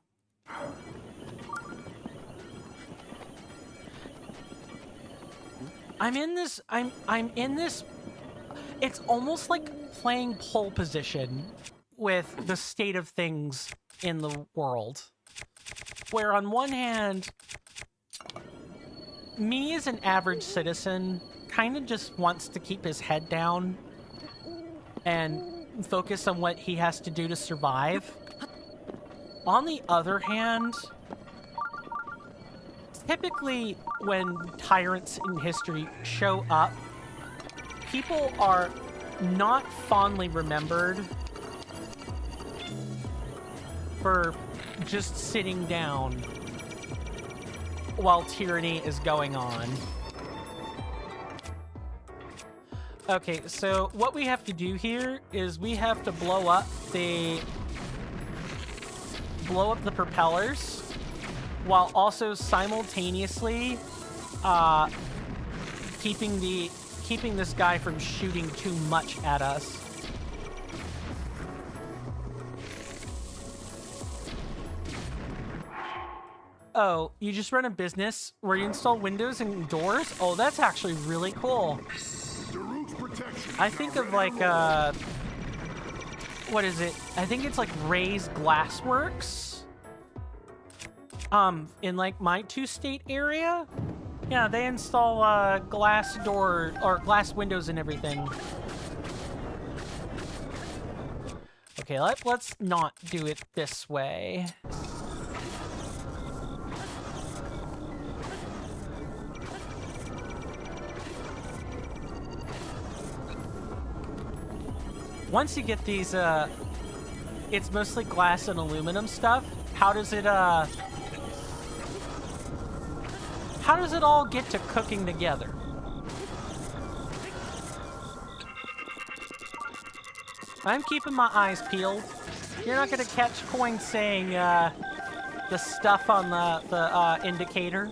in this it's almost like playing pole position with the state of things in the world. Where on one hand, me as an average citizen kind of just wants to keep his head down and focus on what he has to do to survive. On the other hand, typically when tyrants in history show up, people are not fondly remembered for just sitting down while tyranny is going on. Okay, so what we have to do here is we have to blow up the propellers while also simultaneously keeping this guy from shooting too much at us. Oh, you just run a business where you install windows and doors? Oh, that's actually really cool. I think of like, what is it? I think it's like Ray's Glassworks. In like my two-state area. Yeah, they install glass door or glass windows and everything. Okay, let's not do it this way. Once you get these, it's mostly glass and aluminum stuff. How does it all get to cooking together? I'm keeping my eyes peeled. You're not gonna catch Coin saying, the stuff on the indicator.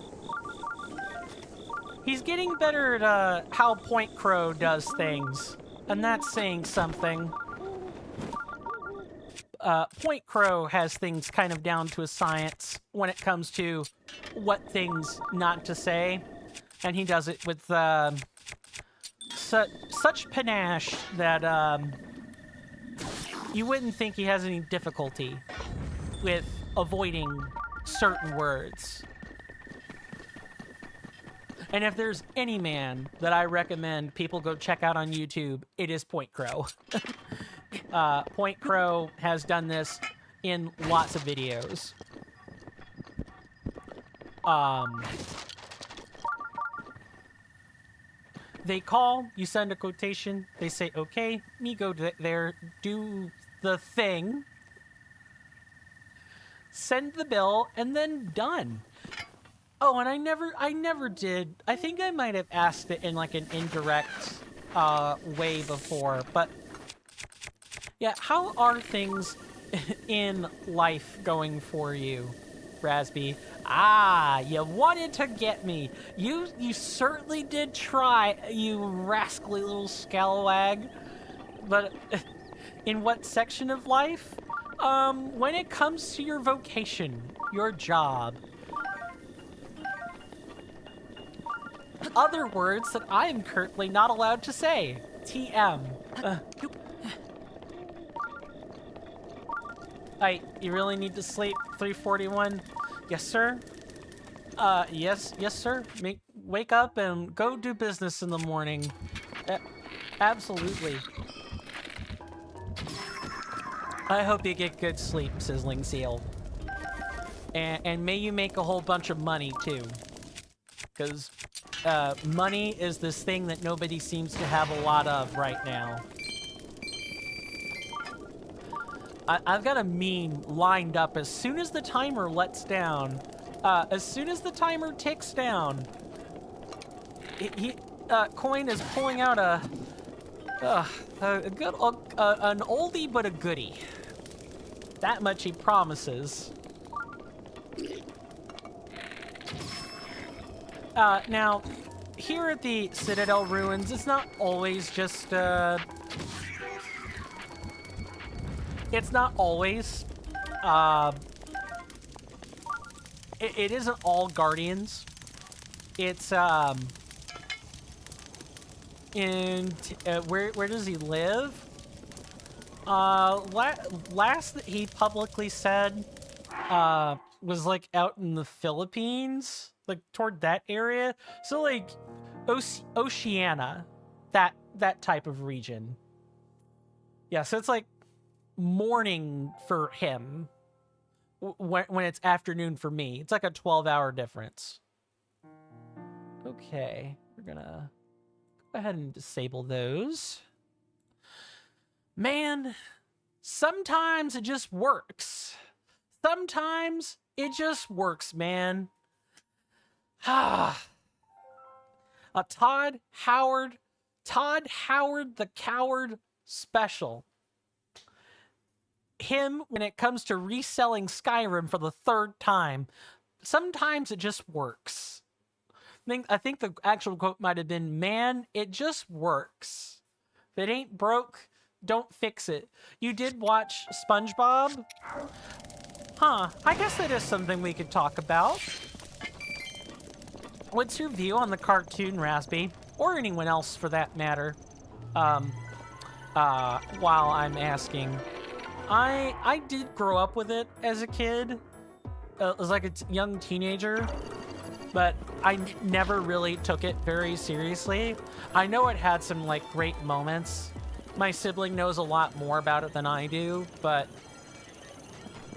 He's getting better at, how Point Crow does things. And that's saying something. Point Crow has things kind of down to a science when it comes to what things not to say. And he does it with such panache that you wouldn't think he has any difficulty with avoiding certain words. And if there's any man that I recommend people go check out on YouTube, it is Point Crow. Point Crow has done this in lots of videos. They call, you send a quotation, they say, okay, me go there, do the thing, send the bill, and then done. Oh, and I never did. I think I might have asked it in like an indirect way before, but yeah, how are things in life going for you, Rasby? Ah, you wanted to get me. You certainly did try, you rascally little scalawag. But in what section of life? When it comes to your vocation, your job. Other words that I am currently not allowed to say. TM. You really need to sleep. 3:41. Yes, sir. Yes, sir. Wake up and go do business in the morning. Absolutely. I hope you get good sleep, Sizzling Seal. And may you make a whole bunch of money, too. Because money is this thing that nobody seems to have a lot of right now. I've got a meme lined up as soon as the timer lets down. As soon as the timer ticks down, Coin is pulling out an oldie but a goodie. That much he promises. Now, here at the Citadel Ruins, it's not always just, it's not always, it isn't all Guardians. It's, where does he live? Last that he publicly said, was, like, out in the Philippines, like, toward that area. So, like, Oceania, that type of region. Yeah, so it's, like, morning for him when it's afternoon for me. It's like a 12-hour difference. Okay, we're gonna go ahead and disable those. Man, sometimes it just works. Sometimes it just works, man. Todd Howard the Coward special. Him, when it comes to reselling Skyrim for the 3rd time, sometimes it just works. I think the actual quote might have been, "Man, it just works. If it ain't broke, don't fix it." You did watch SpongeBob? Huh, I guess that is something we could talk about. What's your view on the cartoon, Raspy? Or anyone else for that matter? While I'm asking. I did grow up with it as a kid. It was like a young teenager. But I never really took it very seriously. I know it had some, like, great moments. My sibling knows a lot more about it than I do, but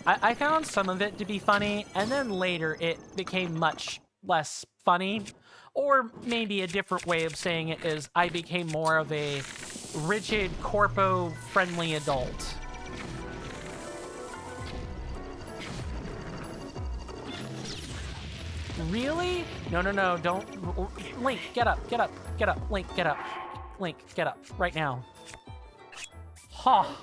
I found some of it to be funny, and then later it became much less funny. Or maybe a different way of saying it is I became more of a rigid, corpo-friendly adult. Really? No, don't. Link, get up. Link, get up. Link, get up. Right now. Ha! Huh.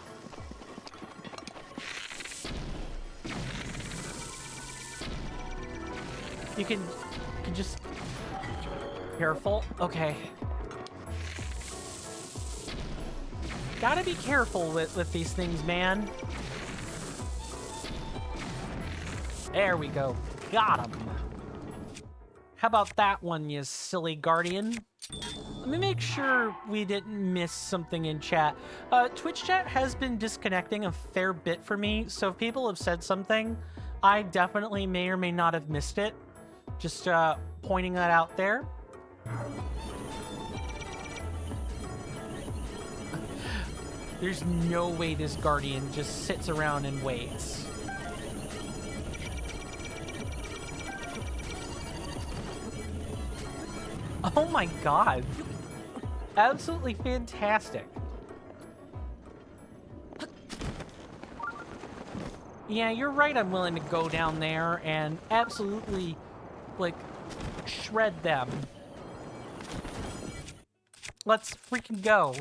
You can just... Careful. Okay. Gotta be careful with these things, man. There we go. Got him. How about that one, you silly guardian? Let me make sure we didn't miss something in chat. Twitch chat has been disconnecting a fair bit for me, so if people have said something, I definitely may or may not have missed it. Just pointing that out there. There's no way this guardian just sits around and waits. Oh my god. Absolutely fantastic. Yeah, you're right, I'm willing to go down there and absolutely, like, shred them. Let's freaking go.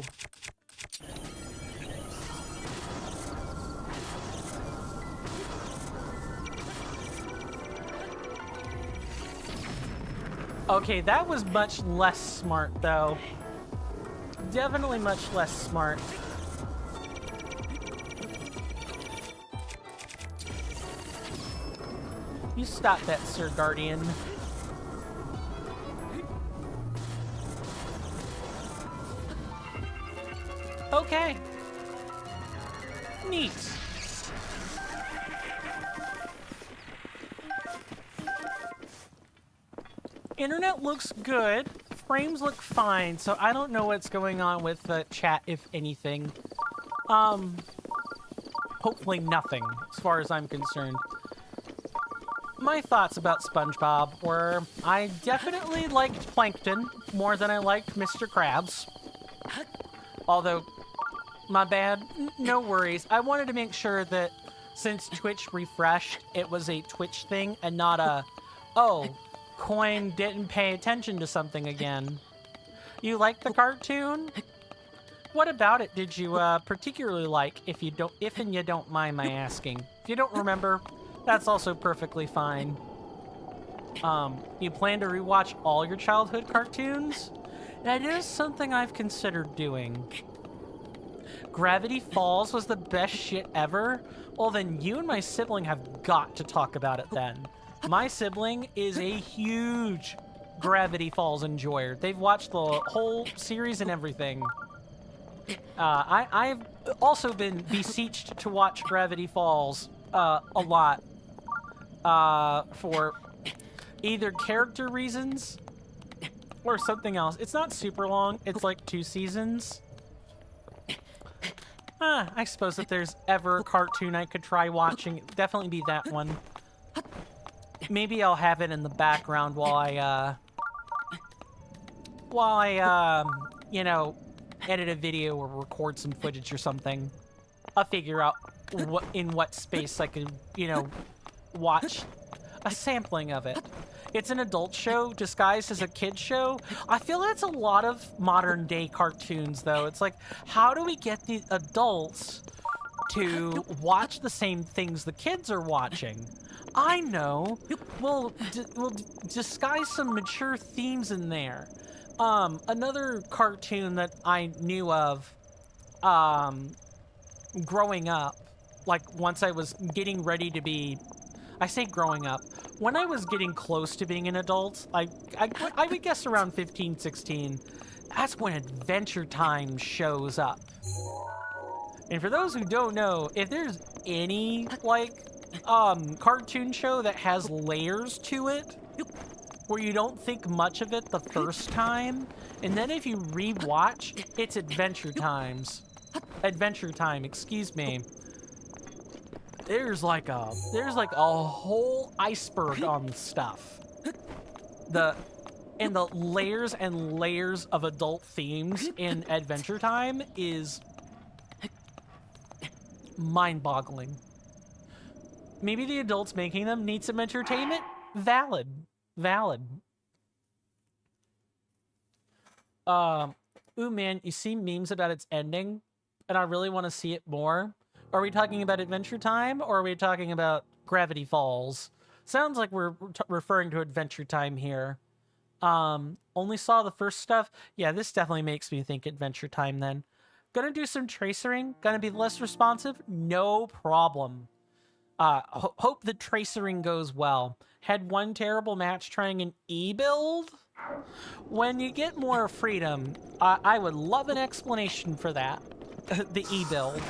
Okay, that was much less smart, though. Definitely much less smart. You stop that, Sir Guardian. Okay. Neat. Internet looks good. Frames look fine, so I don't know what's going on with the chat, if anything. Hopefully nothing, as far as I'm concerned. My thoughts about SpongeBob were, I definitely liked Plankton more than I liked Mr. Krabs. Although, my bad, no worries. I wanted to make sure that since Twitch refreshed, it was a Twitch thing and not a, oh, Coin didn't pay attention to something again. You like the cartoon? What about it did you particularly like? If and you don't mind my asking. If you don't remember, that's also perfectly fine. You plan to rewatch all your childhood cartoons? That is something I've considered doing. Gravity Falls was the best shit ever? Well, then you and my sibling have got to talk about it then. My sibling is a huge Gravity Falls enjoyer. They've watched the whole series and everything. I've also been beseeched to watch Gravity Falls a lot for either character reasons or something else. It's not super long. It's like 2 seasons. I suppose if there's ever a cartoon I could try watching, it'd definitely be that one. Maybe I'll have it in the background while I, you know, edit a video or record some footage or something. I'll figure out in what space I could, you know, watch a sampling of it. It's an adult show disguised as a kid show. I feel that's a lot of modern day cartoons, though. It's like, how do we get the adults to watch the same things the kids are watching? I know. We'll disguise some mature themes in there. Another cartoon that I knew of, growing up, like once I was getting ready to be, I say growing up, when I was getting close to being an adult, I would guess around 15, 16, that's when Adventure Time shows up. And for those who don't know, if there's any, like, cartoon show that has layers to it, where you don't think much of it the first time, and then if you rewatch, it's Adventure Time, excuse me. There's like a whole iceberg on stuff. The layers and layers of adult themes in Adventure Time is mind-boggling. Maybe the adults making them need some entertainment? Valid. Ooh man, you see memes about its ending, and I really want to see it more. Are we talking about Adventure Time, or are we talking about Gravity Falls? Sounds like we're referring to Adventure Time here. Only saw the first stuff. Yeah, this definitely makes me think Adventure Time then. Gonna do some tracering. Gonna be less responsive. No problem. Hope the tracering goes well. Had one terrible match trying an E-build. When you get more freedom, I would love an explanation for that. The E-build.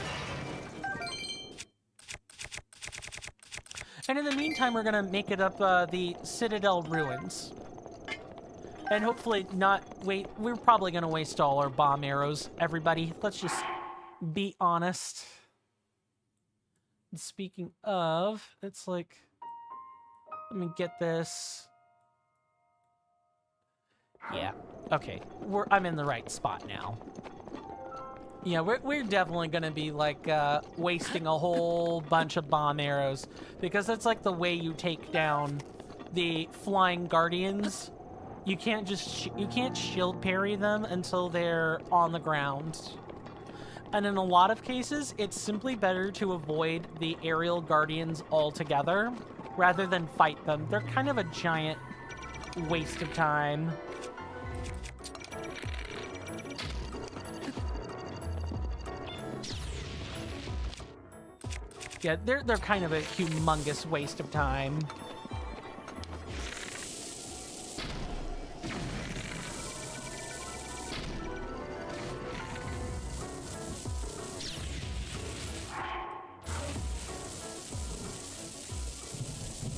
And in the meantime, we're gonna make it up the Citadel ruins. And hopefully not wait. We're probably gonna waste all our bomb arrows, everybody. Let's just be honest. Speaking of, it's like, let me get this. Yeah, okay. I'm in the right spot now. Yeah, we're definitely gonna be like wasting a whole bunch of bomb arrows, because that's like the way you take down the flying guardians. You can't just you can't shield parry them until they're on the ground. And in a lot of cases, it's simply better to avoid the aerial guardians altogether rather than fight them. They're kind of a giant waste of time. Yeah, they're kind of a humongous waste of time.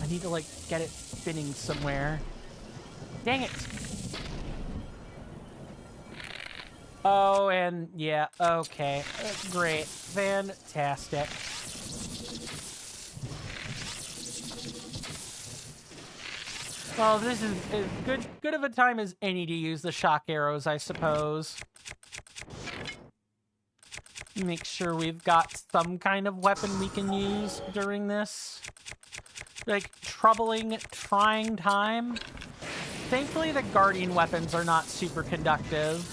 I need to, like, get it spinning somewhere. Dang it! Oh, and yeah, okay. Great. Fantastic. Well, this is as good of a time as any to use the shock arrows, I suppose. Make sure we've got some kind of weapon we can use during this. Like, trying time. Thankfully, the guardian weapons are not super conductive.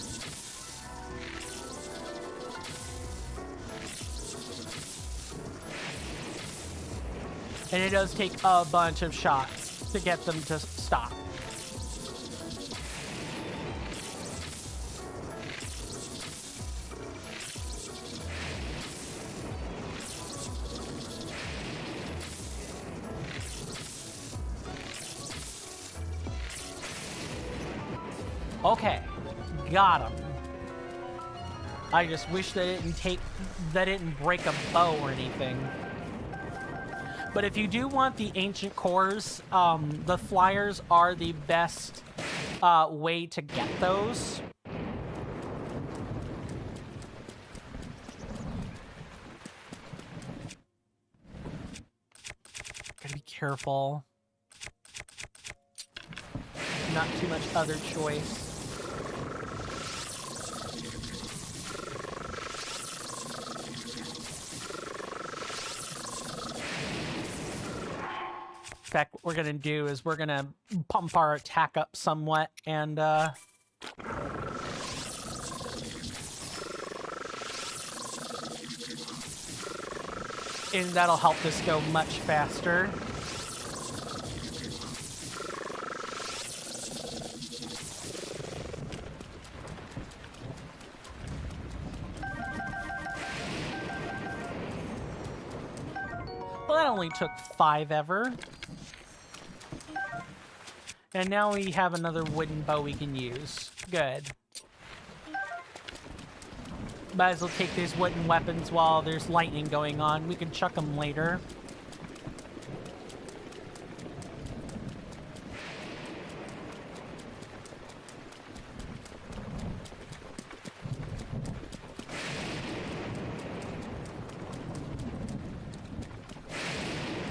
And it does take a bunch of shots to get them to stop. Okay, got him. I just wish that it didn't break a bow or anything. But if you do want the ancient cores, the flyers are the best way to get those. Gotta be careful. Not too much other choice. In fact, what we're gonna do is we're gonna pump our attack up somewhat, and that'll help this go much faster. Well, that only took 5 ever. And now we have another wooden bow we can use. Good. Might as well take these wooden weapons while there's lightning going on. We can chuck them later.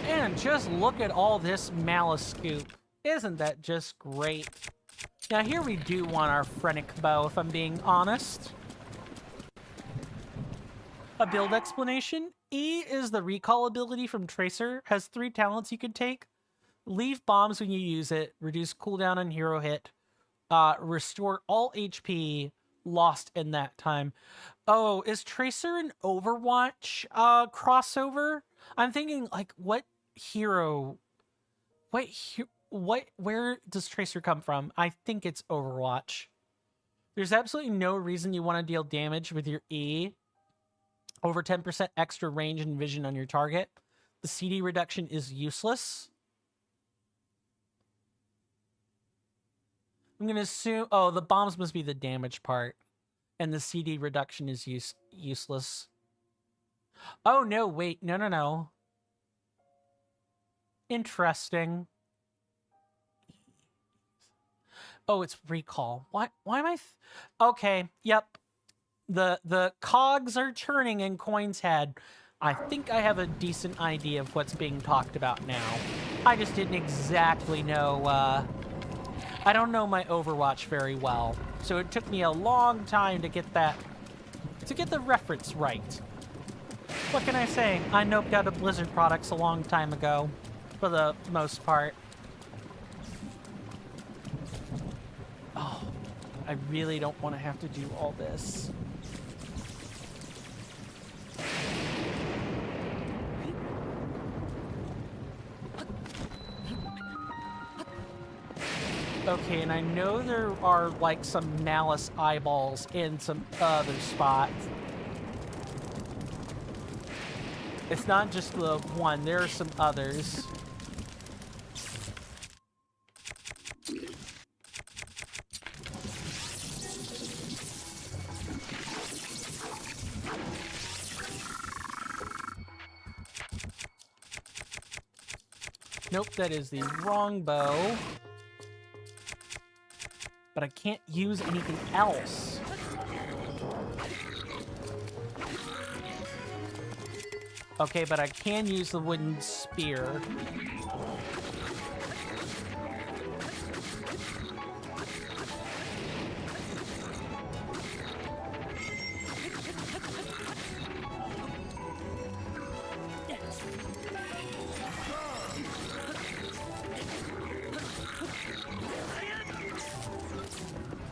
And just look at all this malice scoop. Isn't that just great? Now here we do want our Phrenic bow, if I'm being honest. A build explanation. E is the recall ability from Tracer. Has 3 talents you could take. Leave bombs when you use it. Reduce cooldown on hero hit. Restore all HP lost in that time. Oh, is Tracer an Overwatch crossover? I'm thinking, like, where does Tracer come from? I think it's Overwatch. There's absolutely no reason you want to deal damage with your E. Over 10% extra range and vision on your target. The CD reduction is useless. I'm going to assume... Oh, the bombs must be the damage part. And the CD reduction is useless. Oh, no, wait. No. Interesting. Oh, it's recall. Why am I... Okay, yep. The cogs are turning in Coin's head. I think I have a decent idea of what's being talked about now. I just didn't exactly know... I don't know my Overwatch very well, so it took me a long time to get the reference right. What can I say? I noped out of Blizzard products a long time ago, for the most part. Oh, I really don't want to have to do all this. Okay, and I know there are, like, some malice eyeballs in some other spots. It's not just the one, there are some others. Nope, that is the wrong bow. But I can't use anything else. Okay, but I can use the wooden spear.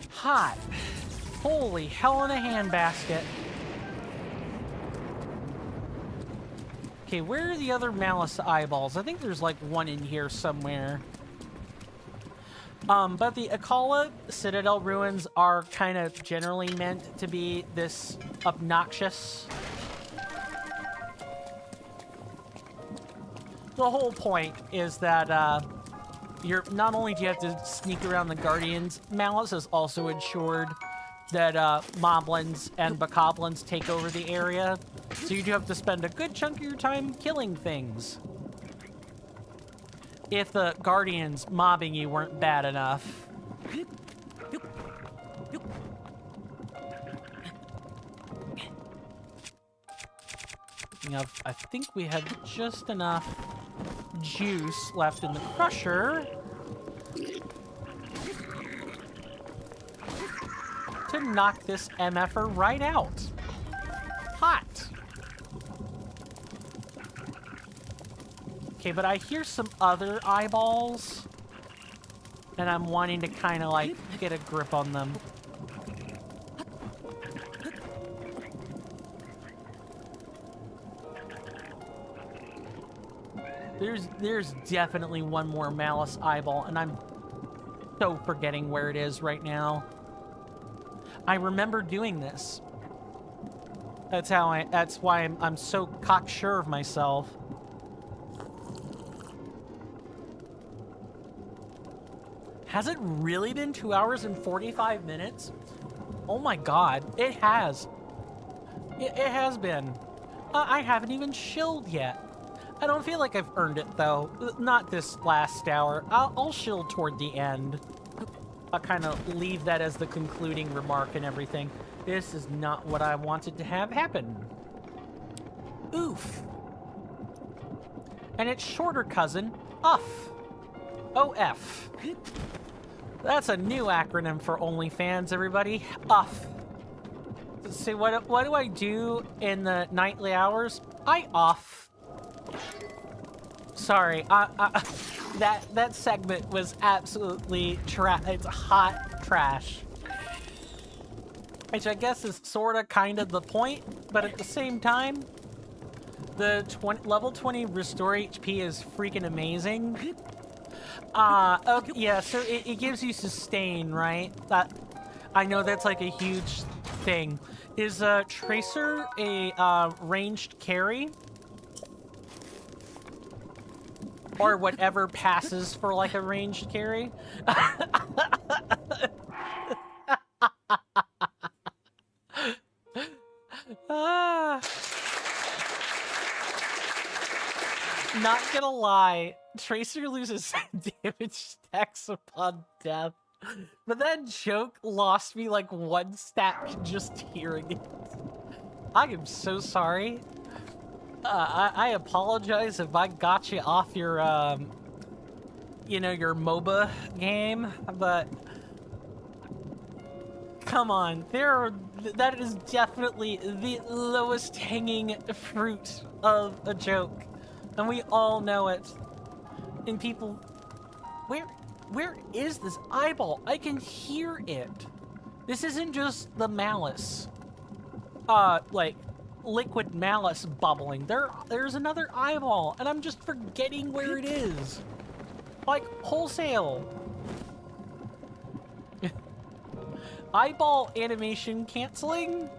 Hot. Holy hell in a handbasket. Okay, where are the other Malice eyeballs? I think there's like one in here somewhere. But the Akkala Citadel ruins are kind of generally meant to be this obnoxious. The whole point is that you're not only do you have to sneak around the Guardians, Malice has also ensured that Moblins and Bokoblins take over the area, so you do have to spend a good chunk of your time killing things. If the Guardians mobbing you weren't bad enough. Now, I think we have just enough juice left in the crusher to knock this MFer right out. Hot. Okay, but I hear some other eyeballs, and I'm wanting to kind of like get a grip on them. There's definitely one more Malice eyeball, and I'm so forgetting where it is right now. I remember doing this. That's why I'm so cocksure of myself. Has it really been 2 hours and 45 minutes? Oh my god, it has. It has been. I haven't even chilled yet. I don't feel like I've earned it, though. Not this last hour. I'll chill toward the end. I'll kind of leave that as the concluding remark and everything. This is not what I wanted to have happen. Oof. And its shorter cousin, UF. OF. That's a new acronym for OnlyFans, everybody. UF. See, what do I do in the nightly hours? I off. Sorry, that segment was absolutely it's hot trash. Which I guess is sorta kinda the point, but at the same time, the level 20 restore HP is freaking amazing. Okay, yeah, so it gives you sustain, right? I know that's like a huge thing. Is Tracer a ranged carry? Or whatever passes for like a ranged carry? Not gonna lie, Tracer loses damage stacks upon death. But that joke lost me like 1 stack just hearing it. I am so sorry. I apologize if I got you off your, you know, your MOBA game, but come on, that is definitely the lowest hanging fruit of a joke, and we all know it. And people, where is this eyeball? I can hear it. This isn't just the Malice, like liquid Malice bubbling. There's another eyeball, and I'm just forgetting where it is. Like, wholesale. Eyeball animation canceling?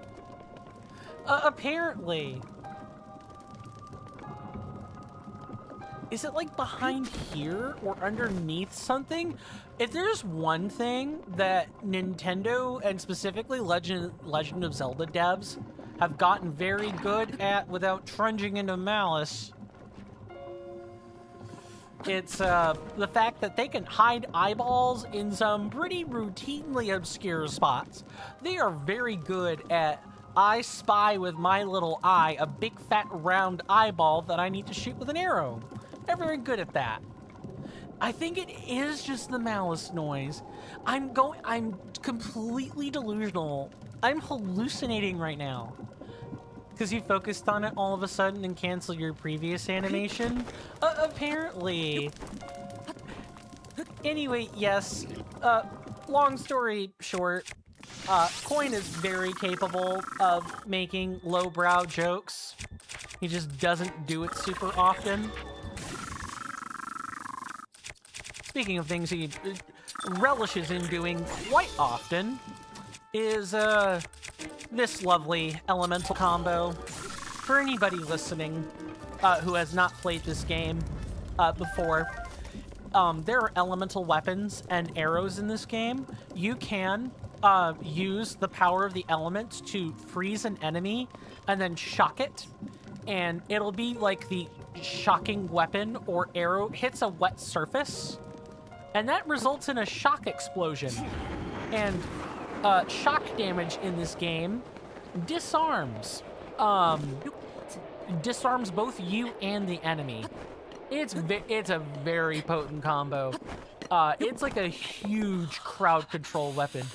Apparently. Is it like behind here or underneath something? If there's one thing that Nintendo and specifically Legend of Zelda devs have gotten very good at without trunging into Malice, it's the fact that they can hide eyeballs in some pretty routinely obscure spots. They are very good at, I spy with my little eye a big fat round eyeball that I need to shoot with an arrow. They're very good at that. I think it is just the Malice noise. I'm completely delusional. I'm hallucinating right now. Because you focused on it all of a sudden and canceled your previous animation? Apparently. Anyway, yes. Long story short, Coin is very capable of making lowbrow jokes. He just doesn't do it super often. Speaking of things he relishes in doing quite often is this lovely elemental combo. For anybody listening who has not played this game before, there are elemental weapons and arrows in this game. You can use the power of the elements to freeze an enemy and then shock it, and it'll be like the shocking weapon or arrow hits a wet surface, and that results in a shock explosion. And shock damage in this game disarms both you and the enemy. It's a very potent combo. It's like a huge crowd control weapon.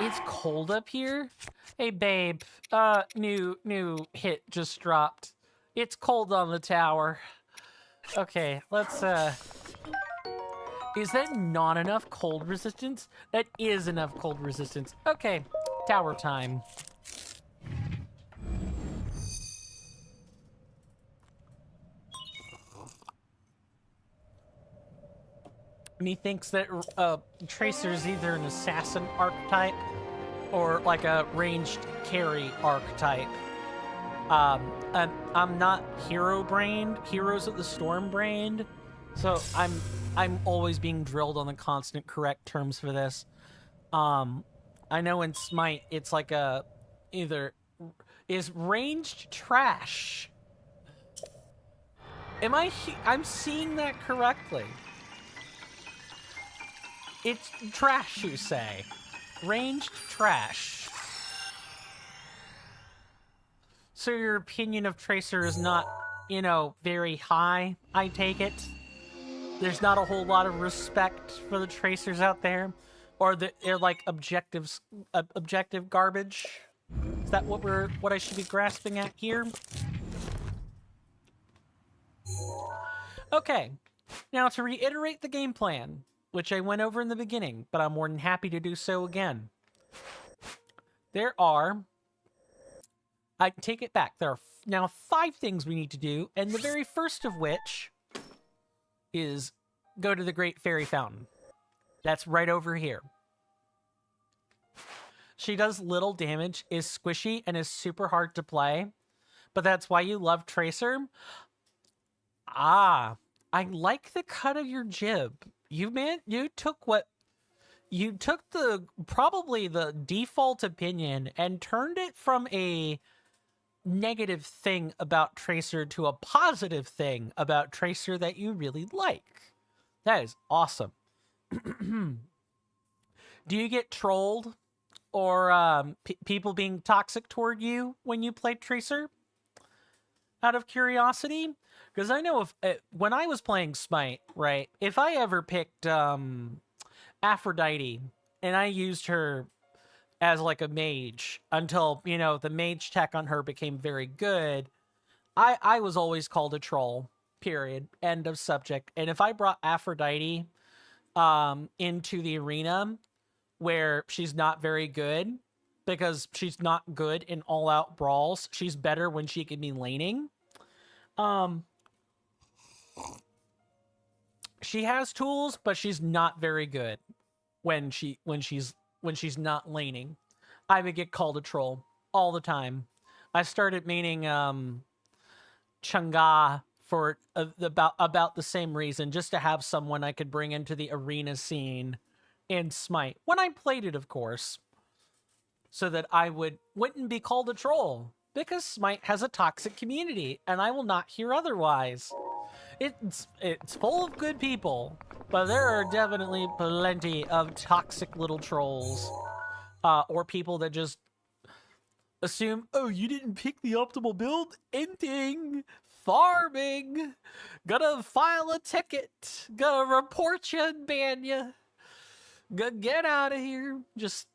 It's cold up here. Hey babe, new hit just dropped. It's cold on the tower. Okay, let's is that not enough cold resistance? That is enough cold resistance. Okay, tower time. And he thinks that Tracer's either an assassin archetype or like a ranged carry archetype. And I'm not hero-brained, Heroes of the Storm brained, so I'm always being drilled on the constant correct terms for this. I know in Smite it's like is ranged trash. I'm seeing that correctly? It's trash, you say. Ranged trash. So your opinion of Tracer is not, very high, I take it? There's not a whole lot of respect for the Tracers out there? Or they're like objective garbage? Is that what I should be grasping at here? Okay. Now to reiterate the game plan, which I went over in the beginning, but I'm more than happy to do so again. I take it back. There are now 5 things we need to do, and the very first of which is go to the Great Fairy Fountain. That's right over here. She does little damage, is squishy, and is super hard to play, but that's why you love Tracer. I like the cut of your jib. You took probably the default opinion and turned it from a negative thing about Tracer to a positive thing about Tracer that you really like. That is awesome. Do you get trolled or people being toxic toward you when you play Tracer? Out of curiosity? Because I know when I was playing Smite, right, if I ever picked Aphrodite and I used her as like a mage until, the mage tech on her became very good, I was always called a troll, period, end of subject. And if I brought Aphrodite into the arena where she's not very good, because she's not good in all-out brawls, she's better when she can be laning. She has tools, but she's not very good when she's not laning. I would get called a troll all the time. I started meaning Chang'e for about the same reason, just to have someone I could bring into the arena scene in Smite when I played it, of course, so that I wouldn't be called a troll, because Smite has a toxic community, and I will not hear otherwise. It's full of good people, but there are definitely plenty of toxic little trolls, or people that just assume, oh, you didn't pick the optimal build? Ending, farming, gonna file a ticket, gonna report you and ban you, gonna get out of here. Just,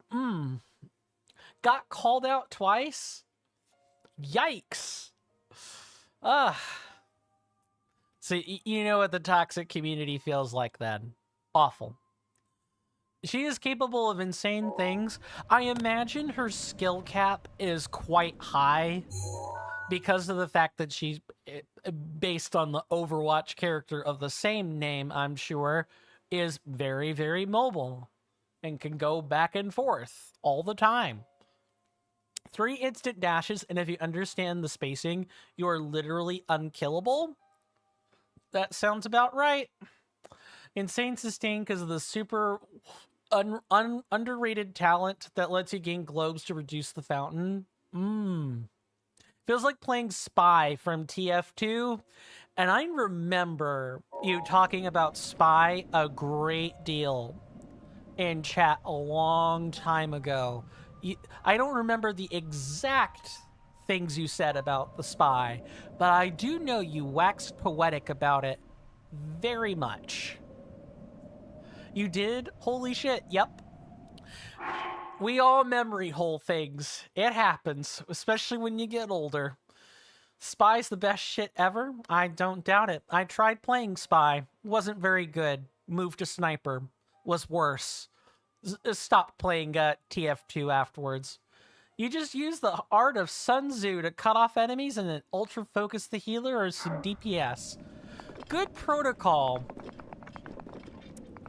got called out twice? Yikes. So you know what the toxic community feels like then. Awful. She is capable of insane things. I imagine her skill cap is quite high because of the fact that she's based on the Overwatch character of the same name, I'm sure, is very, very mobile and can go back and forth all the time. 3 instant dashes, and if you understand the spacing, you are literally unkillable. That sounds about right. Insane sustain because of the super underrated talent that lets you gain globes to reduce the fountain. Feels like playing Spy from TF2. And I remember you talking about Spy a great deal in chat a long time ago. I don't remember the exact things you said about the Spy, but I do know you waxed poetic about it very much. You did? Holy shit, yep. We all memory hole things. It happens, especially when you get older. Spy's the best shit ever? I don't doubt it. I tried playing Spy. Wasn't very good. Moved to Sniper. Was worse. Stopped playing TF2 afterwards. You just use the art of Sun Tzu to cut off enemies and then ultra focus the healer or some DPS. Good protocol.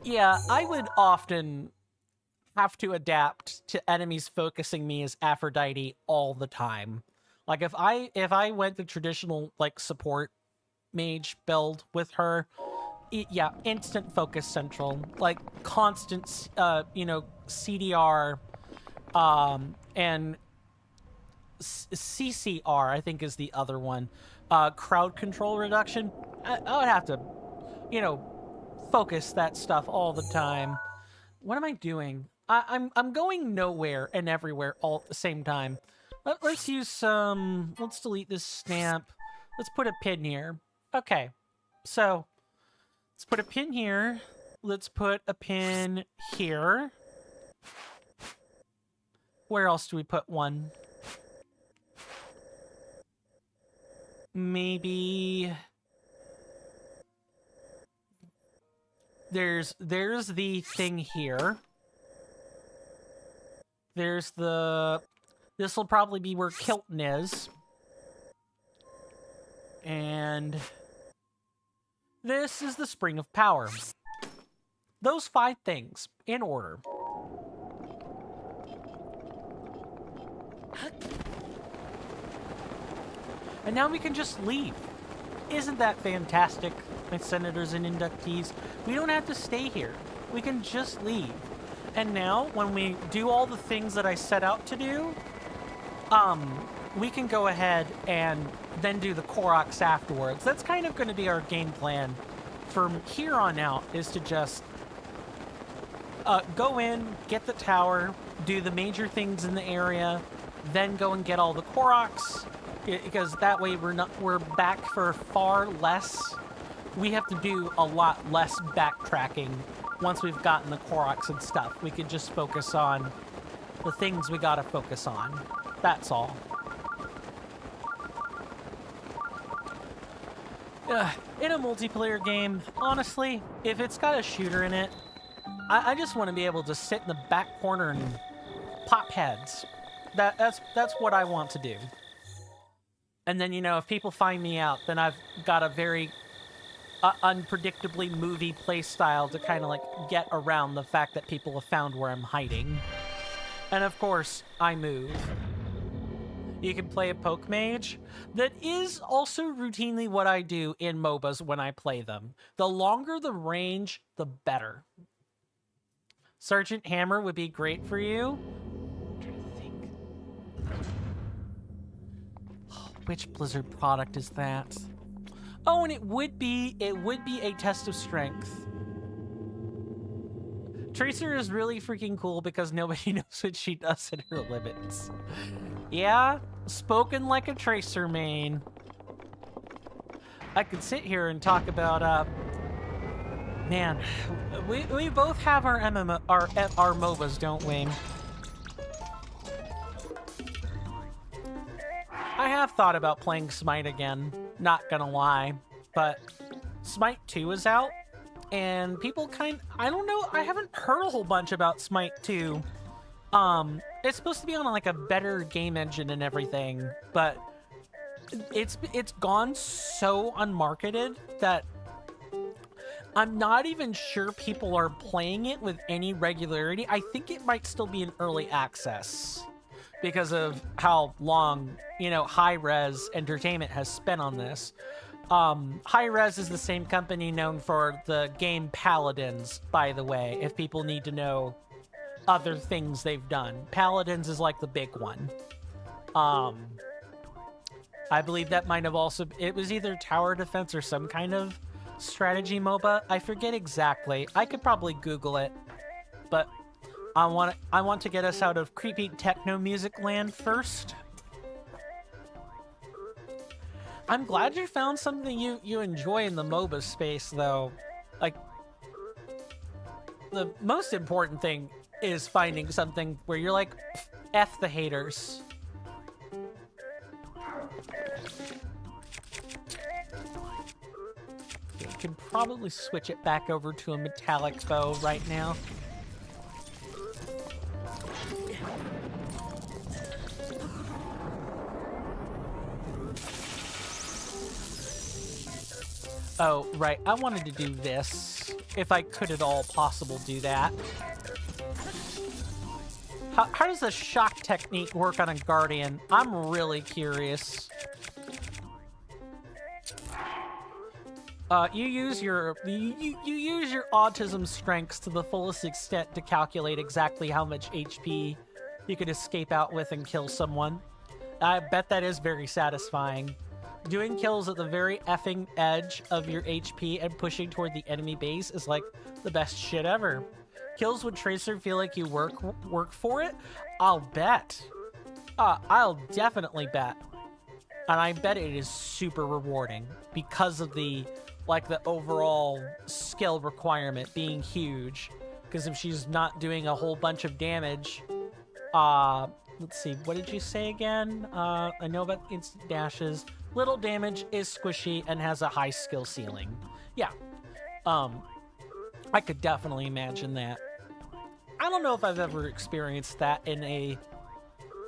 Yeah, I would often have to adapt to enemies focusing me as Aphrodite all the time. Like if I went the traditional like support mage build with her, yeah, instant focus central, like constant CDR and CCR I think is the other one. Crowd control reduction. I would have to, focus that stuff all the time. What am I doing? I'm going nowhere and everywhere all at the same time. Let's use some... Let's delete this stamp. Let's put a pin here. Okay. So, let's put a pin here. Let's put a pin here. Where else do we put one? Maybe... There's the thing here. There's the... This will probably be where Kilton is. And... This is the Spring of Power. Those 5 things, in order. And now we can just leave. Isn't that fantastic, my senators and inductees? We don't have to stay here. We can just leave. And now, when we do all the things that I set out to do, we can go ahead and then do the Koroks afterwards. That's kind of going to be our game plan from here on out, is to just go in, get the tower, do the major things in the area, then go and get all the Koroks, because that way we're back for far less. We have to do a lot less backtracking once we've gotten the Koroks and stuff. We can just focus on the things we gotta focus on. That's all. In a multiplayer game, honestly, if it's got a shooter in it, I just want to be able to sit in the back corner and pop heads. That's what I want to do. And then, if people find me out, then I've got a very unpredictably movie play style to kind of like get around the fact that people have found where I'm hiding. And of course, I move. You can play a poke mage. That is also routinely what I do in MOBAs when I play them. The longer the range, the better. Sergeant Hammer would be great for you. I'm trying to think. Which Blizzard product is that? Oh, and it would be a test of strength. Tracer is really freaking cool because nobody knows what she does at her limits. Yeah, spoken like a Tracer main. I could sit here and talk about, man, we both have our our MOBAs, don't we? I have thought about playing Smite again, not gonna lie, but Smite 2 is out, and people I don't know, I haven't heard a whole bunch about Smite 2. It's supposed to be on like a better game engine and everything, but it's gone so unmarketed that I'm not even sure people are playing it with any regularity. I think it might still be in early access because of how long, High Res Entertainment has spent on this. High Res is the same company known for the game Paladins, by the way, if people need to know other things they've done. Paladins is like the big one. I believe that might have also... It was either tower defense or some kind of strategy MOBA. I forget exactly. I could probably Google it. But I want to get us out of creepy techno music land first. I'm glad you found something you enjoy in the MOBA space, though. Like, the most important thing is finding something where you're like, F the haters. You can probably switch it back over to a metallic bow right now. Oh, right. I wanted to do this. If I could at all possible do that. How does the shock technique work on a Guardian? I'm really curious. You use your autism strengths to the fullest extent to calculate exactly how much HP you could escape out with and kill someone. I bet that is very satisfying. Doing kills at the very effing edge of your HP and pushing toward the enemy base is like the best shit ever. Kills with Tracer feel like you work for it? I'll bet. I'll definitely bet. And I bet it is super rewarding because of the overall skill requirement being huge. Because if she's not doing a whole bunch of damage, let's see, what did you say again? I know about instant dashes. Little damage, is squishy, and has a high skill ceiling. Yeah. I could definitely imagine that. I don't know if I've ever experienced that in a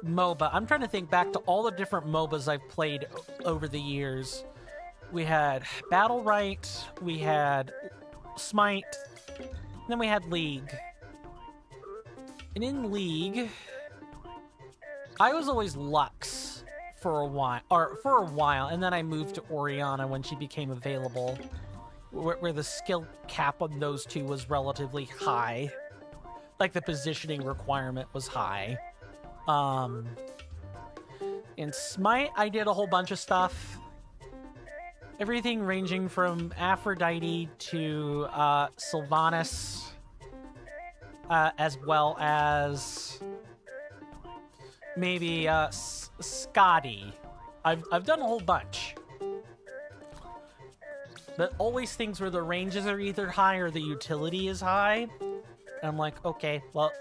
MOBA. I'm trying to think back to all the different MOBAs I've played over the years. We had Battle Right, we had Smite, and then we had League. And in League, I was always Lux for a while, and then I moved to Oriana when she became available, where the skill cap on those two was relatively high. Like, the positioning requirement was high. In Smite, I did a whole bunch of stuff. Everything ranging from Aphrodite to Sylvanas, as well as maybe Scotty. I've done a whole bunch. But always things where the ranges are either high or the utility is high. And I'm like, okay, well,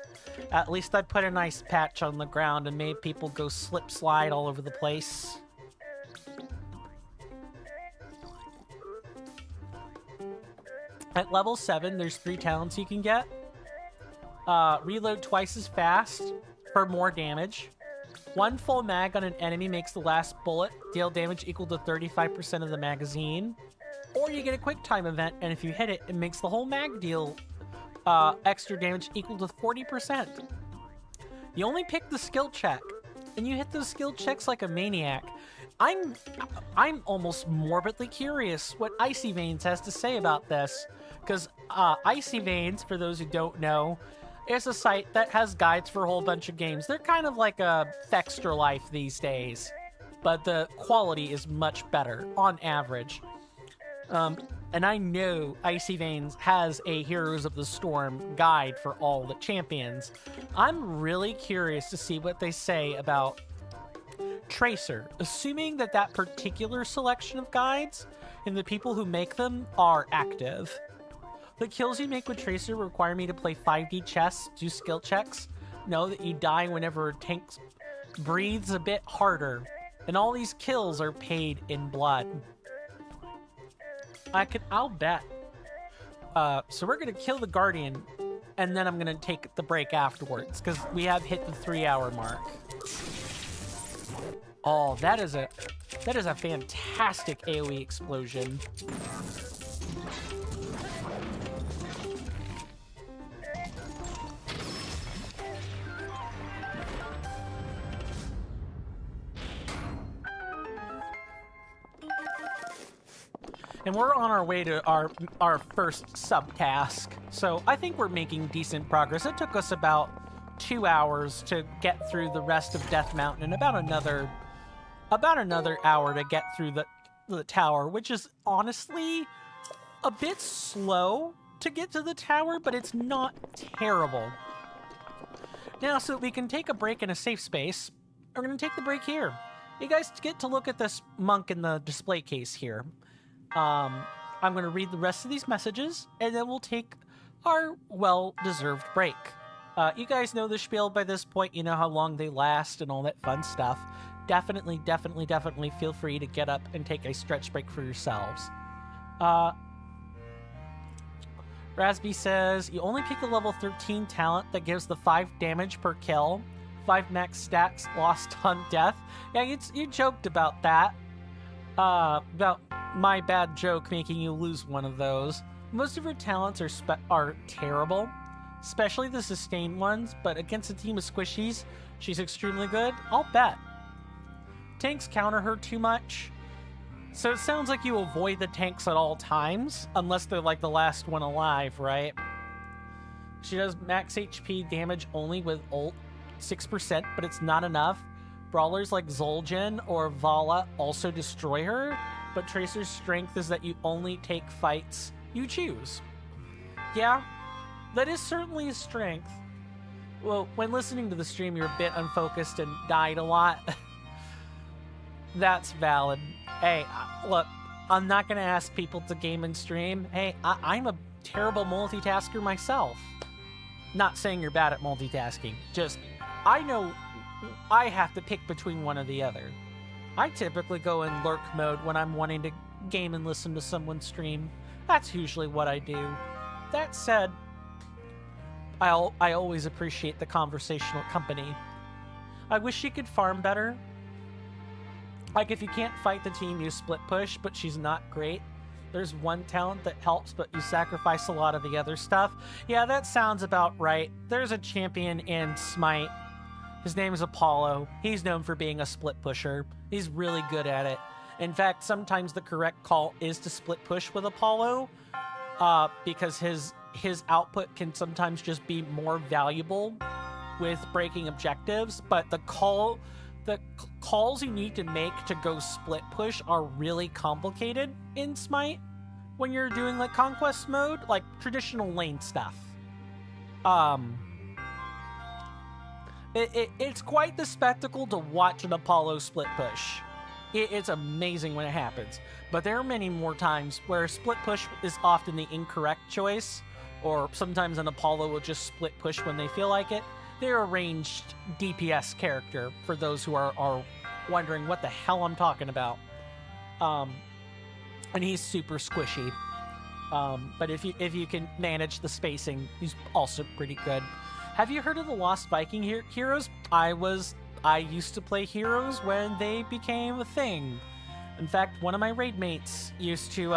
at least I put a nice patch on the ground and made people go slip slide all over the place. At level 7, there's 3 talents you can get. Reload twice as fast for more damage. 1 full mag on an enemy makes the last bullet deal damage equal to 35% of the magazine. Or you get a quick time event, and if you hit it, it makes the whole mag deal extra damage equal to 40%. You only pick the skill check, and you hit those skill checks like a maniac. I'm almost morbidly curious what Icy Veins has to say about this, because Icy Veins, for those who don't know, is a site that has guides for a whole bunch of games. They're kind of like a Fextra Life these days, but the quality is much better on average. And I know Icy Veins has a Heroes of the Storm guide for all the champions. I'm really curious to see what they say about Tracer, assuming that that particular selection of guides and the people who make them are active. The kills you make with Tracer require me to play 5D chess, do skill checks, know that you die whenever a tank breathes a bit harder, and all these kills are paid in blood. I'll bet. So we're gonna kill the Guardian, and then I'm gonna take the break afterwards, because we have hit the 3-hour mark. Oh, that is That is a fantastic AoE explosion. And we're on our way to our first subtask. So I think we're making decent progress. It took us about 2 hours to get through the rest of Death Mountain and about another hour to get through the tower, which is honestly a bit slow to get to the tower, but it's not terrible. Now, so we can take a break in a safe space, we're going to take the break here. You guys get to look at this monk in the display case here. I'm going to read the rest of these messages, and then we'll take our well-deserved break. You guys know the spiel by this point. You know how long they last and all that fun stuff. Definitely feel free to get up and take a stretch break for yourselves. Rasby says, you only pick a level 13 talent that gives the 5 damage per kill, 5 max stats lost on death. Yeah, you joked about that. About my bad joke making you lose one of those. Most of her talents are terrible, especially the sustained ones, but against a team of squishies, she's extremely good. I'll bet. Tanks counter her too much, so it sounds like you avoid the tanks at all times, unless they're like the last one alive, right? She does max HP damage only with ult 6%, but it's not enough. Brawlers like Zul'jin or Vala also destroy her, but Tracer's strength is that you only take fights you choose. Yeah, that is certainly a strength. Well, when listening to the stream, you're a bit unfocused and died a lot. That's valid. Hey, look, I'm not going to ask people to game and stream. Hey, I'm a terrible multitasker myself. Not saying you're bad at multitasking, just I know I have to pick between one or the other. I typically go in lurk mode when I'm wanting to game and listen to someone stream. That's usually what I do. That said, I always appreciate the conversational company. I wish she could farm better. Like, if you can't fight the team, you split push, but she's not great. There's one talent that helps, but you sacrifice a lot of the other stuff. Yeah, that sounds about right. There's a champion in Smite. His name is Apollo. He's known for being a split pusher. He's really good at it. In fact, sometimes the correct call is to split push with Apollo, because his output can sometimes just be more valuable with breaking objectives, but the calls you need to make to go split push are really complicated in Smite when you're doing like conquest mode, like traditional lane stuff. It's quite the spectacle to watch an Apollo split push. It's amazing when it happens, but there are many more times where split push is often the incorrect choice, or sometimes an Apollo will just split push when they feel like it. They're a ranged DPS character, for those who are wondering what the hell I'm talking about. And he's super squishy. But if you can manage the spacing, he's also pretty good. Have you heard of the Lost Viking heroes? I used to play heroes when they became a thing. In fact, one of my raid mates used to,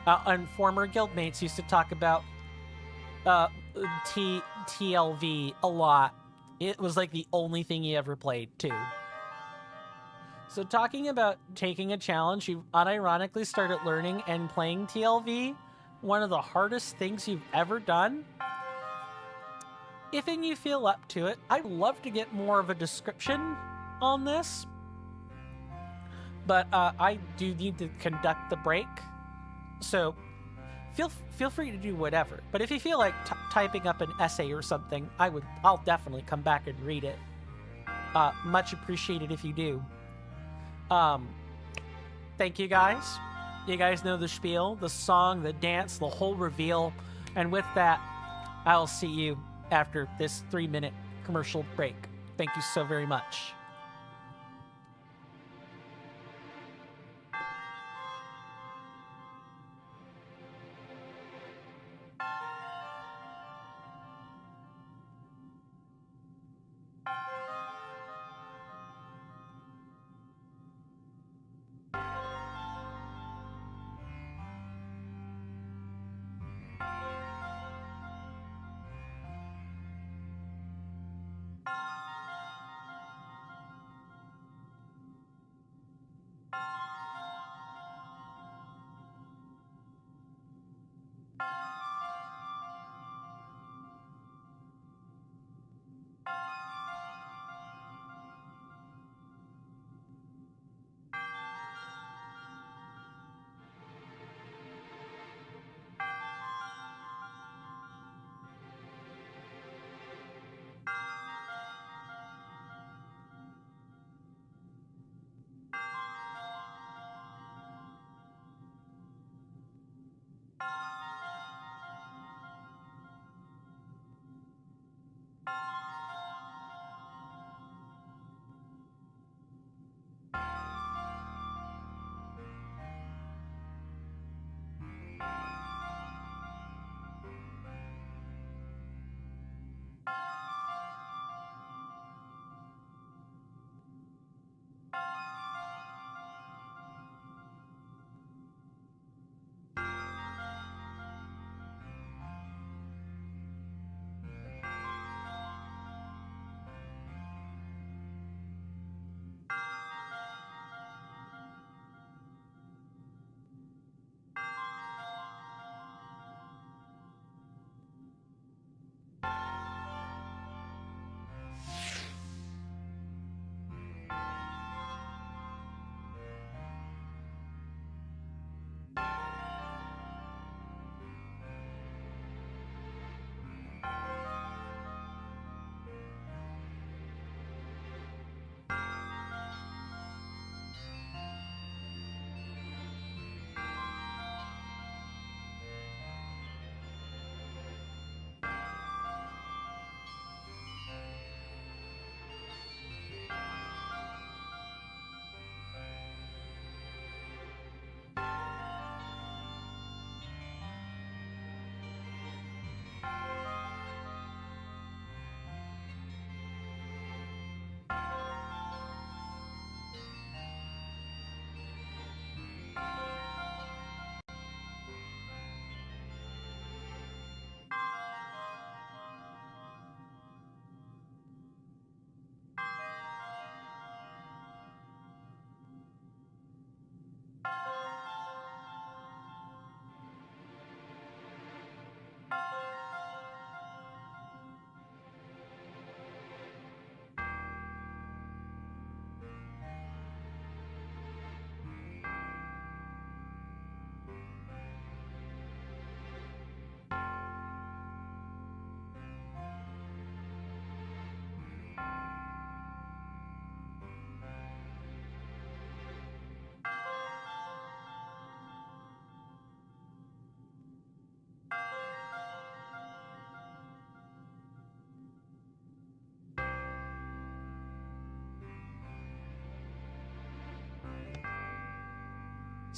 and former guild mates used to talk about TLV a lot. It was like the only thing he ever played too. So talking about taking a challenge, you've unironically started learning and playing TLV, one of the hardest things you've ever done. If you feel up to it, I'd love to get more of a description on this, but I do need to conduct the break, so feel free to do whatever. But if you feel like typing up an essay or something, I'll definitely come back and read it. Much appreciated if you do. Thank you guys. You guys know the spiel, the song, the dance, the whole reveal. And with that, I'll see you after this 3-minute commercial break. Thank you so very much.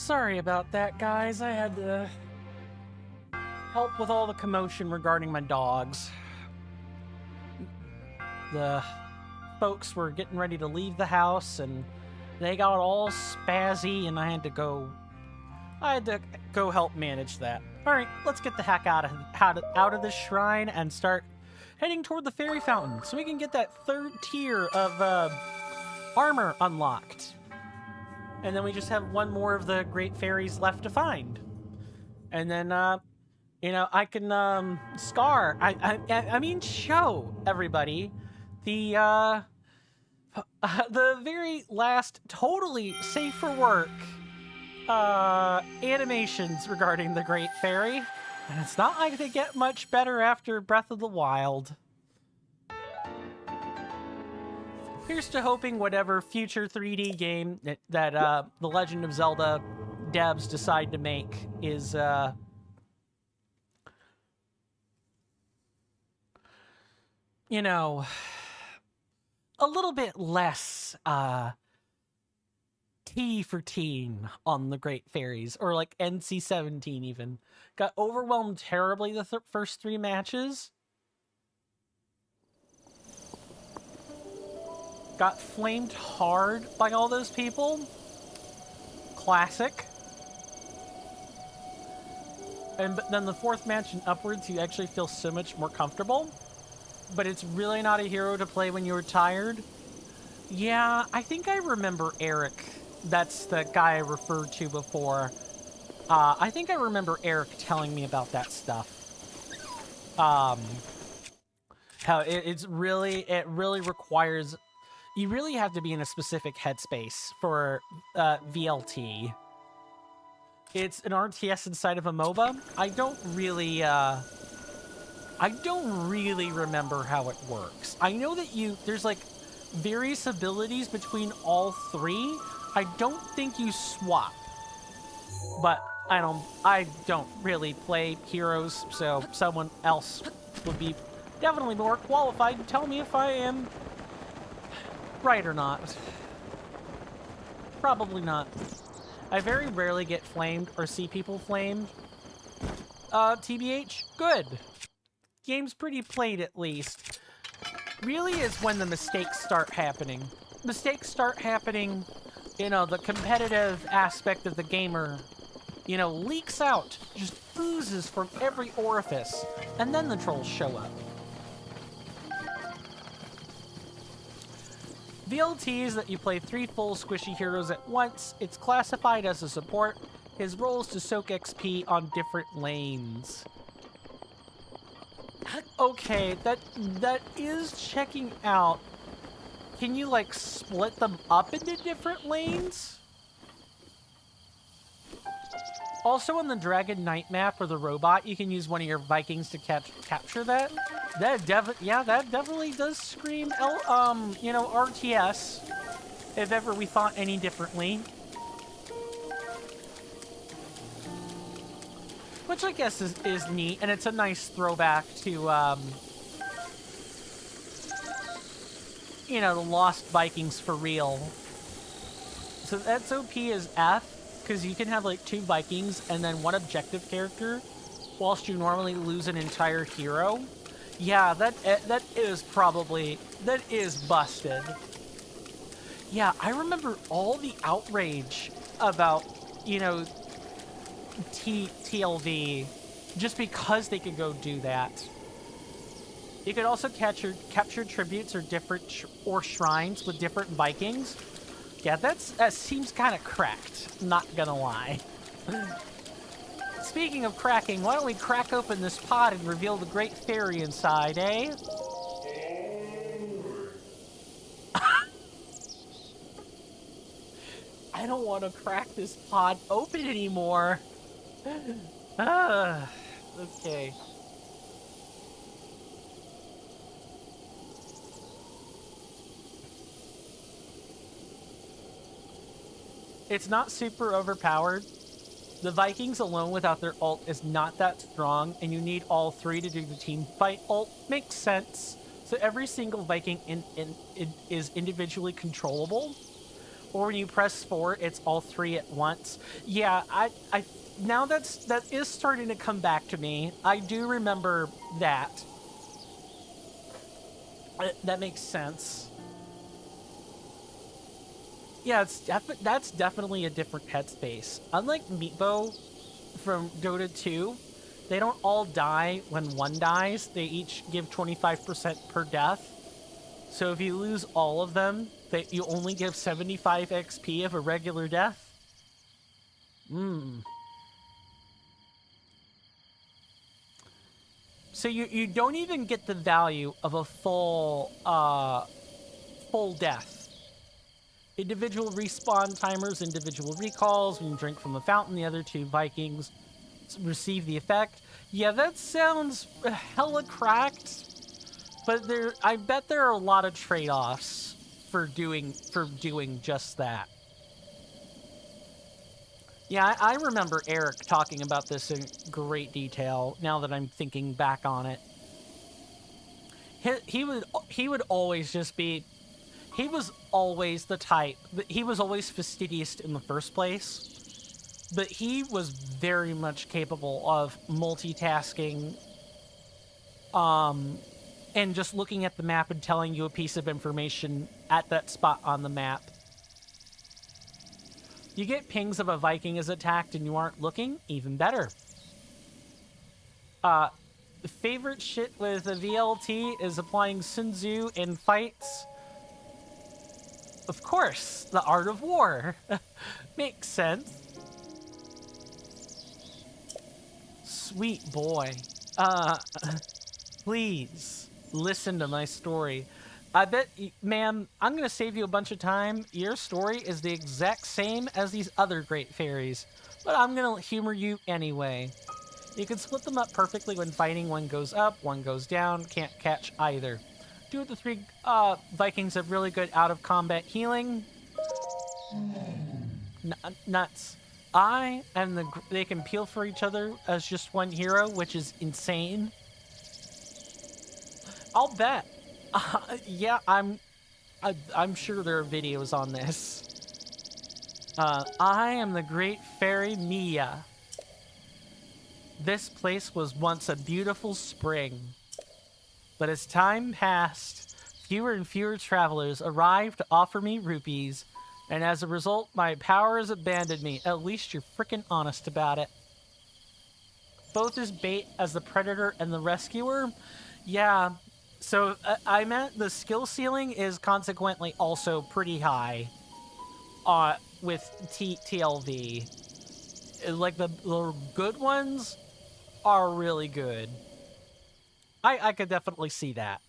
Sorry about that, guys. I had to help with all the commotion regarding my dogs. The folks were getting ready to leave the house, and they got all spazzy, and I had to go help manage that. All right, let's get the heck out of this shrine and start heading toward the fairy fountain, so we can get that third tier of armor unlocked. And then we just have one more of the great fairies left to find. And then, I can, show everybody the very last totally safe for work, animations regarding the great fairy. And it's not like they get much better after Breath of the Wild. Here's to hoping whatever future 3D game that The Legend of Zelda devs decide to make is, a little bit less, T for teen on the Great Fairies, or like NC-17 even. Got overwhelmed terribly the first 3 matches. Got flamed hard by all those people. Classic. But then the 4th match and upwards, you actually feel so much more comfortable. But it's really not a hero to play when you're tired. Yeah, I think I remember Eric. That's the guy I referred to before. I think I remember Eric telling me about that stuff. How it really requires... You really have to be in a specific headspace for VLT. It's an RTS inside of a MOBA. I don't really remember how it works. I know that there's like various abilities between all 3. I don't think you swap. But I don't really play heroes, so someone else would be definitely more qualified to tell me if I am right or not. Probably not. I very rarely get flamed or see people flamed. TBH, good. Game's pretty played at least. Really is when the mistakes start happening. Mistakes start happening, the competitive aspect of the gamer, leaks out, just oozes from every orifice, and then the trolls show up. VLT is that you play 3 full squishy heroes at once. It's classified as a support. His role is to soak XP on different lanes. Okay, that is checking out. Can you, like, split them up into different lanes? Also on the Dragon Knight map or the robot, you can use one of your Vikings to capture that. That definitely does scream RTS, if ever we thought any differently. Which I guess is neat, and it's a nice throwback to, the Lost Vikings for real. So that's OP is F, because you can have like 2 Vikings and then 1 objective character, whilst you normally lose an entire hero. Yeah, that is busted. Yeah, I remember all the outrage about, TLV, just because they could go do that. You could also capture tributes or shrines with different Vikings. Yeah, that seems kind of cracked, not gonna lie. Speaking of cracking, why don't we crack open this pod and reveal the great fairy inside, eh? I don't want to crack this pod open anymore. Okay. It's not super overpowered. The Vikings alone without their ult is not that strong, and you need all 3 to do the team fight ult. Makes sense. So every single Viking is individually controllable, Or when you press 4, it's all 3 at once. Yeah, I now that is starting to come back to me. I do remember that. That makes sense. Yeah, that's definitely a different headspace. Unlike Meatbo from Dota 2, they don't all die when one dies. They each give 25% per death. So if you lose all of them, you only give 75 XP of a regular death. So you don't even get the value of a full death. Individual respawn timers, individual recalls. When you drink from the fountain, the other 2 Vikings receive the effect. Yeah, that sounds hella cracked. But I bet there are a lot of trade-offs for doing just that. Yeah, I remember Eric talking about this in great detail. Now that I'm thinking back on it, he would always just be. He was always the type. He was always fastidious in the first place, but he was very much capable of multitasking. And just looking at the map and telling you a piece of information at that spot on the map. You get pings of a Viking is attacked and you aren't looking, even better. Favorite shit with a VLT is applying Sun Tzu in fights. Of course, the art of war. Makes sense. Sweet boy. Please. Listen to my story. I bet, ma'am, I'm going to save you a bunch of time. Your story is the exact same as these other great fairies, but I'm going to humor you anyway. You can split them up perfectly when fighting. One goes up, one goes down. Can't catch either. 2 of the 3 Vikings have really good out-of-combat healing. Nuts. They can peel for each other as just one hero, which is insane. I'll bet. Yeah, I'm sure there are videos on this. I am the great fairy Mia. This place was once a beautiful spring. But as time passed, fewer and fewer travelers arrived to offer me rupees, and as a result, my power has abandoned me. At least you're frickin' honest about it. Both as bait as the predator and the rescuer? Yeah. So I meant the skill ceiling is consequently also pretty high with TLV. Like the good ones are really good. I could definitely see that.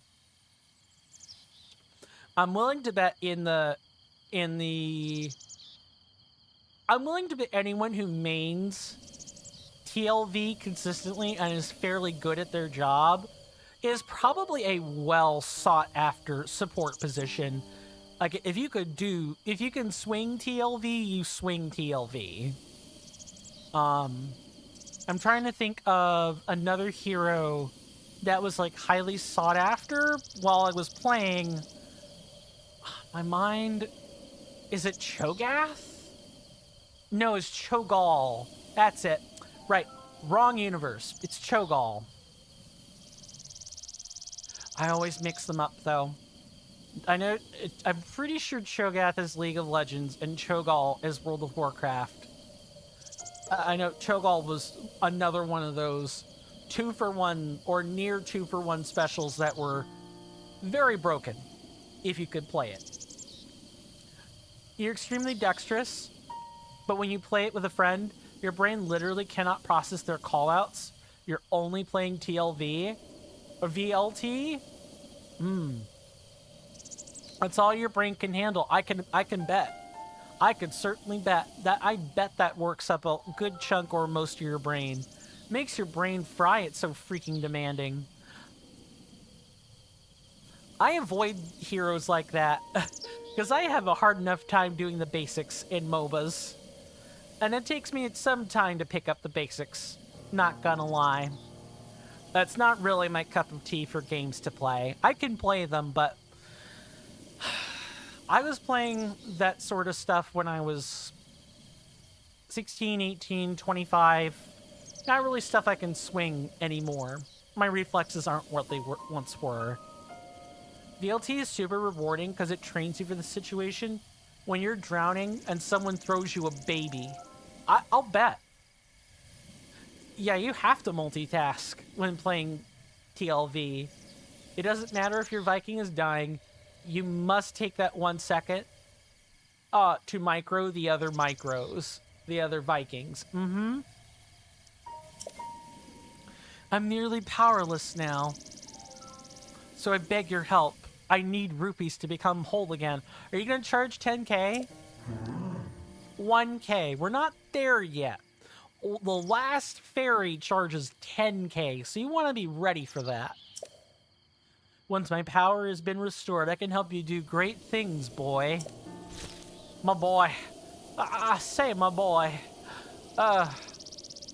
I'm willing to bet I'm willing to bet anyone who mains TLV consistently and is fairly good at their job is probably a well sought after support position. Like if you can swing TLV, you swing TLV. I'm trying to think of another hero that was like highly sought after while I was playing. My mind, is it Cho'Gath? No, it's Cho'Gall. That's it. Right, wrong universe. It's Cho'Gall. I always mix them up, though. I'm pretty sure Cho'Gath is League of Legends and Cho'Gall is World of Warcraft. I know Cho'Gall was another one of those 2-for-1 or near 2-for-1 specials that were very broken, if you could play it. You're extremely dexterous, but when you play it with a friend, your brain literally cannot process their callouts. You're only playing TLV or VLT. That's all your brain can handle. I can bet. I could certainly bet that. I bet that works up a good chunk or most of your brain. Makes your brain fry. It's so freaking demanding. I avoid heroes like that because I have a hard enough time doing the basics in MOBAs. And it takes me some time to pick up the basics. Not gonna lie. That's not really my cup of tea for games to play. I can play them, but I was playing that sort of stuff when I was 16, 18, 25. Not really stuff I can swing anymore. My reflexes aren't what they once were. VLT is super rewarding because it trains you for the situation. When you're drowning and someone throws you a baby, I'll bet. Yeah, you have to multitask when playing TLV. It doesn't matter if your Viking is dying. You must take that 1 second to micro the other micros, the other Vikings. I'm nearly powerless now, so I beg your help. I need rupees to become whole again. Are you going to charge 10k? 1k. We're not there yet. The last fairy charges 10k, so you want to be ready for that. Once my power has been restored, I can help you do great things, boy. My boy. I say my boy.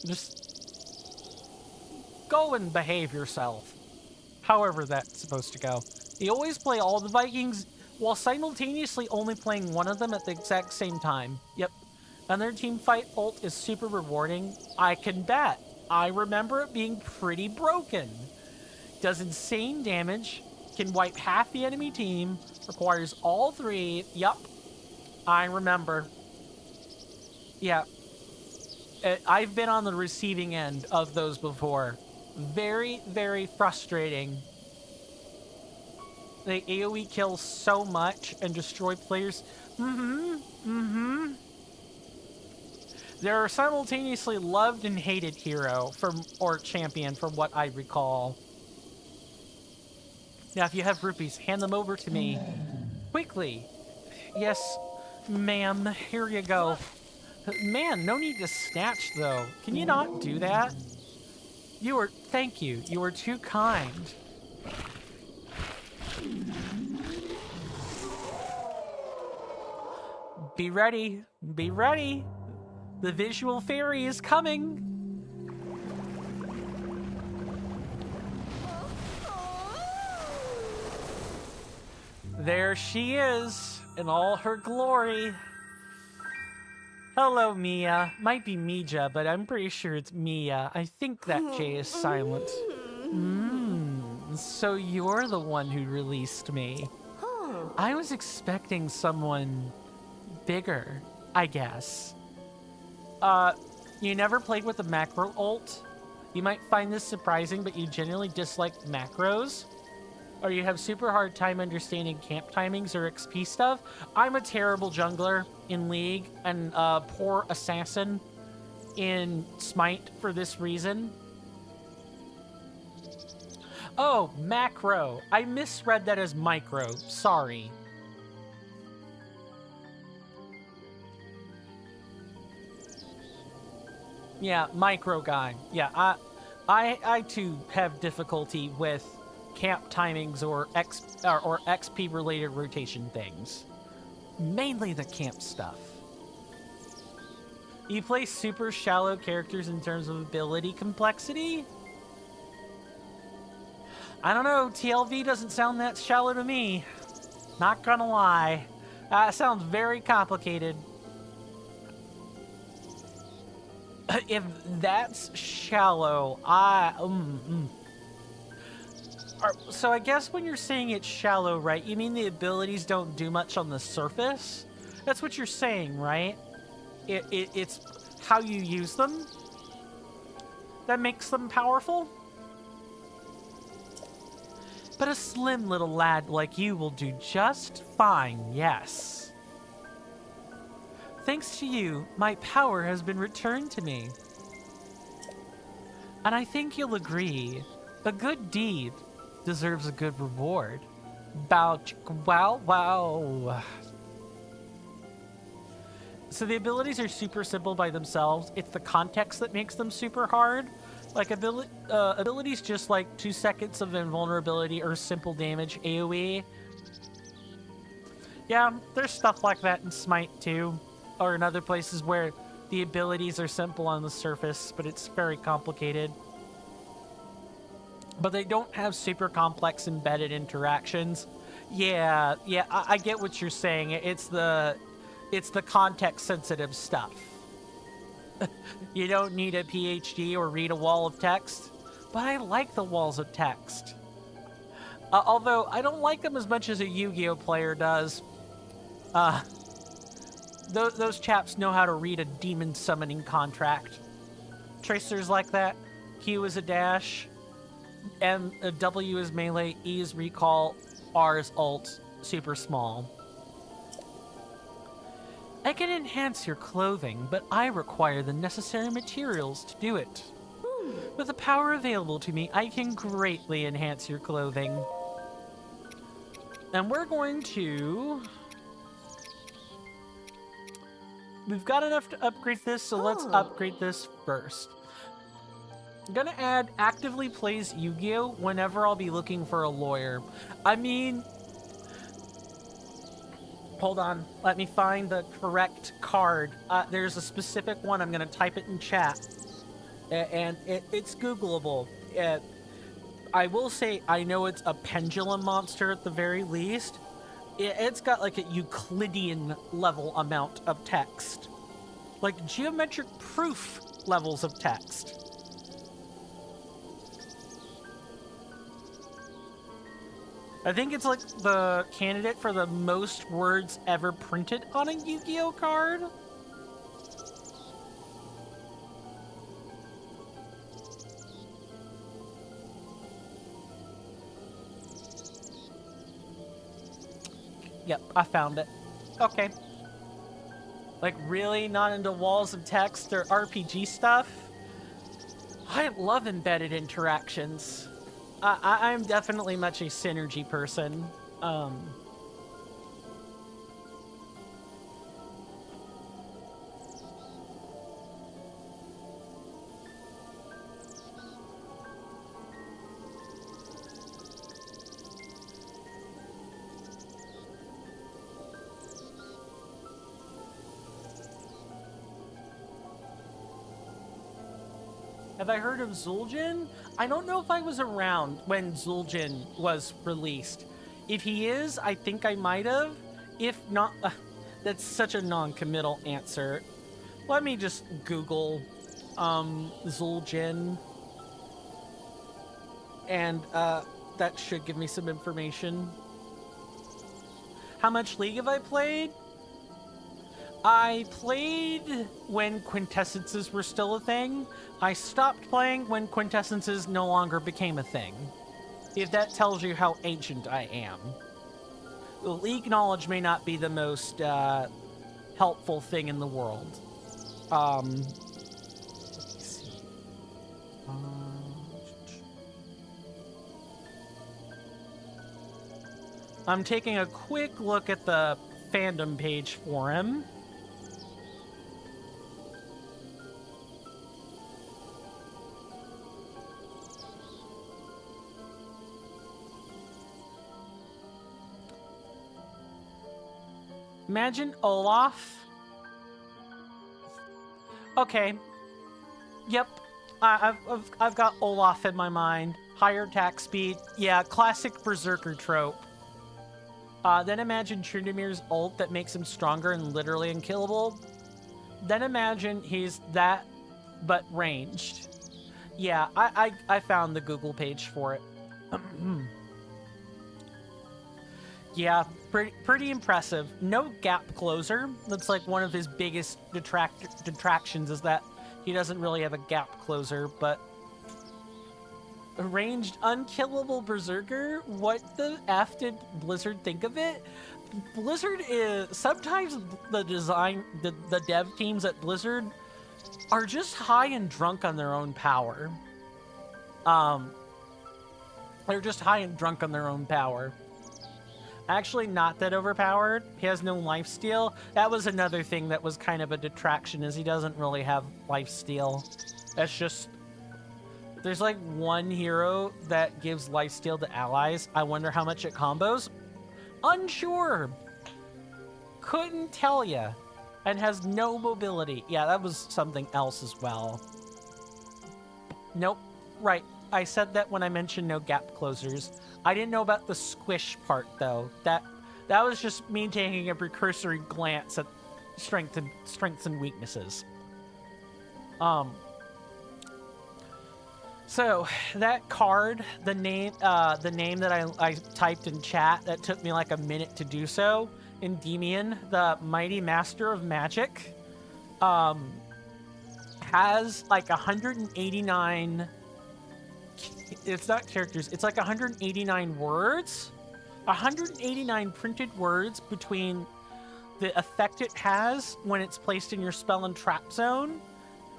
Just go and behave yourself. However that's supposed to go. You always play all the Vikings while simultaneously only playing one of them at the exact same time. Yep. And their team fight ult is super rewarding. I can bet. I remember it being pretty broken. Does insane damage, can wipe half the enemy team, requires all 3. Yup. I remember. Yeah. I've been on the receiving end of those before. Very, very frustrating. They AoE kill so much and destroy players. They're simultaneously loved and hated hero or champion from what I recall. Now, if you have rupees, hand them over to me. Quickly. Yes, ma'am. Here you go. Man, no need to snatch, though. Can you not do that? Thank you. You were too kind. Be ready. Be ready. The visual fairy is coming. There she is in all her glory. Hello, Mia. Might be Mija, but I'm pretty sure it's Mia. I think that J is silent. So you're the one who released me. I was expecting someone bigger, I guess. You never played with the macro ult? You might find this surprising, but you generally dislike macros? Or you have super hard time understanding camp timings or XP stuff? I'm a terrible jungler in League and a poor assassin in Smite for this reason. Oh, macro. I misread that as micro. Sorry. Yeah, micro guy. Yeah, I too have difficulty with camp timings or XP related rotation things. Mainly the camp stuff. You play super shallow characters in terms of ability complexity? I don't know, TLV doesn't sound that shallow to me. Not gonna lie. It sounds very complicated. If that's shallow, So I guess when you're saying it's shallow, right, you mean the abilities don't do much on the surface? That's what you're saying, right? It's how you use them that makes them powerful? But a slim little lad like you will do just fine, yes. Thanks to you, my power has been returned to me. And I think you'll agree, a good deed deserves a good reward. Wow. So the abilities are super simple by themselves. It's the context that makes them super hard. Like abilities just like 2 seconds of invulnerability or simple damage AoE. Yeah, there's stuff like that in Smite too. Or in other places where the abilities are simple on the surface, but it's very complicated. But they don't have super complex embedded interactions. Yeah, I get what you're saying. It's the context-sensitive stuff. You don't need a PhD or read a wall of text, but I like the walls of text. Although, I don't like them as much as a Yu-Gi-Oh player does. Those chaps know how to read a demon summoning contract. Tracers like that. Q is a dash. W is melee. E is recall. R is ult. Super small. I can enhance your clothing, but I require the necessary materials to do it. With the power available to me, I can greatly enhance your clothing. And we're going to... We've got enough to upgrade this, so let's upgrade this first. I'm gonna add actively plays Yu-Gi-Oh! Whenever I'll be looking for a lawyer. I mean... Hold on, let me find the correct card. There's a specific one, I'm gonna type it in chat. And it's Googleable. I will say, I know it's a pendulum monster at the very least. It's got like a Euclidean level amount of text. Like geometric proof levels of text. I think it's like the candidate for the most words ever printed on a Yu-Gi-Oh card. Yep, I found it. Okay. Like, really not into walls of text or RPG stuff? I love embedded interactions. I'm definitely much a synergy person. Have I heard of Zul'jin? I don't know if I was around when Zul'jin was released. If he is, I think I might have. If not, that's such a non-committal answer. Let me just Google Zul'jin. And that should give me some information. How much League have I played? I played when quintessences were still a thing. I stopped playing when quintessences no longer became a thing. If that tells you how ancient I am. League knowledge may not be the most helpful thing in the world. Let me see. I'm taking a quick look at the fandom page for him. Imagine Olaf. Okay. Yep. I've got Olaf in my mind. Higher attack speed. Yeah, classic Berserker trope. Then imagine Trundamir's ult that makes him stronger and literally unkillable. Then imagine he's that, but ranged. Yeah, I found the Google page for it. Yeah, pretty impressive. No gap closer. That's like one of his biggest detractions is that he doesn't really have a gap closer, but... A ranged, unkillable Berserker? What the F did Blizzard think of it? Blizzard is... Sometimes the dev teams at Blizzard are just high and drunk on their own power. They're just high and drunk on their own power. Actually, not that overpowered. He has no lifesteal. That was another thing that was kind of a detraction, is he doesn't really have lifesteal. That's just... There's like one hero that gives lifesteal to allies. I wonder how much it combos. Unsure. Couldn't tell ya. And has no mobility. Yeah, that was something else as well. Nope. Right. I said that when I mentioned no gap closers. I didn't know about the squish part though. That was just me taking a precursory glance at strengths and weaknesses. So that card, the name that I typed in chat that took me like a minute to do so, Endymion, the Mighty Master of Magic, has like 189. It's not characters. It's like 189 words, 189 printed words between the effect it has when it's placed in your spell and trap zone.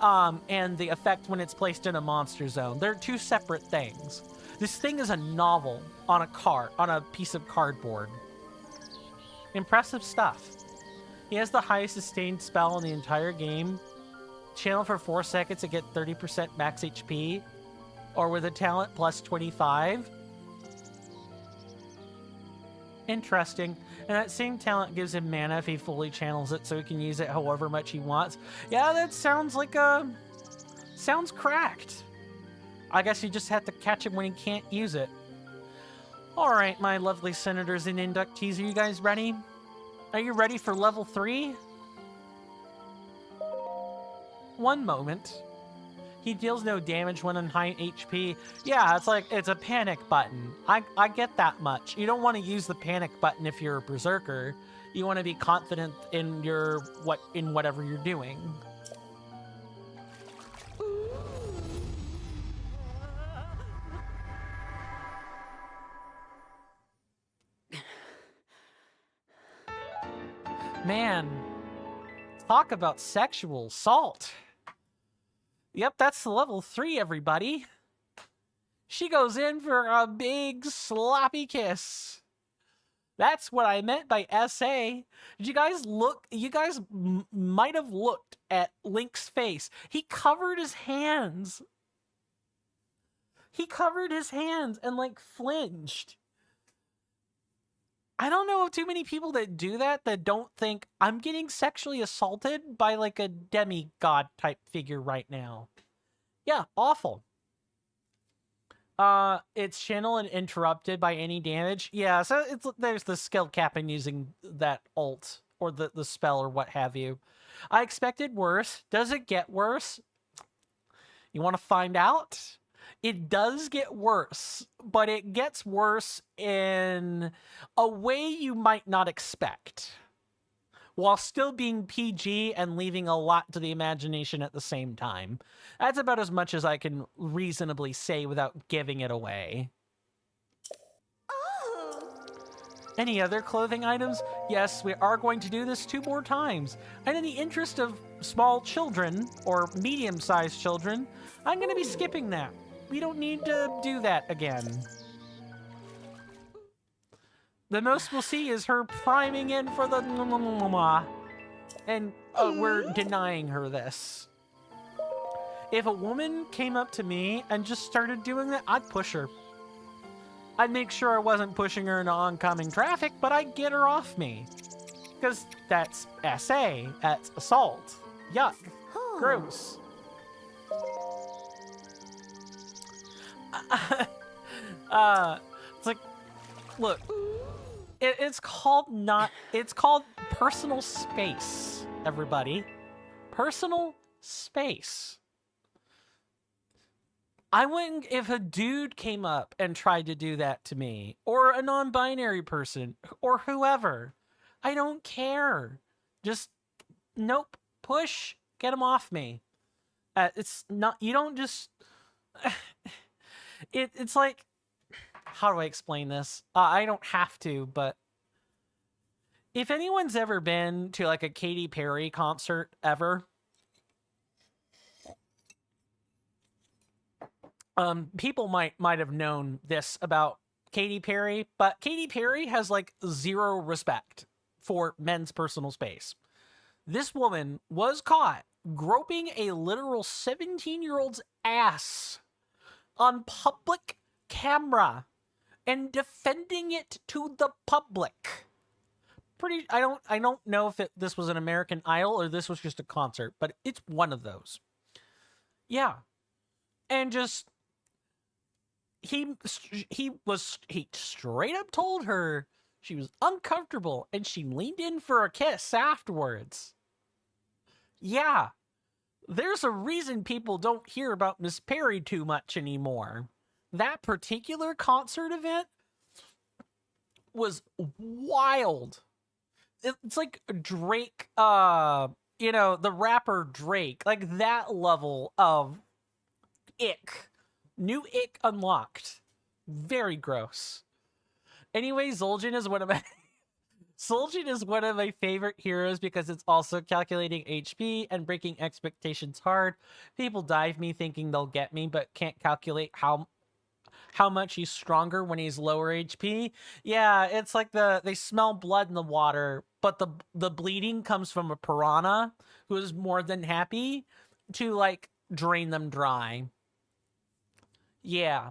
And the effect when it's placed in a monster zone. They're two separate things. This thing is a novel on a piece of cardboard. Impressive stuff. He has the highest sustained spell in the entire game. Channel for 4 seconds to get 30% max HP. Or with a talent plus 25. Interesting. And that same talent gives him mana if he fully channels it, so he can use it however much he wants. Yeah, that sounds like sounds cracked. I guess you just have to catch him when he can't use it. Alright, my lovely senators and inductees, are you guys ready? Are you ready for level 3? One moment. He deals no damage when on high HP. Yeah, it's a panic button. I get that much. You don't want to use the panic button if you're a berserker. You want to be confident in whatever you're doing. Man, talk about sexual assault. Yep, that's level 3, everybody. She goes in for a big sloppy kiss. That's what I meant by SA. Did you guys look? You guys might have looked at Link's face. He covered his hands. He covered his hands and like flinched. I don't know of too many people that do that don't think I'm getting sexually assaulted by like a demigod type figure right now. Yeah, awful. It's channel and interrupted by any damage. Yeah, so there's the skill cap in using that ult or the spell or what have you. I expected worse. Does it get worse? You want to find out? It does get worse, but it gets worse in a way you might not expect, while still being PG and leaving a lot to the imagination at the same time. That's about as much as I can reasonably say without giving it away. Oh. Any other clothing items? Yes, we are going to do this 2 more times. And in the interest of small children, or medium-sized children, I'm going to be skipping that. We don't need to do that again. The most we'll see is her priming in for the and we're denying her this. If a woman came up to me and just started doing that, I'd push her. I'd make sure I wasn't pushing her into oncoming traffic, but I'd get her off me. Because that's SA, that's assault. Yuck. Gross. It's like, look, it's called personal space, everybody. Personal space. I wouldn't, if a dude came up and tried to do that to me, or a non-binary person, or whoever, I don't care. Just, nope, push, get him off me. It's not, you don't just, it's like, how do I explain this? I don't have to, but if anyone's ever been to like a Katy Perry concert ever, people might have known this about Katy Perry, but Katy Perry has like zero respect for men's personal space. This woman was caught groping a literal 17-year-old's ass on public camera and defending it to the public. I don't know if this was an American Idol or this was just a concert, but it's one of those. Yeah. And just he straight up told her she was uncomfortable and she leaned in for a kiss afterwards. Yeah, there's a reason people don't hear about Miss Perry too much anymore. That particular concert event was wild. It's like Drake, the rapper Drake, like that level of ick. New ick unlocked. Very gross. Anyway, Zul'jin is one of my favorite heroes because it's also calculating HP and breaking expectations hard. People dive me thinking they'll get me, but can't calculate how much he's stronger when he's lower HP. Yeah, it's like they smell blood in the water, but the bleeding comes from a piranha who is more than happy to like drain them dry. Yeah.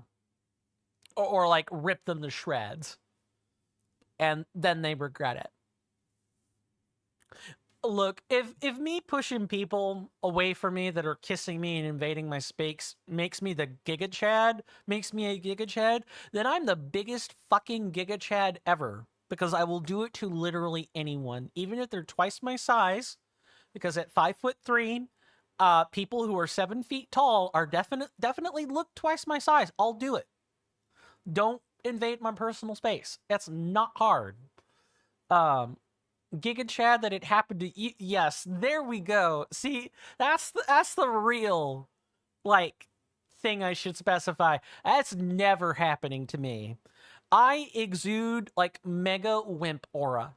Or like rip them to shreds. And then they regret it. Look, if me pushing people away from me that are kissing me and invading my space makes me a Giga Chad, then I'm the biggest fucking Giga Chad ever. Because I will do it to literally anyone, even if they're twice my size. Because at 5'3", people who are 7 feet tall are definitely look twice my size. I'll do it. Don't invade my personal space. That's not hard. Giga Chad that it happened to you. Yes, there we go. See, that's the real like thing I should specify. That's never happening to me. I exude like mega wimp aura.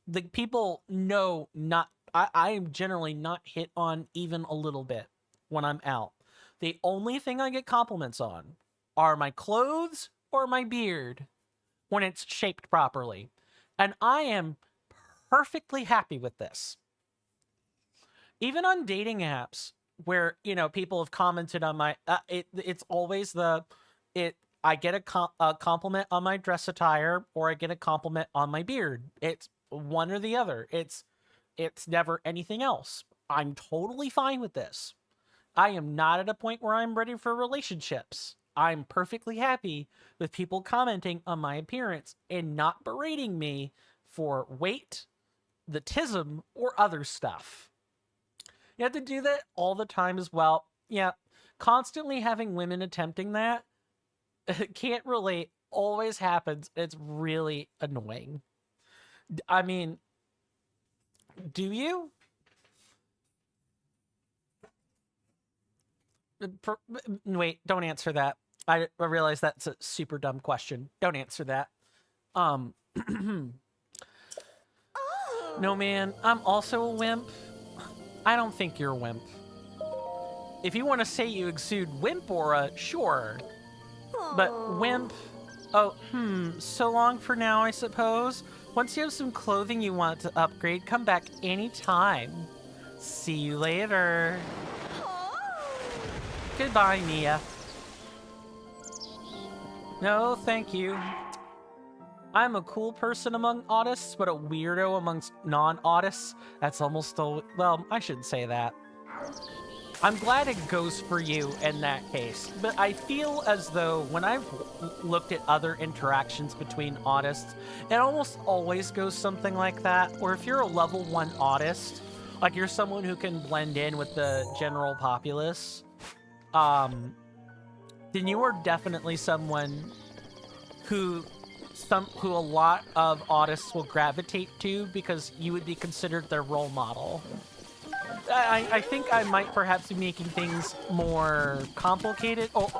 The people know not. I am generally not hit on even a little bit when I'm out. The only thing I get compliments on are my clothes or my beard when it's shaped properly. And I am perfectly happy with this. Even on dating apps where, people have commented on my, it's always I get a compliment on my dress attire or I get a compliment on my beard. It's one or the other. It's never anything else. I'm totally fine with this. I am not at a point where I'm ready for relationships. I'm perfectly happy with people commenting on my appearance and not berating me for weight, the tism, or other stuff. You have to do that all the time as well. Yeah, constantly having women attempting that, can't relate, always happens. It's really annoying. I mean, do you? Wait, don't answer that. I realize that's a super dumb question. Don't answer that. No, man, I'm also a wimp. I don't think you're a wimp. If you want to say you exude wimp aura, sure. But wimp... Oh, so long for now, I suppose. Once you have some clothing you want to upgrade, come back anytime. See you later. Goodbye, Mia. No, thank you. I'm a cool person among autists, but a weirdo amongst non-autists. That's almost well, I shouldn't say that. I'm glad it goes for you in that case, but I feel as though when I've looked at other interactions between autists, it almost always goes something like that, or if you're a level 1 autist, like you're someone who can blend in with the general populace, then you are definitely someone who a lot of autists will gravitate to because you would be considered their role model. I think I might perhaps be making things more complicated. Oh,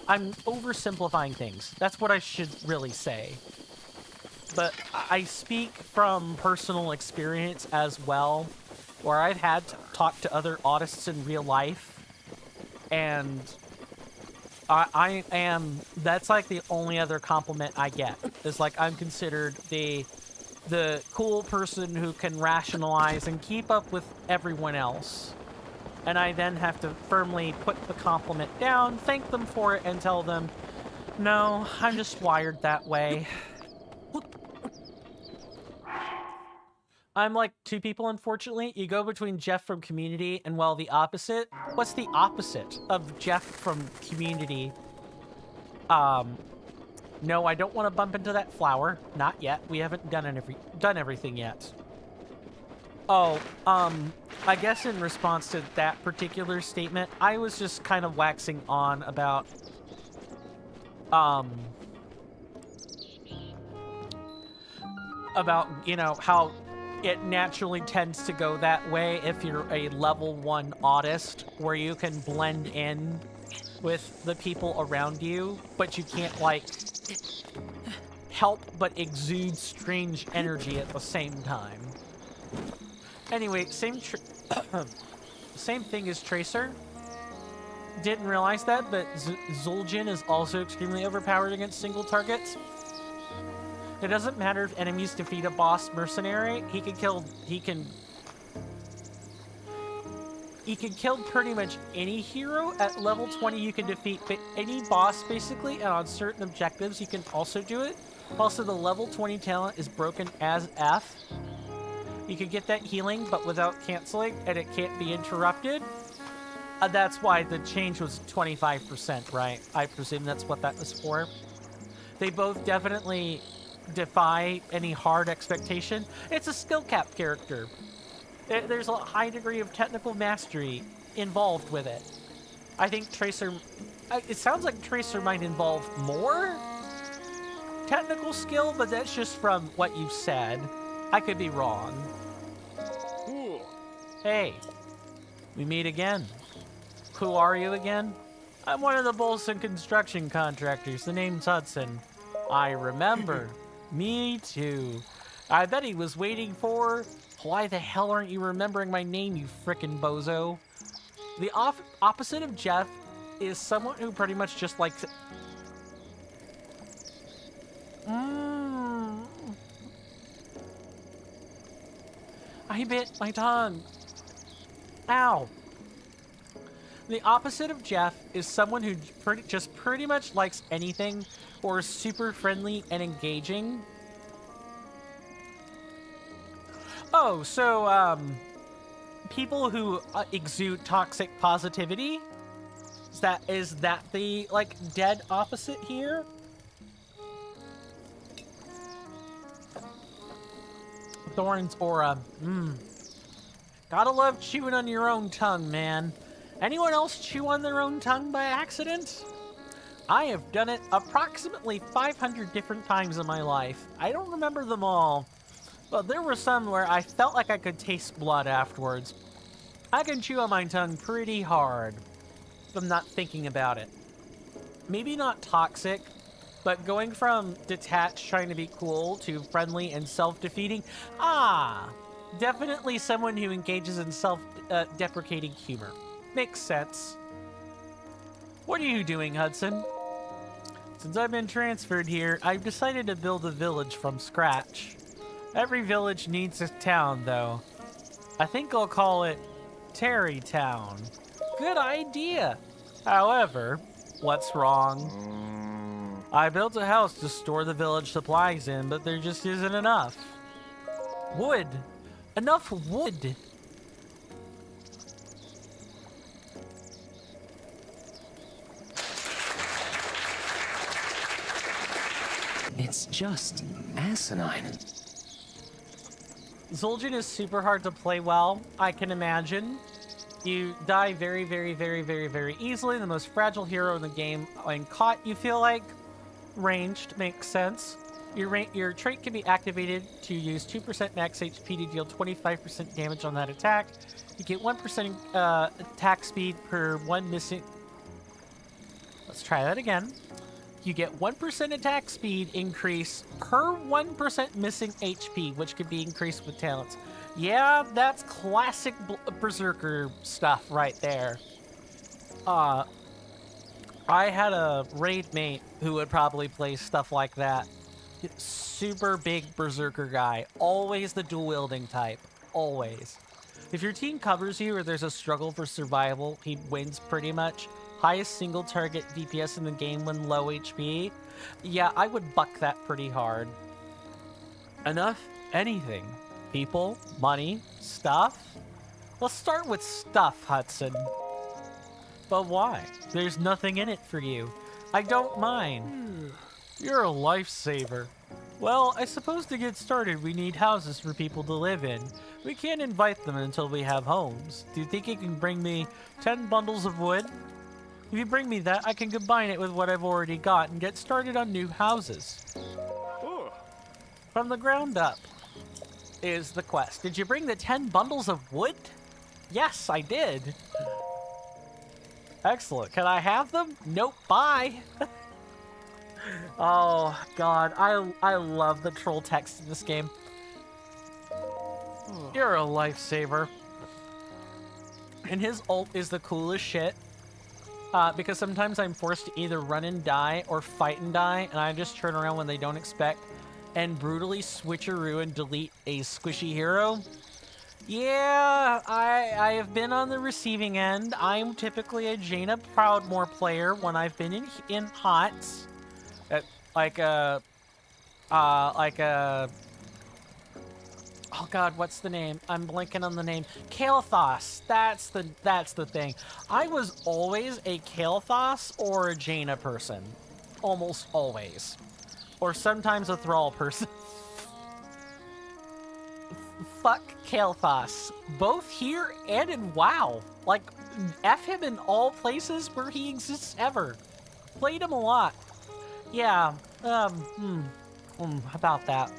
I'm oversimplifying things. That's what I should really say. But I speak from personal experience as well, where I've had to talk to other autists in real life, and I am, that's like the only other compliment I get. Is like I'm considered the cool person who can rationalize and keep up with everyone else. And I then have to firmly put the compliment down, thank them for it, and tell them, no, I'm just wired that way. I'm like two people, unfortunately. You go between Jeff from Community and, well, the opposite. What's the opposite of Jeff from Community? No, I don't want to bump into that flower. Not yet. We haven't done everything yet. Oh, I guess in response to that particular statement, I was just kind of waxing on about, you know, how it naturally tends to go that way if you're a level 1 autist, where you can blend in with the people around you, but you can't, like, help but exude strange energy at the same time. Anyway, same thing as Tracer. Didn't realize that, but Zul'jin is also extremely overpowered against single targets. It doesn't matter if enemies defeat a boss mercenary, he can kill pretty much any hero. At level 20 you can defeat any boss basically, and on certain objectives you can also do it. Also, the level 20 talent is broken as F. You can get that healing but without canceling, and it can't be interrupted. That's why the change was 25%, right? I presume that's what that was for. They both definitely defy any hard expectation. It's a skill cap character. There's a high degree of technical mastery involved with it. I think Tracer... It sounds like Tracer might involve more technical skill, but that's just from what you said. I could be wrong. Ooh. Hey, we meet again. Who are you again? I'm one of the Bolson construction contractors. The name's Hudson. I remember. Me too. I bet he was waiting for... Why the hell aren't you remembering my name, you frickin' bozo? The opposite of Jeff is someone who pretty much just likes... I bit my tongue. Ow. The opposite of Jeff is someone who pretty much likes anything or is super friendly and engaging. Oh, so, people who exude toxic positivity? Is that the, like, dead opposite here? Thorn's aura. Gotta love chewing on your own tongue, man. Anyone else chew on their own tongue by accident? I have done it approximately 500 different times in my life. I don't remember them all, but there were some where I felt like I could taste blood afterwards. I can chew on my tongue pretty hard if I'm not thinking about it. Maybe not toxic, but going from detached, trying to be cool, to friendly and self-defeating, definitely someone who engages in self-deprecating humor. Makes sense. What are you doing, Hudson? Since I've been transferred here, I've decided to build a village from scratch. Every village needs a town, though. I think I'll call it Terry Town. Good idea. However, what's wrong? I built a house to store the village supplies in, but there just isn't enough. Wood. Enough wood. It's just asinine. Zul'jin is super hard to play well, I can imagine. You die very, very, very, very, very easily. The most fragile hero in the game. When caught, you feel like ranged. Makes sense. Your trait can be activated to use 2% max HP to deal 25% damage on that attack. You get 1% attack speed per one missing... Let's try that again. You get 1% attack speed increase per 1% missing HP, which can be increased with talents. Yeah, that's classic Berserker stuff right there. I had a raid mate who would probably play stuff like that. Super big Berserker guy. Always the dual-wielding type. Always. If your team covers you or there's a struggle for survival, he wins pretty much. Highest single target DPS in the game when low HP. Yeah, I would buck that pretty hard. Enough anything. People, money, stuff. Let's start with stuff, Hudson. But why? There's nothing in it for you. I don't mind. You're a lifesaver. Well, I suppose to get started, we need houses for people to live in. We can't invite them until we have homes. Do you think you can bring me 10 bundles of wood? If you bring me that, I can combine it with what I've already got and get started on new houses. Oh. From the ground up is the quest. Did you bring the 10 bundles of wood? Yes, I did. Excellent. Can I have them? Nope. Bye. Oh, God. I love the troll text in this game. You're a lifesaver. And his ult is the coolest shit. Because sometimes I'm forced to either run and die or fight and die, and I just turn around when they don't expect and brutally switcheroo and delete a squishy hero. Yeah, I have been on the receiving end. I'm typically a Jaina Proudmoore player when I've been in HOTS. Oh god, what's the name? I'm blanking on the name. Kael'thas. That's the thing. I was always a Kael'thas or a Jaina person. Almost always. Or sometimes a Thrall person. Fuck Kael'thas. Both here and in WoW. Like, F him in all places where he exists ever. Played him a lot. Yeah, about that.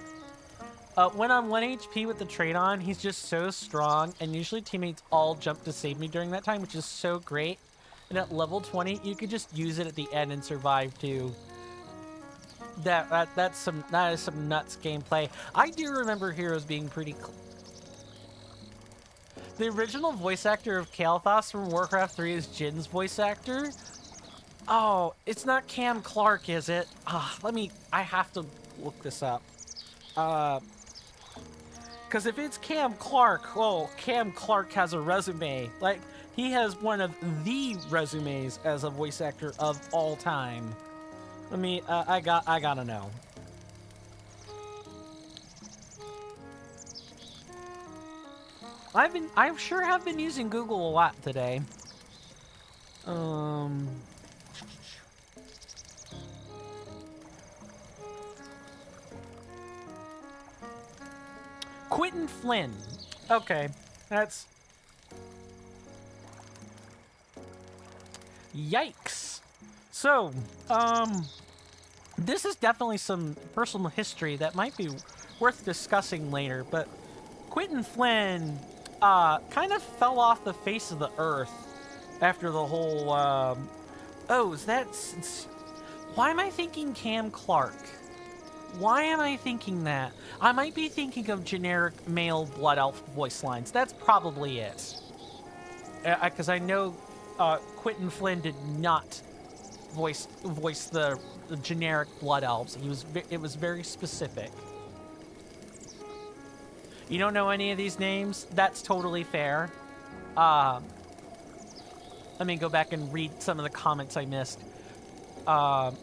When I'm 1 HP with the trait on, he's just so strong, and usually teammates all jump to save me during that time, which is so great. And at level 20, you could just use it at the end and survive too. That is some nuts gameplay. I do remember heroes being pretty. The original voice actor of Kael'thas from Warcraft 3 is Jin's voice actor. Oh, it's not Cam Clark, is it? I have to look this up. Because if it's Cam Clark, well, Cam Clark has a resume. Like, he has one of the resumes as a voice actor of all time. I gotta know. I sure have been using Google a lot today. Quentin Flynn. Okay, that's... Yikes. So, this is definitely some personal history that might be worth discussing later, but Quentin Flynn, kind of fell off the face of the earth after the whole, why am I thinking Cam Clark? Why am I thinking that? I might be thinking of generic male Blood Elf voice lines. That's probably it. Because I know Quentin Flynn did not voice the generic Blood Elves. It was very specific. You don't know any of these names? That's totally fair. Let me go back and read some of the comments I missed.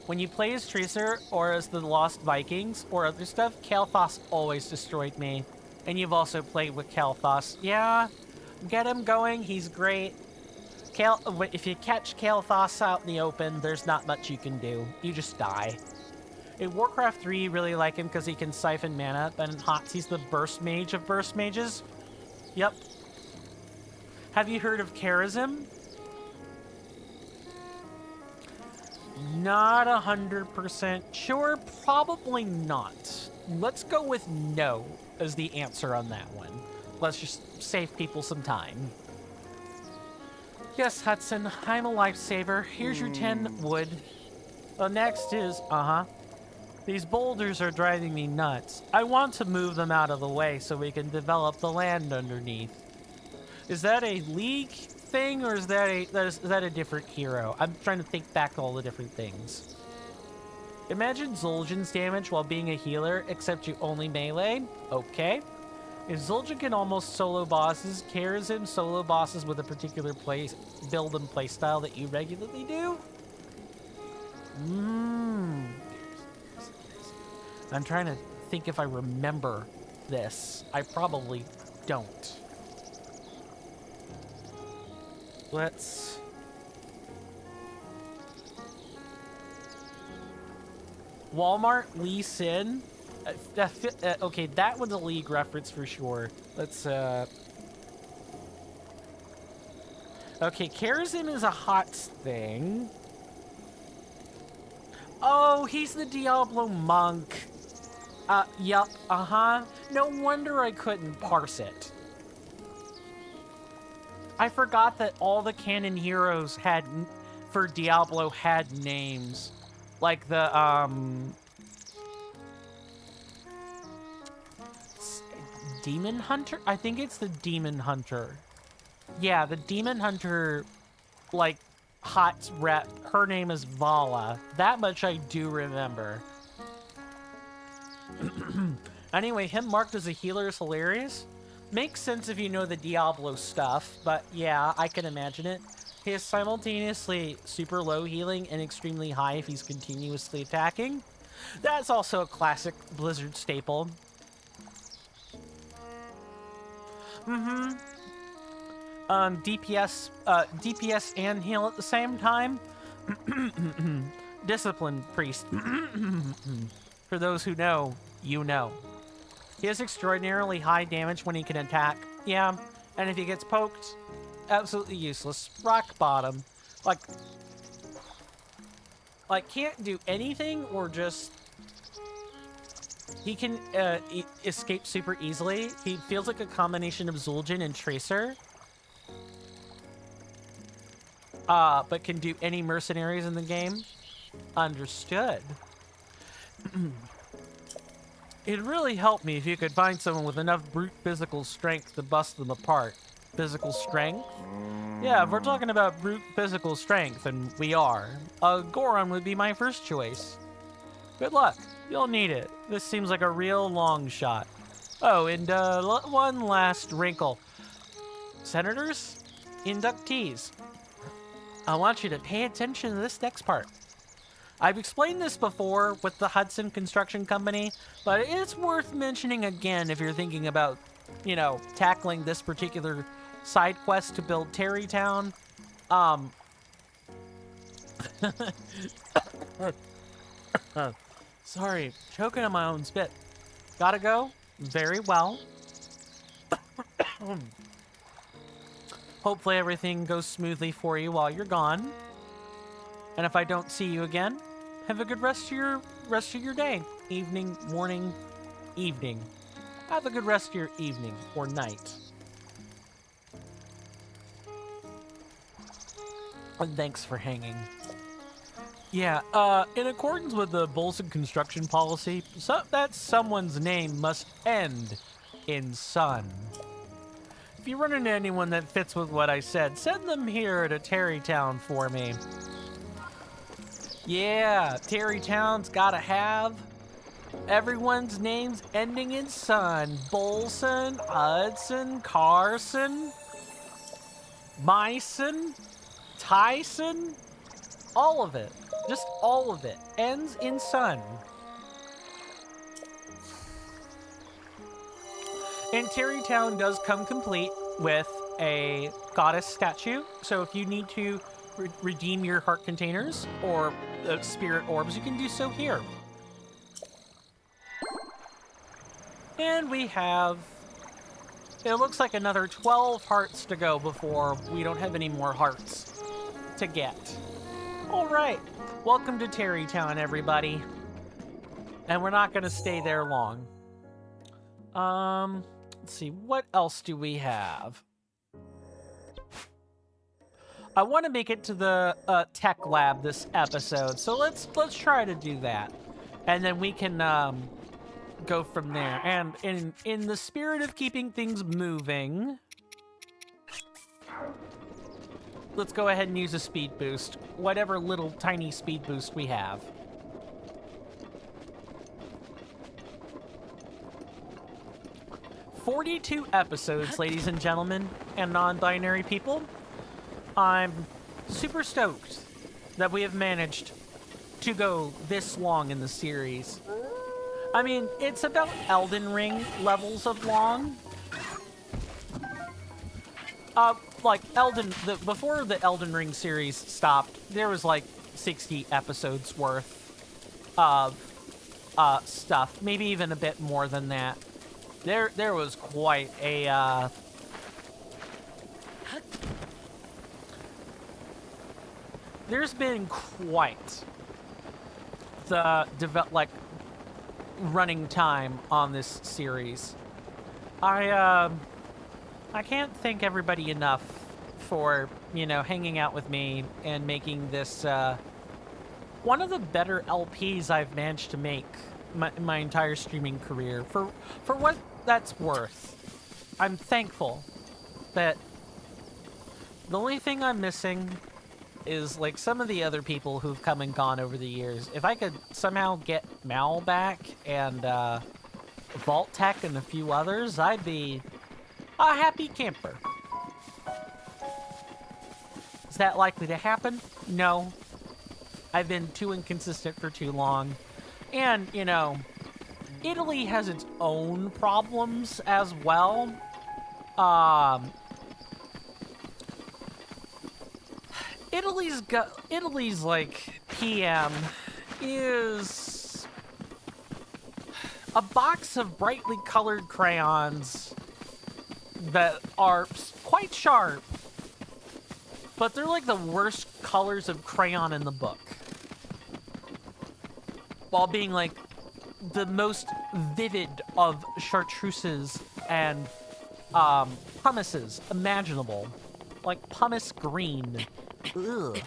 When you play as Tracer or as the Lost Vikings or other stuff, Kael'thas always destroyed me. And you've also played with Kael'thas. Yeah, get him going. He's great. If you catch Kael'thas out in the open, there's not much you can do. You just die. In Warcraft 3, you really like him because he can siphon mana, but in HOTS, he's the burst mage of burst mages. Yep. Have you heard of Charism? Not 100% sure. Probably not. Let's go with no as the answer on that one. Let's just save people some time. Yes, Hudson, I'm a lifesaver. Here's your 10 wood. The next is, these boulders are driving me nuts. I want to move them out of the way so we can develop the land underneath. Is that a League thing, or is that a different hero? I'm trying to think back to all the different things. Imagine Zul'jin's damage while being a healer, except you only melee. Okay. If Zul'jin can almost solo bosses, Charism solo bosses with a particular build and playstyle that you regularly do? I'm trying to think if I remember this. I probably don't. Walmart, Lee Sin. Okay, that was a League reference for sure. Let's, okay, Karazim is a hot thing. Oh, he's the Diablo monk. Yup, uh-huh. No wonder I couldn't parse it. I forgot that all the canon heroes for Diablo had names. Like the, Demon Hunter? I think it's the Demon Hunter. Yeah, the Demon Hunter, like, hot rep. Her name is Vala. That much I do remember. Anyway, him marked as a healer is hilarious. Makes sense if you know the Diablo stuff, but yeah, I can imagine it. He is simultaneously super low healing and extremely high if he's continuously attacking. That's also a classic Blizzard staple. DPS and heal at the same time. Discipline priest. For those who know, you know. He has extraordinarily high damage when he can attack. Yeah, and if he gets poked, absolutely useless. Rock bottom. Like can't do anything or just... He can escape super easily. He feels like a combination of Zul'jin and Tracer. But can do any mercenaries in the game. Understood. It'd really help me if you could find someone with enough brute physical strength to bust them apart. Physical strength? Yeah, if we're talking about brute physical strength, and we are, Goron would be my first choice. Good luck. You'll need it. This seems like a real long shot. Oh, and one last wrinkle. Senators? Inductees. I want you to pay attention to this next part. I've explained this before with the Hudson Construction Company, but it's worth mentioning again if you're thinking about, you know, tackling this particular side quest to build Terrytown. Sorry, choking on my own spit. Gotta go? Very well. Hopefully everything goes smoothly for you while you're gone. And if I don't see you again, have a good rest of your day. Evening, morning, evening. Have a good rest of your evening or night. And thanks for hanging. Yeah, in accordance with the Bolson construction policy, that someone's name must end in son. If you run into anyone that fits with what I said, send them here to Terrytown for me. Yeah, Terrytown's gotta have everyone's names ending in son. Bolson, Hudson, Carson, Myson, Tyson, all of it. Just all of it. Ends in son. And Terrytown does come complete with a goddess statue. So if you need to redeem your heart containers or spirit orbs, you can do so here. And we have... It looks like another 12 hearts to go before we don't have any more hearts to get. Alright, welcome to Terrytown, everybody. And we're not going to stay there long. Let's see, what else do we have? I want to make it to the tech lab this episode, so let's try to do that. And then we can go from there. And in the spirit of keeping things moving, let's go ahead and use a speed boost. Whatever little tiny speed boost we have. "42 episodes, ladies and gentlemen, and non-binary people. I'm super stoked that we have managed to go this long in the series. I mean, it's about Elden Ring levels of long. Like before the Elden Ring series stopped, there was like 60 episodes worth of stuff. Maybe even a bit more than that. There was quite a there's been quite the running time on this series. I can't thank everybody enough for, hanging out with me and making this one of the better LPs I've managed to make my entire streaming career. For what that's worth, I'm thankful that the only thing I'm missing is like some of the other people who've come and gone over the years. If I could somehow get Mal back and Vault Tech and a few others, I'd be a happy camper. Is that likely to happen? No. I've been too inconsistent for too long. And, Italy has its own problems as well. Italy's like PM is a box of brightly colored crayons that are quite sharp, but they're like the worst colors of crayon in the book, while being like the most vivid of chartreuses and pumices imaginable, like pumice green. Ugh.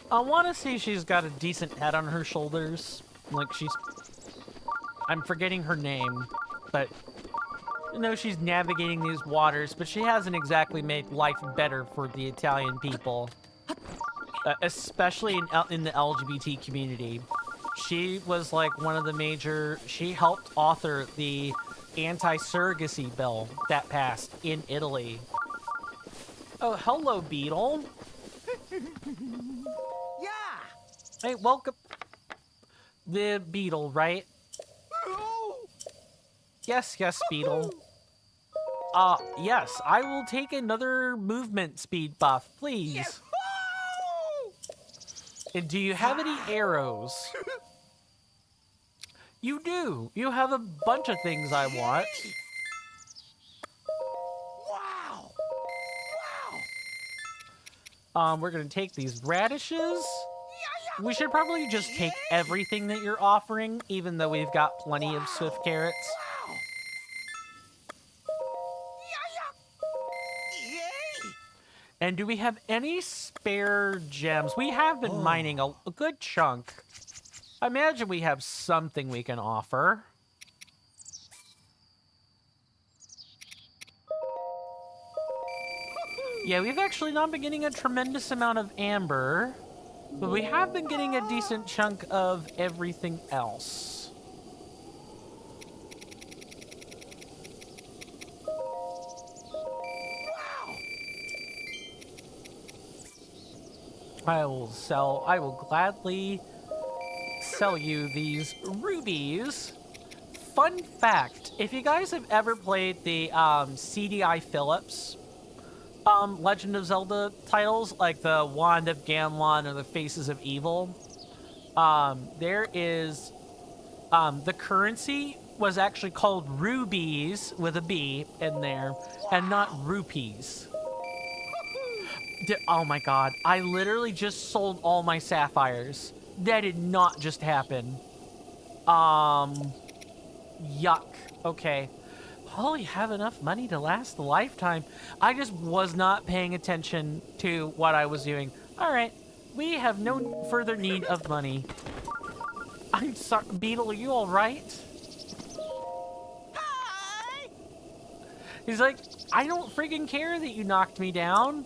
I want to say she's got a decent head on her shoulders. Like I'm forgetting her name, but she's navigating these waters, but she hasn't exactly made life better for the Italian people, especially in the LGBT community. She was like one of the she helped author the anti-surrogacy bill that passed in Italy. Oh, hello, Beetle. Yeah. Hey, welcome. The Beetle, right? Yes, Beetle. Yes, I will take another movement speed buff, please. Yes. And do you have any arrows? You do. You have a bunch of things I want. Wow. We're gonna take these radishes. We should probably just take everything that you're offering, even though we've got plenty of swift carrots. And do we have any spare gems? We have been mining a good chunk. I imagine we have something we can offer. Yeah, we've actually not been getting a tremendous amount of amber, but we have been getting a decent chunk of everything else. I will gladly sell you these rubies. Fun fact, if you guys have ever played the CDI Phillips Legend of Zelda titles, like the Wand of Gamelon or the Faces of Evil, there is the currency was actually called rubies with a B in there, and not rupees. Oh my god, I literally just sold all my sapphires. That did not just happen. Yuck. Okay. Holy, have enough money to last a lifetime. I just was not paying attention to what I was doing. Alright, we have no further need of money. I'm sorry, Beetle, are you alright? Hi. He's like, I don't freaking care that you knocked me down.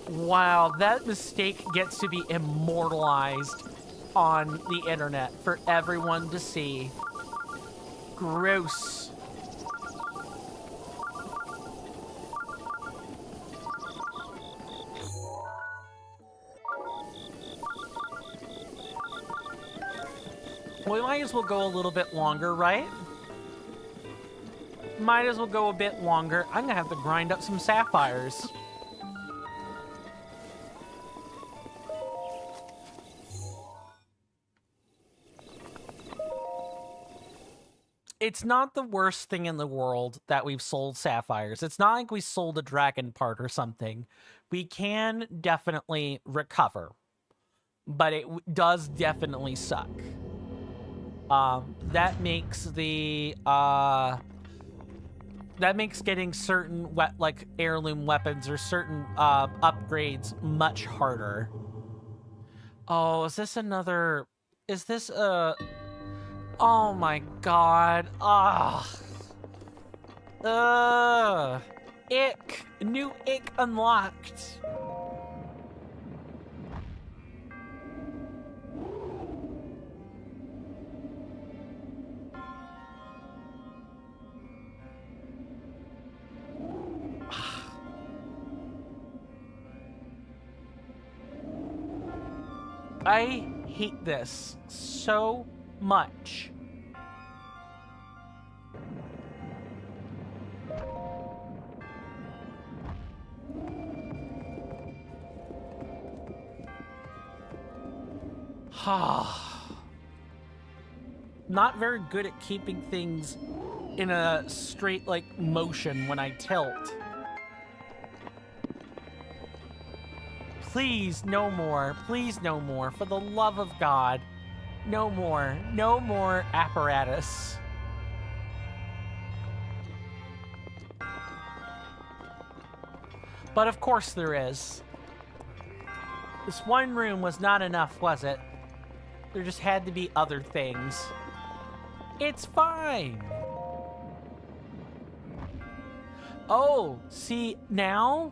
Wow, that mistake gets to be immortalized on the internet for everyone to see. Gross. We might as well go a little bit longer, right? Might as well go a bit longer. I'm gonna have to grind up some sapphires. It's not the worst thing in the world that we've sold sapphires. It's not like we sold a dragon part or something. We can definitely recover, but it does definitely suck. That makes the that makes getting certain like heirloom weapons or certain upgrades much harder. Oh, is this another? Is this a? Oh my god. Ick. New ick unlocked. I hate this so much. Not very good at keeping things in a straight, like, motion when I tilt. Please, no more. Please, no more. For the love of God. No more. No more apparatus. But of course there is. This one room was not enough, was it? There just had to be other things. It's fine. Oh, see, now?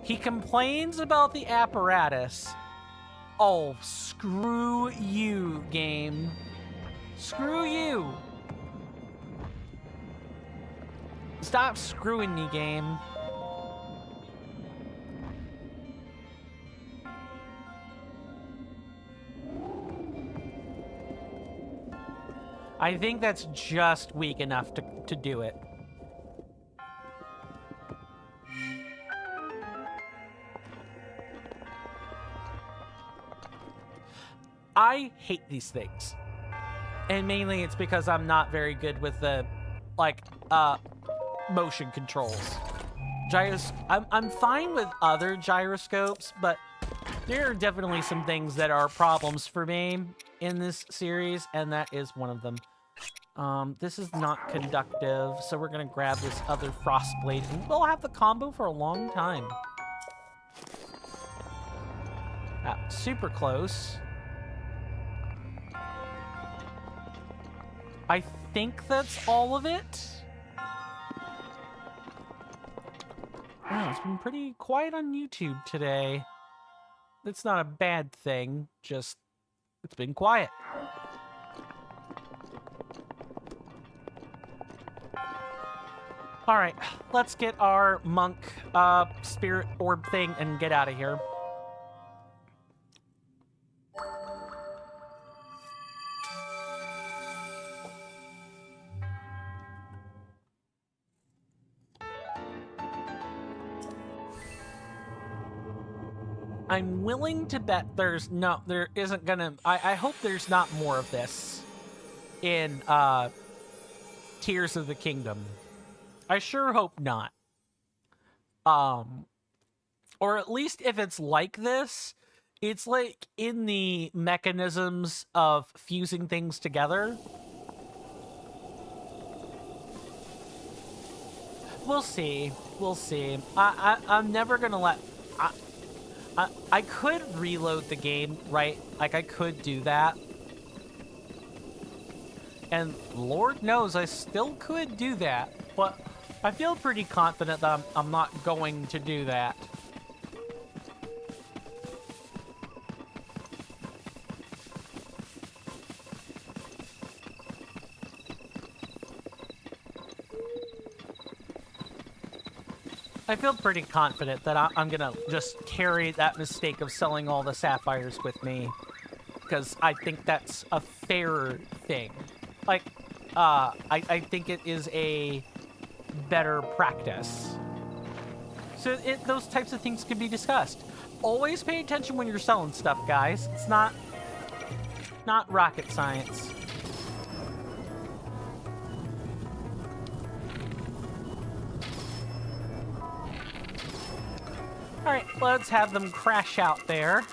He complains about the apparatus. Oh, screw you, game. Screw you. Stop screwing me, game. I think that's just weak enough to do it. I hate these things. And mainly it's because I'm not very good with the, like, motion controls. I'm fine with other gyroscopes, but there are definitely some things that are problems for me in this series, and that is one of them. This is not conductive, so we're gonna grab this other Frostblade, and we'll have the combo for a long time. Super close. I think that's all of it. Wow, it's been pretty quiet on YouTube today. It's not a bad thing, just it's been quiet. All right, let's get our monk spirit orb thing and get out of here. I'm willing to bet there isn't gonna, I hope there's not more of this in Tears of the Kingdom. I sure hope not. Or at least if it's like this, it's like in the mechanisms of fusing things together. We'll see. We'll see. I'm never gonna let... I could reload the game, right? Like, I could do that. And Lord knows I still could do that. But I feel pretty confident that I'm not going to do that. I feel pretty confident that I'm gonna just carry that mistake of selling all the sapphires with me, because I think that's a fair thing. Like, I think it is a better practice. So those types of things can be discussed. Always pay attention when you're selling stuff, guys. It's not rocket science. All right, let's have them crash out there.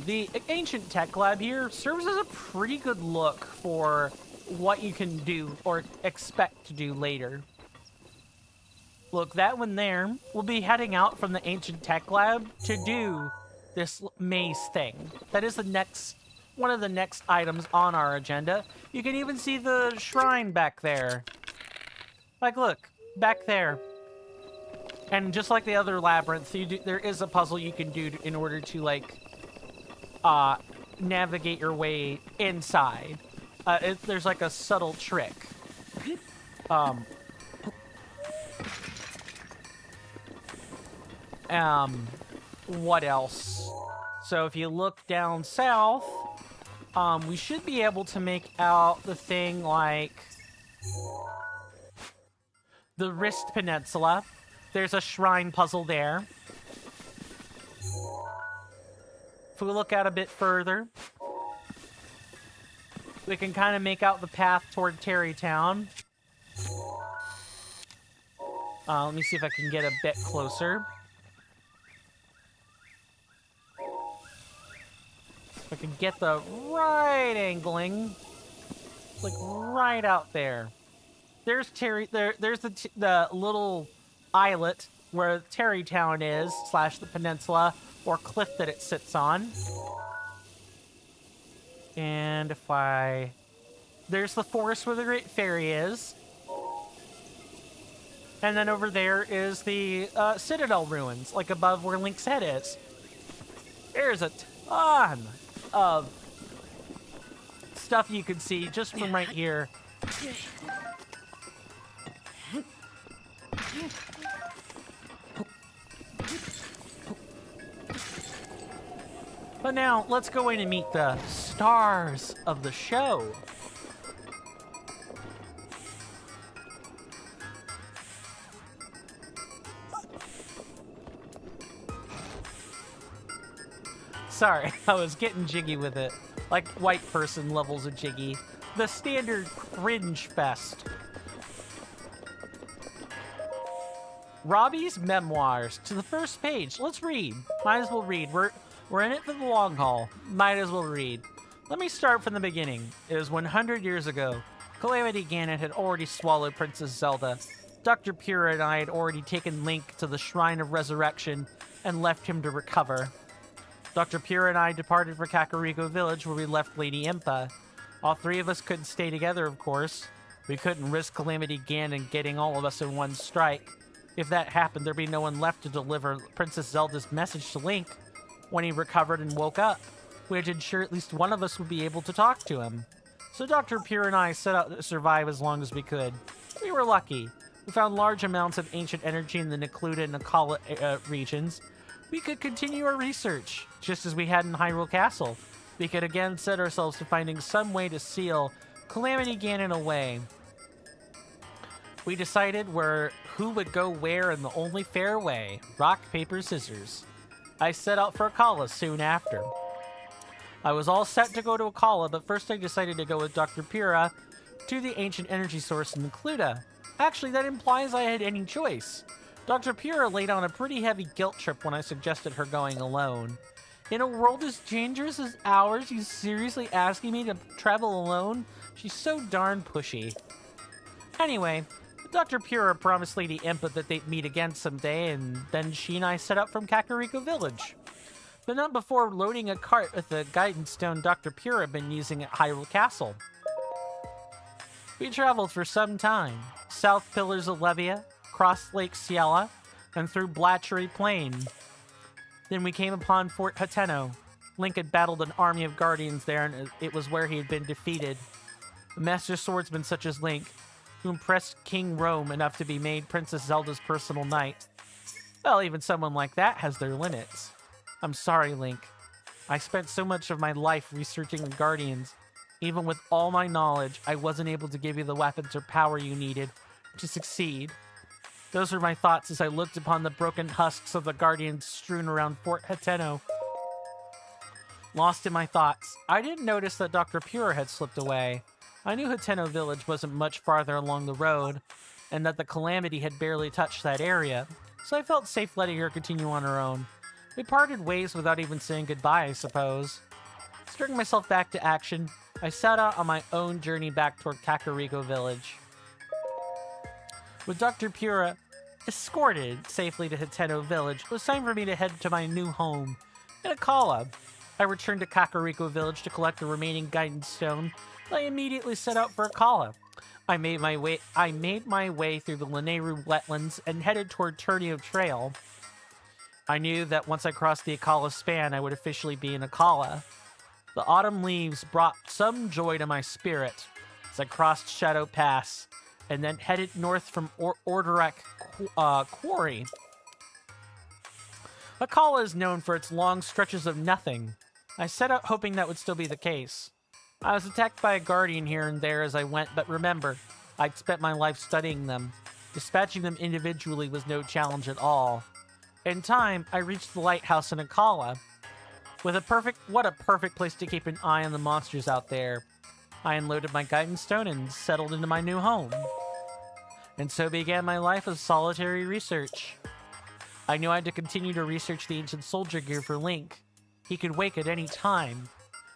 The Ancient Tech Lab here serves as a pretty good look for what you can do or expect to do later. Look, that one there will be heading out from the Ancient Tech Lab to do this maze thing. That is one of the next items on our agenda. You can even see the shrine back there. Like, look, back there. And just like the other labyrinth, there is a puzzle you can do in order to, like, navigate your way inside. There's like a subtle trick. What else? So if you look down south, we should be able to make out the thing like the Wrist Peninsula. There's a shrine puzzle there. If we look out a bit further, we can kind of make out the path toward Terrytown. Let me see if I can get a bit closer. If I can get the right angling, like right out there. There's there's the little islet where Terrytown is, / the peninsula, or cliff that it sits on. And there's the forest where the Great Fairy is. And then over there is the Citadel ruins, like above where Link's head is. There's a ton of stuff you can see just from right here. But now, let's go in and meet the stars of the show. Sorry, I was getting jiggy with it. Like white person levels of jiggy. The standard cringe fest. Robbie's memoirs to the first page. Let's read. Might as well read. We're in it for the long haul. Might as well read. Let me start from the beginning. It was 100 years ago. Calamity Ganon had already swallowed Princess Zelda. Dr. Pyrrha and I had already taken Link to the Shrine of Resurrection and left him to recover. Dr. Pyrrha and I departed for Kakariko Village where we left Lady Impa. All three of us couldn't stay together, of course. We couldn't risk Calamity Ganon getting all of us in one strike. If that happened, there'd be no one left to deliver Princess Zelda's message to Link. When he recovered and woke up, we had to ensure at least one of us would be able to talk to him. So Dr. Pyrrha and I set out to survive as long as we could. We were lucky. We found large amounts of ancient energy in the Akkala and Akkala regions. We could continue our research, just as we had in Hyrule Castle. We could again set ourselves to finding some way to seal Calamity Ganon away. We decided who would go where in the only fair way. Rock, paper, scissors. I set out for Akkala soon after. I was all set to go to Akkala, but first I decided to go with Dr. Pyrrha to the ancient energy source in Akkala. Actually, that implies I had any choice. Dr. Pyrrha laid on a pretty heavy guilt trip when I suggested her going alone. In a world as dangerous as ours, you seriously asking me to travel alone She's so darn pushy. Anyway, Dr. Pura promised Lady Impa that they'd meet again someday, and then she and I set out from Kakariko Village. But not before loading a cart with the guidance stone Dr. Pura had been using at Hyrule Castle. We traveled for some time, south Pillars of Levia, crossed Lake Ciela, and through Blatchery Plain. Then we came upon Fort Hateno. Link had battled an army of guardians there, and it was where he had been defeated. A master swordsman such as Link, who impressed King Rome enough to be made Princess Zelda's personal knight. Well, even someone like that has their limits. I'm sorry, Link. I spent so much of my life researching the Guardians. Even with all my knowledge, I wasn't able to give you the weapons or power you needed to succeed. Those were my thoughts as I looked upon the broken husks of the Guardians strewn around Fort Hateno. Lost in my thoughts, I didn't notice that Dr. Pura had slipped away. I knew Hateno Village wasn't much farther along the road, and that the Calamity had barely touched that area, so I felt safe letting her continue on her own. We parted ways without even saying goodbye, I suppose. Stirring myself back to action, I set out on my own journey back toward Kakariko Village. With Dr. Pura escorted safely to Hateno Village, it was time for me to head to my new home in Akkala. I returned to Kakariko Village to collect the remaining guidance stone, and I immediately set out for Akkala. I made my way through the Lanayru wetlands and headed toward Turnio Trail. I knew that once I crossed the Akkala span, I would officially be in Akkala. The autumn leaves brought some joy to my spirit as I crossed Shadow Pass and then headed north from Ordurek Quarry. Akkala is known for its long stretches of nothing. I set out hoping that would still be the case. I was attacked by a guardian here and there as I went, but remember, I'd spent my life studying them. Dispatching them individually was no challenge at all. In time, I reached the lighthouse in Akkala. What a perfect place to keep an eye on the monsters out there. I unloaded my guidance stone and settled into my new home. And so began my life of solitary research. I knew I had to continue to research the ancient soldier gear for Link. He could wake at any time.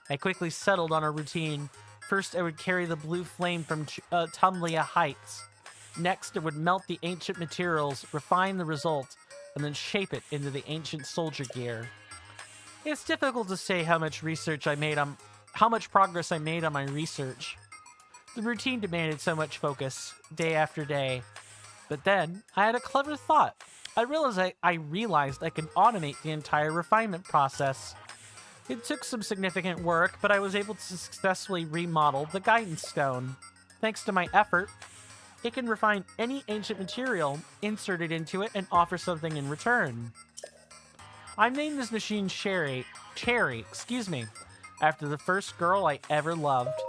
I quickly settled on a routine. First, I would carry the blue flame from Tumlia Heights. Next, I would melt the ancient materials, refine the result, and then shape it into the ancient soldier gear. It's difficult to say how much progress I made on my research. The routine demanded so much focus, day after day. But then, I had a clever thought. I realized I could automate the entire refinement process. It took some significant work, but I was able to successfully remodel the guidance stone. Thanks to my effort, it can refine any ancient material, insert it into it, and offer something in return. I named this machine Cherry, after the first girl I ever loved.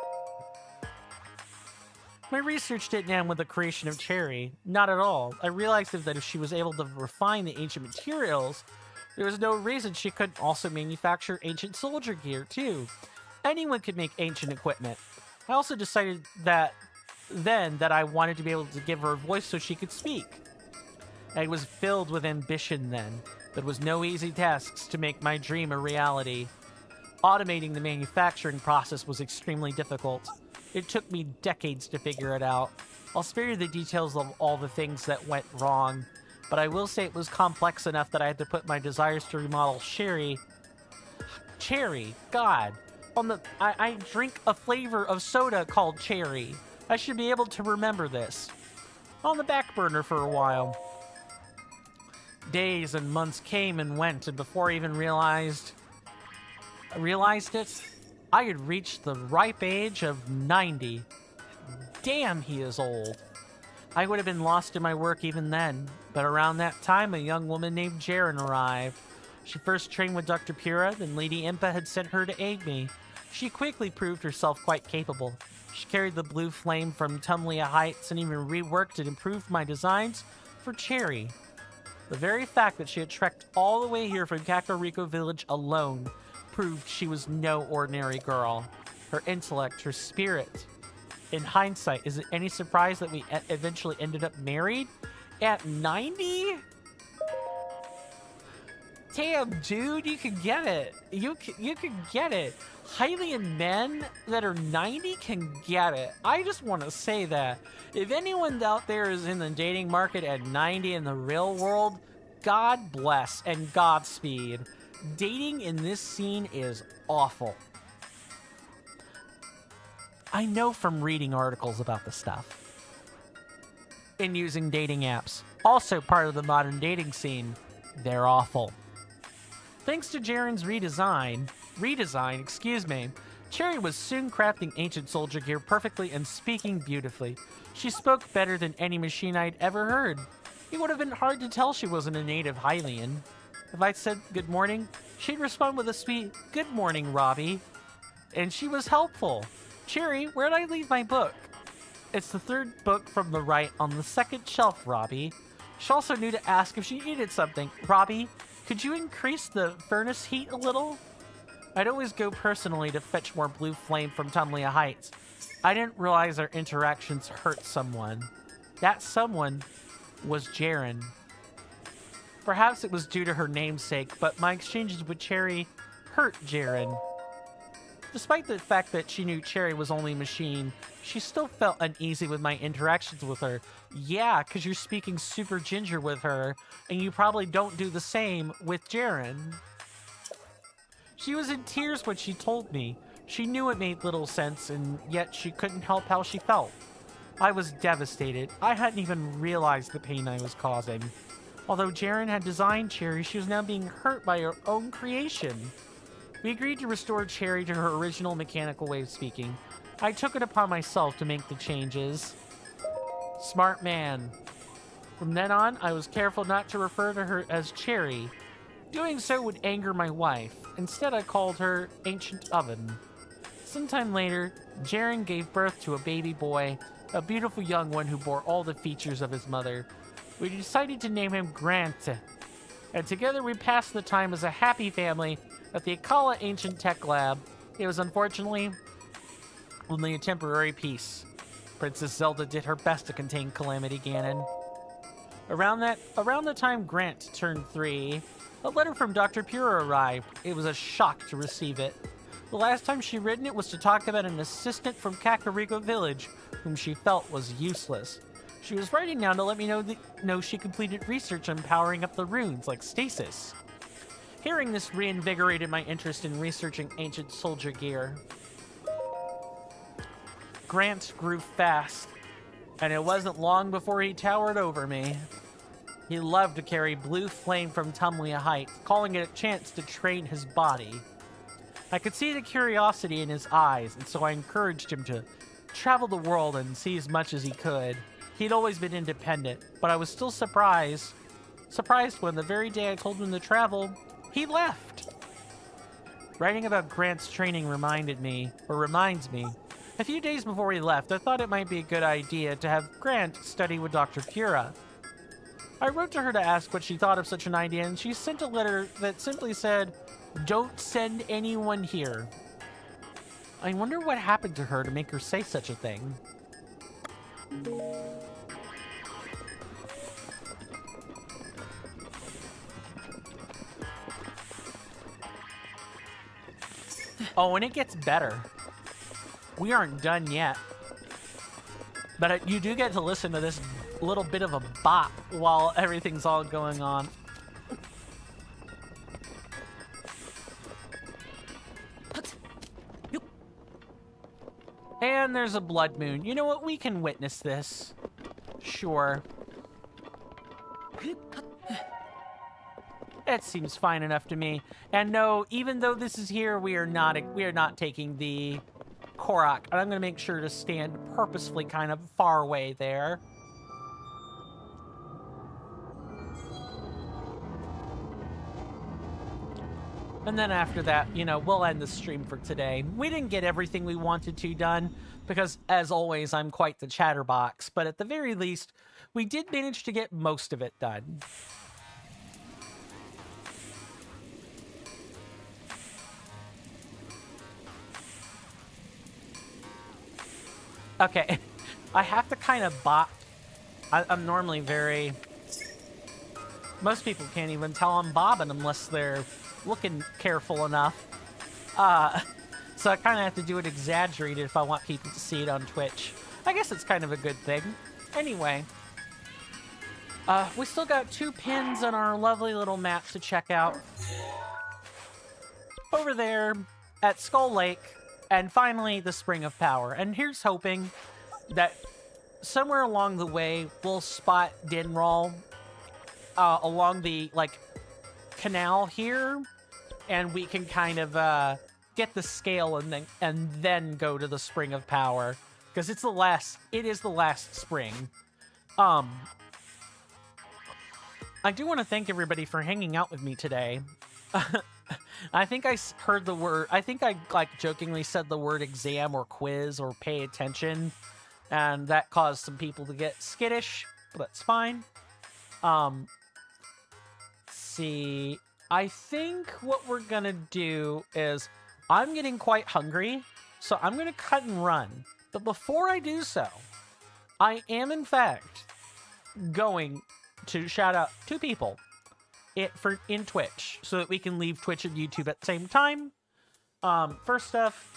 My research didn't end with the creation of Cherry. Not at all. I realized that if she was able to refine the ancient materials, there was no reason she couldn't also manufacture ancient soldier gear, too. Anyone could make ancient equipment. I also decided that I wanted to be able to give her a voice so she could speak. I was filled with ambition then, but it was no easy tasks to make my dream a reality. Automating the manufacturing process was extremely difficult. It took me decades to figure it out. I'll spare you the details of all the things that went wrong, but I will say it was complex enough that I had to put my desires to remodel Cherry, God. I drink a flavor of soda called Cherry. I should be able to remember this. On the back burner for a while. Days and months came and went, and before I even realized it, I had reached the ripe age of 90. Damn, he is old. I would have been lost in my work even then, but around that time, a young woman named Jaren arrived. She first trained with Dr. Pura, then Lady Impa had sent her to aid me. She quickly proved herself quite capable. She carried the blue flame from Tumlia Heights and even reworked and improved my designs for Cherry. The very fact that she had trekked all the way here from Kakariko Village alone proved she was no ordinary girl. Her intellect, her spirit. In hindsight, is it any surprise that we eventually ended up married at 90? Damn, dude, you can get it. You can get it. Hylian men that are 90 can get it. I just want to say that. If anyone out there is in the dating market at 90 in the real world, God bless and Godspeed. Dating in this scene is awful. I know from reading articles about the stuff. And using dating apps. Also part of the modern dating scene. They're awful. Thanks to Jaren's redesign, Cherry was soon crafting ancient soldier gear perfectly and speaking beautifully. She spoke better than any machine I'd ever heard. It would have been hard to tell she wasn't a native Hylian. If I'd said good morning, she'd respond with a sweet, good morning, Robbie. And she was helpful. Cherry, where'd I leave my book? It's the third book from the right on the second shelf, Robbie. She also knew to ask if she needed something. Robbie, could you increase the furnace heat a little? I'd always go personally to fetch more blue flame from Tumlea Heights. I didn't realize our interactions hurt someone. That someone was Jaren. Perhaps it was due to her namesake, but my exchanges with Cherry hurt Jaren. Despite the fact that she knew Cherry was only a machine, she still felt uneasy with my interactions with her. Yeah, because you're speaking super ginger with her, and you probably don't do the same with Jaren. She was in tears when she told me. She knew it made little sense, and yet she couldn't help how she felt. I was devastated. I hadn't even realized the pain I was causing. Although Jaren had designed Cherry, she was now being hurt by her own creation. We agreed to restore Cherry to her original mechanical way of speaking. I took it upon myself to make the changes. Smart man. From then on, I was careful not to refer to her as Cherry. Doing so would anger my wife. Instead, I called her Ancient Oven. Sometime later, Jaren gave birth to a baby boy, a beautiful young one who bore all the features of his mother. We decided to name him Grant, and together we passed the time as a happy family at the Akkala Ancient Tech Lab. It was unfortunately only a temporary peace. Princess Zelda did her best to contain Calamity Ganon. Around the time Grant turned 3, a letter from Dr. Pura arrived. It was a shock to receive it. The last time she'd written it was to talk about an assistant from Kakariko Village, whom she felt was useless. She was writing now to let me know she completed research on powering up the runes, like stasis. Hearing this reinvigorated my interest in researching ancient soldier gear. Grant grew fast, and it wasn't long before he towered over me. He loved to carry blue flame from Tumlea Heights, calling it a chance to train his body. I could see the curiosity in his eyes, and so I encouraged him to travel the world and see as much as he could. He'd always been independent, but I was still surprised when the very day I told him to travel, he left. Writing about Grant's training reminds me, a few days before he left, I thought it might be a good idea to have Grant study with Dr. Pura. I wrote to her to ask what she thought of such an idea, and she sent a letter that simply said, "Don't send anyone here." I wonder what happened to her to make her say such a thing. Oh, and it gets better. We aren't done yet. But you do get to listen to this little bit of a bop while everything's all going on. And there's a blood moon. You know what? We can witness this. Sure. It seems fine enough to me. And no, even though this is here, we are not taking the Korok. And I'm going to make sure to stand purposefully kind of far away there. And then after that, you know, we'll end the stream for today. We didn't get everything we wanted to done, because as always, I'm quite the chatterbox. But at the very least, we did manage to get most of it done. Okay, I have to kind of bop. I'm normally very Most people can't even tell I'm bobbing unless they're looking careful enough. So I kind of have to do it exaggerated if I want people to see it on Twitch. I guess it's kind of a good thing. Anyway, we still got 2 pins on our lovely little map to check out. Over there at Skull Lake, and finally the Spring of Power. And here's hoping that somewhere along the way we'll spot Dinral along the canal here, and we can kind of get the scale and then go to the Spring of Power, because it is the last spring. I do want to thank everybody for hanging out with me today. I think I heard the word, I think I jokingly said the word exam or quiz or pay attention, and that caused some people to get skittish, but that's fine. Let's see, I think what we're gonna do is, I'm getting quite hungry, so I'm gonna cut and run. But before I do so, I am in fact going to shout out 2 people in Twitch, so that we can leave Twitch and YouTube at the same time. First off,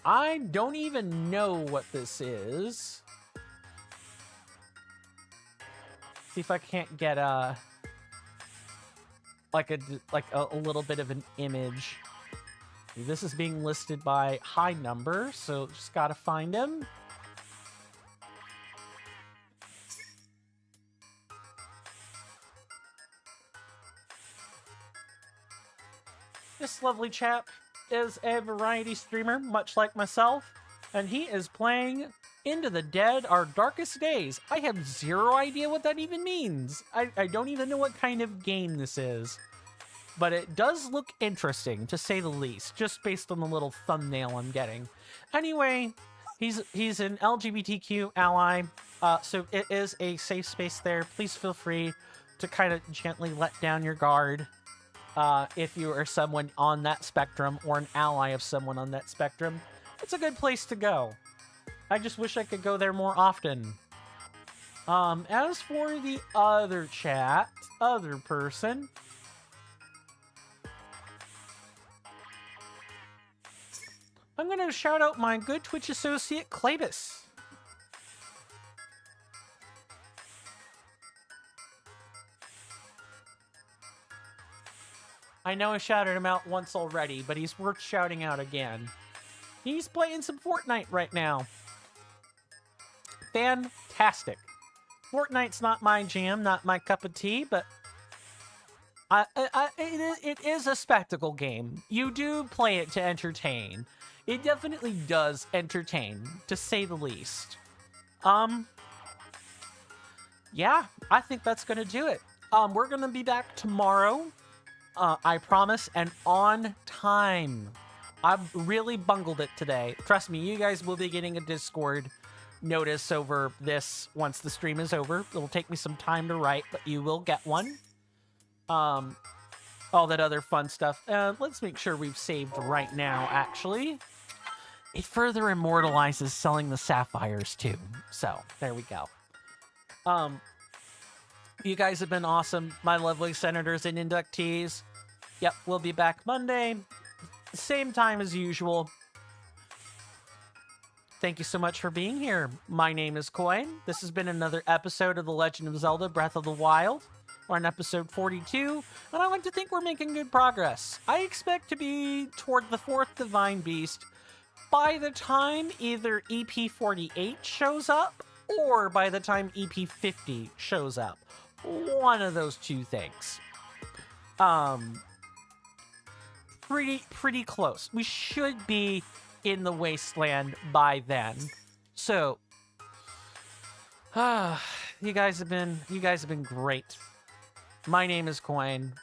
I don't even know what this is. See if I can't get a little bit of an image. This is being listed by high number, so just gotta find him. This lovely chap is a variety streamer, much like myself, and he is playing Into the Dead, Our Darkest Days. I have zero idea what that even means. I don't even know what kind of game this is. But it does look interesting, to say the least, just based on the little thumbnail I'm getting. Anyway, he's an LGBTQ ally, so it is a safe space there. Please feel free to kind of gently let down your guard if you are someone on that spectrum or an ally of someone on that spectrum. It's a good place to go. I just wish I could go there more often. As for the other person, I'm going to shout out my good Twitch associate, Clabus. I know I shouted him out once already, but he's worth shouting out again. He's playing some Fortnite right now. Fantastic. Fortnite's not my jam, not my cup of tea, but it is a spectacle game. You do play it to entertain. It definitely does entertain, to say the least. Yeah, I think that's gonna do it. We're gonna be back tomorrow. I promise, and on time. I've really bungled it today. Trust me, you guys will be getting a Discord notice over this once the stream is over. It'll take me some time to write, but you will get one. All that other fun stuff. Let's make sure we've saved right now, actually. It further immortalizes selling the sapphires, too. So, there we go. You guys have been awesome, my lovely senators and inductees. Yep, we'll be back Monday. Same time as usual. Thank you so much for being here. My name is Coin. This has been another episode of The Legend of Zelda Breath of the Wild. We're on episode 42, and I like to think we're making good progress. I expect to be toward the 4th Divine Beast by the time either EP 48 shows up, or by the time EP 50 shows up. One of those two things. Pretty close. We should be in the wasteland by then. So, you guys have been great. My name is Coin.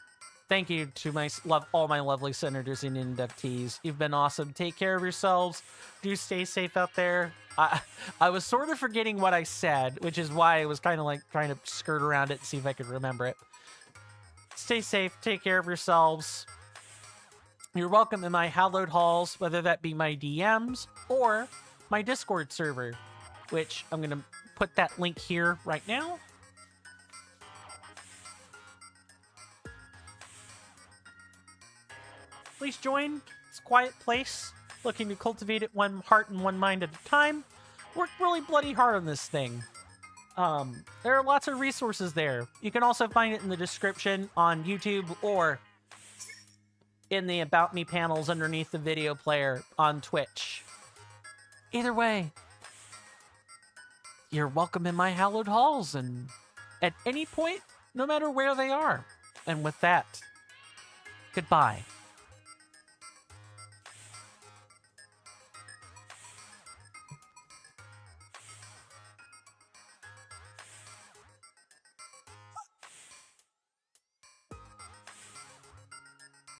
Thank you to all my lovely senators and inductees. You've been awesome. Take care of yourselves. Do stay safe out there. I was sort of forgetting what I said, which is why I was kind of like trying to skirt around it and see if I could remember it. Stay safe. Take care of yourselves. You're welcome in my hallowed halls, whether that be my DMs or my Discord server, which I'm going to put that link here right now. Please join this quiet place, looking to cultivate it one heart and one mind at a time. Worked really bloody hard on this thing. There are lots of resources there. You can also find it in the description on YouTube or in the About Me panels underneath the video player on Twitch. Either way, you're welcome in my hallowed halls and at any point, no matter where they are. And with that, goodbye.